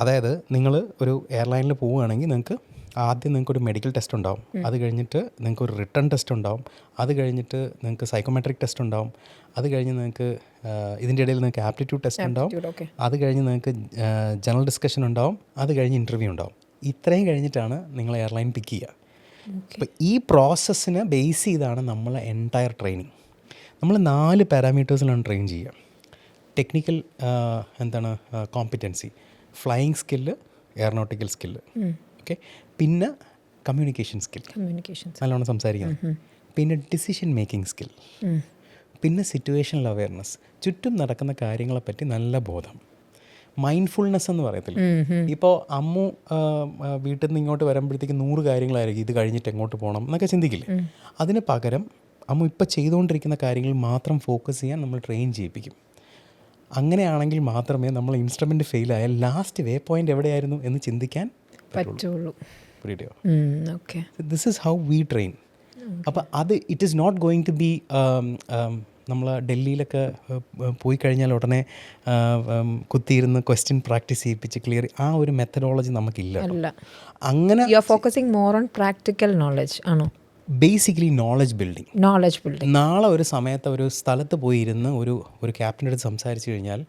അതായത് നിങ്ങൾ ഒരു എയർലൈനിൽ പോവുകയാണെങ്കിൽ നിങ്ങൾക്ക് ആദ്യം നിങ്ങൾക്കൊരു മെഡിക്കൽ ടെസ്റ്റ് ഉണ്ടാവും, അത് കഴിഞ്ഞിട്ട് നിങ്ങൾക്കൊരു റിട്ടേൺ ടെസ്റ്റ് ഉണ്ടാവും, അത് കഴിഞ്ഞിട്ട് നിങ്ങൾക്ക് സൈക്കോമെട്രിക് ടെസ്റ്റ് ഉണ്ടാവും, അത് കഴിഞ്ഞ് നിങ്ങൾക്ക് ഇതിൻ്റെ ഇടയിൽ നിങ്ങൾക്ക് ആപ്റ്റിറ്റ്യൂഡ് ടെസ്റ്റ് ഉണ്ടാവും, അത് കഴിഞ്ഞ് നിങ്ങൾക്ക് ജനറൽ ഡിസ്കഷൻ ഉണ്ടാവും, അത് കഴിഞ്ഞ് ഇൻ്റർവ്യൂ ഉണ്ടാവും. ഇത്രയും കഴിഞ്ഞിട്ടാണ് നിങ്ങൾ എയർലൈൻ പിക്ക് ചെയ്യുക. അപ്പോൾ ഈ പ്രോസസ്സിനെ ബേസ് ചെയ്താണ് നമ്മളെ എൻറ്റയർ ട്രെയിനിങ്. നമ്മൾ 4 പാരാമീറ്റേഴ്സിലാണ് ട്രെയിൻ ചെയ്യുക. Technical competency, flying skill, aeronautical skill, okay, പിന്നെ കമ്മ്യൂണിക്കേഷൻ സ്കിൽ, നല്ലോണം സംസാരിക്കണം, പിന്നെ ഡിസിഷൻ മേക്കിംഗ് സ്കിൽ, പിന്നെ സിറ്റുവേഷണൽ അവയർനെസ്, ചുറ്റും നടക്കുന്ന കാര്യങ്ങളെപ്പറ്റി നല്ല ബോധം, മൈൻഡ്ഫുൾനെസ് എന്ന് പറയത്തില്ല. ഇപ്പോൾ അമ്മു വീട്ടിൽ നിന്ന് ഇങ്ങോട്ട് വരുമ്പോഴത്തേക്ക് 100 കാര്യങ്ങളായിരിക്കും, ഇത് കഴിഞ്ഞിട്ട് എങ്ങോട്ട് പോകണം എന്നൊക്കെ ചിന്തിക്കില്ലേ. അതിന് പകരം അമ്മു ഇപ്പോൾ ചെയ്തുകൊണ്ടിരിക്കുന്ന കാര്യങ്ങൾ മാത്രം ഫോക്കസ് ചെയ്യാൻ നമ്മൾ ട്രെയിൻ ചെയ്യിപ്പിക്കും. അങ്ങനെയാണെങ്കിൽ മാത്രമേ നമ്മൾ ഇൻസ്ട്രുമെൻ്റ് ഫെയിലായാൽ ലാസ്റ്റ് വേ പോയിൻ്റ് എവിടെയായിരുന്നു എന്ന് ചിന്തിക്കാൻ പറ്റുള്ളൂ. This is how we train. അപ്പോൾ അത് it is not going to be നമ്മൾ ഡൽഹിയിലൊക്കെ പോയി കഴിഞ്ഞാൽ ഉടനെ കുത്തിയിരുന്ന് ക്വസ്റ്റ്യൻ പ്രാക്ടീസ് ചെയ്യിപ്പിച്ച് ക്ലിയർ, ആ ഒരു മെത്തഡോളജി നമുക്കില്ല. അങ്ങനെ focusing more on practical knowledge ആണോ? Basically knowledge building. നാളെ ഒരു സമയത്ത് ഒരു സ്ഥലത്ത് പോയി ഇരുന്ന് ഒരു ക്യാപ്റ്റൻ്റെ അടുത്ത് സംസാരിച്ചു കഴിഞ്ഞാൽ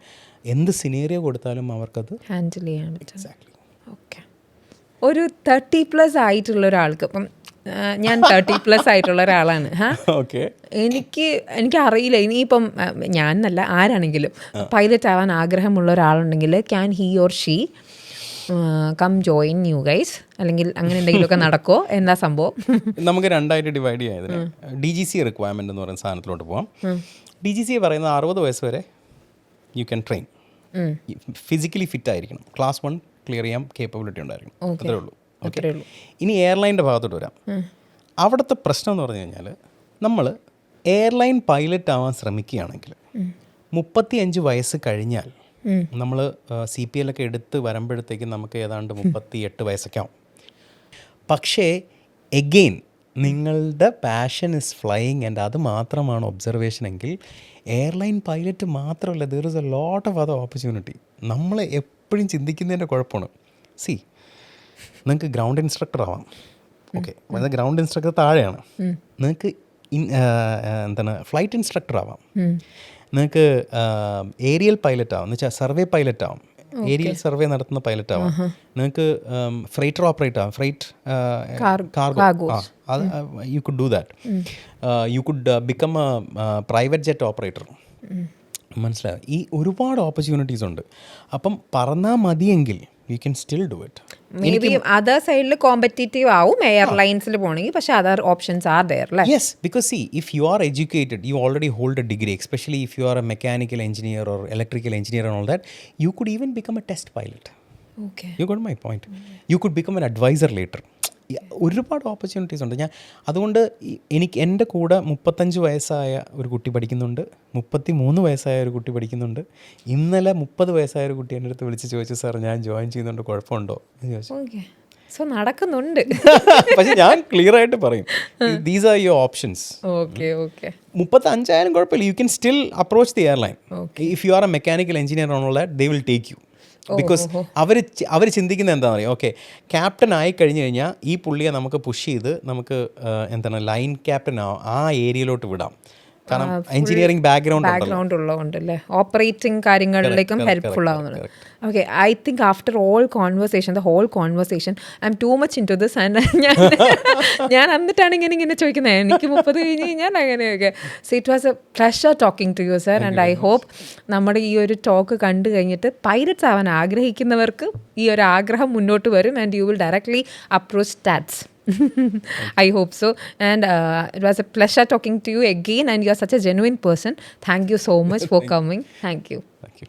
എന്ത് സിനേറിയോ കൊടുത്താലും അവർക്കത് ഹാൻഡിൽ ചെയ്യാൻ പറ്റും. എക്സാക്ട്ലി. ഓക്കെ. ഒരു 30+ ആയിട്ടുള്ള ഒരാൾക്ക്, ഇപ്പം ഞാൻ 30+ ആയിട്ടുള്ള ഒരാളാണ്. ഓക്കെ. എനിക്ക് അറിയില്ല, ഇനിയിപ്പം ഞാൻ എന്നല്ല ആരാണെങ്കിലും പൈലറ്റ് ആവാൻ ആഗ്രഹമുള്ള ഒരാളുണ്ടെങ്കിൽ can he or she come join you guys, അല്ലെങ്കിൽ അങ്ങനെ എന്തെങ്കിലുമൊക്കെ നടക്കുമോ? എന്താ സംഭവം? നമുക്ക് 2 ഡിവൈഡ് ചെയ്യാം. DGC റിക്വയർമെൻ്റ് എന്ന് പറയുന്ന സാധനത്തിലോട്ട് പോകാം. DGC പറയുന്നത് 60 വയസ്സ് വരെ you can train. Physically fit ആയിരിക്കണം, ക്ലാസ് 1 ക്ലിയർ ചെയ്യാൻ കേപ്പബിലിറ്റി ഉണ്ടായിരിക്കണം, അത്രേ ഉള്ളൂ. ഓക്കെ. ഇനി എയർലൈൻ്റെ ഭാഗത്തോട്ട് വരാം. അവിടുത്തെ പ്രശ്നം എന്ന് പറഞ്ഞു കഴിഞ്ഞാൽ നമ്മൾ എയർലൈൻ പൈലറ്റ് ആവാൻ ശ്രമിക്കുകയാണെങ്കിൽ 35 വയസ്സ് കഴിഞ്ഞാൽ നമ്മൾ CPL ഒക്കെ എടുത്ത് വരുമ്പോഴത്തേക്കും നമുക്ക് ഏതാണ്ട് 38 വയസ്സൊക്കെ ആവും. പക്ഷേ എഗെയിൻ നിങ്ങളുടെ പാഷൻ ഇസ് ഫ്ലൈയിങ് ആൻഡ് അത് മാത്രമാണ് ഒബ്സർവേഷൻ എങ്കിൽ എയർലൈൻ പൈലറ്റ് മാത്രമല്ല, there is A lot of other opportunity. നമ്മൾ എപ്പോഴും ചിന്തിക്കുന്നതിൻ്റെ കുഴപ്പമാണ്. സി, നിങ്ങൾക്ക് ഗ്രൗണ്ട് ഇൻസ്ട്രക്ടർ ആവാം. ഓക്കെ, ഗ്രൗണ്ട് ഇൻസ്ട്രക്ടർ താഴെയാണ്. നിങ്ങൾക്ക് ഫ്ലൈറ്റ് ഇൻസ്ട്രക്ടർ ആവാം. നിങ്ങൾക്ക് ഏരിയൽ പൈലറ്റ് ആവാം, എന്ന് വെച്ചാൽ സർവേ പൈലറ്റ് ആവാം, ഏരിയൽ സർവേ നടത്തുന്ന പൈലറ്റ് ആവാം. നിങ്ങൾക്ക് ഫ്രൈറ്റർ ഓപ്പറേറ്റർ ആവാം, freight cargo, you could do that. You could become a private jet operator. മനസ്സിലായോ? ഈ ഒരുപാട് ഓപ്പർച്യൂണിറ്റീസ് ഉണ്ട്. അപ്പം പറഞ്ഞാൽ മതിയെങ്കിൽ you can still do it. Maybe other സൈഡിൽ കോമ്പറ്റീറ്റീവ് ആവും എയർലൈൻസിൽ പോകണമെങ്കിൽ, പക്ഷേ other options are there. Yes, because see, if you are educated, you already hold a degree, especially if you are a mechanical engineer or electrical engineer and all that, you could even become a test pilot. You got my point. You could become an advisor later. ഒരുപാട് opportunities ഉണ്ട്. അതുകൊണ്ട് എൻ്റെ കൂടെ 35 വയസ്സായ ഒരു കുട്ടി പഠിക്കുന്നുണ്ട്, 33 വയസ്സായ ഒരു കുട്ടി പഠിക്കുന്നുണ്ട്. ഇന്നലെ 30 വയസ്സായ ഒരു കുട്ടി എൻ്റെ അടുത്ത് വിളിച്ച് ചോദിച്ചു, സാർ ഞാൻ ജോയിൻ ചെയ്യുന്നുണ്ട്, കുഴപ്പമുണ്ടോ എന്ന് ചോദിച്ചു. സോ നടക്കുന്നുണ്ട്. പക്ഷെ ഞാൻ ക്ലിയർ ആയിട്ട് പറയും, ദീസ് ആർ യുവർ ഓപ്ഷൻസ്. 35 ആയാലും കുഴപ്പമില്ല, you can still approach the airline. If you are a mechanical engineer on all that, they will take you. Because അവർ ചിന്തിക്കുന്നത് എന്താ പറയുക, ഓക്കെ ക്യാപ്റ്റൻ ആയി കഴിഞ്ഞ് കഴിഞ്ഞാൽ ഈ പുള്ളിയെ നമുക്ക് പുഷ് ചെയ്ത് നമുക്ക് ലൈൻ ക്യാപ്റ്റൻ ആ ഏരിയയിലോട്ട് വിടാം. കാരണം എഞ്ചിനീയറിംഗ് ബാക്ക്ഗ്രൗണ്ട് ഉള്ളതുകൊണ്ട് അല്ലേ, ഓപ്പറേറ്റിംഗ് കാര്യങ്ങളിലേക്കും ഹെൽപ്ഫുൾ ആവുന്നുണ്ട്. Okay, I think after all conversation, the whole conversation, I'm too much into this. And ഞാൻ എന്നിട്ടാണ് ഇങ്ങനെ ചോദിക്കുന്നത്, എനിക്ക് 30 കഴിഞ്ഞ് കഴിഞ്ഞാൽ അങ്ങനെയൊക്കെ. So it was a pleasure talking to you sir. And I hope നമ്മുടെ ഈ ഒരു ടോക്ക് കണ്ടു കഴിഞ്ഞിട്ട് പൈലറ്റ്സ് ആവാൻ ആഗ്രഹിക്കുന്നവർക്ക് ഈ ഒരു ആഗ്രഹം മുന്നോട്ട് വരും. And you will directly approach stats. I hope so. And it was a pleasure talking to you again. And you are such a genuine person. Thank you so much for coming. Thank you. Thank you.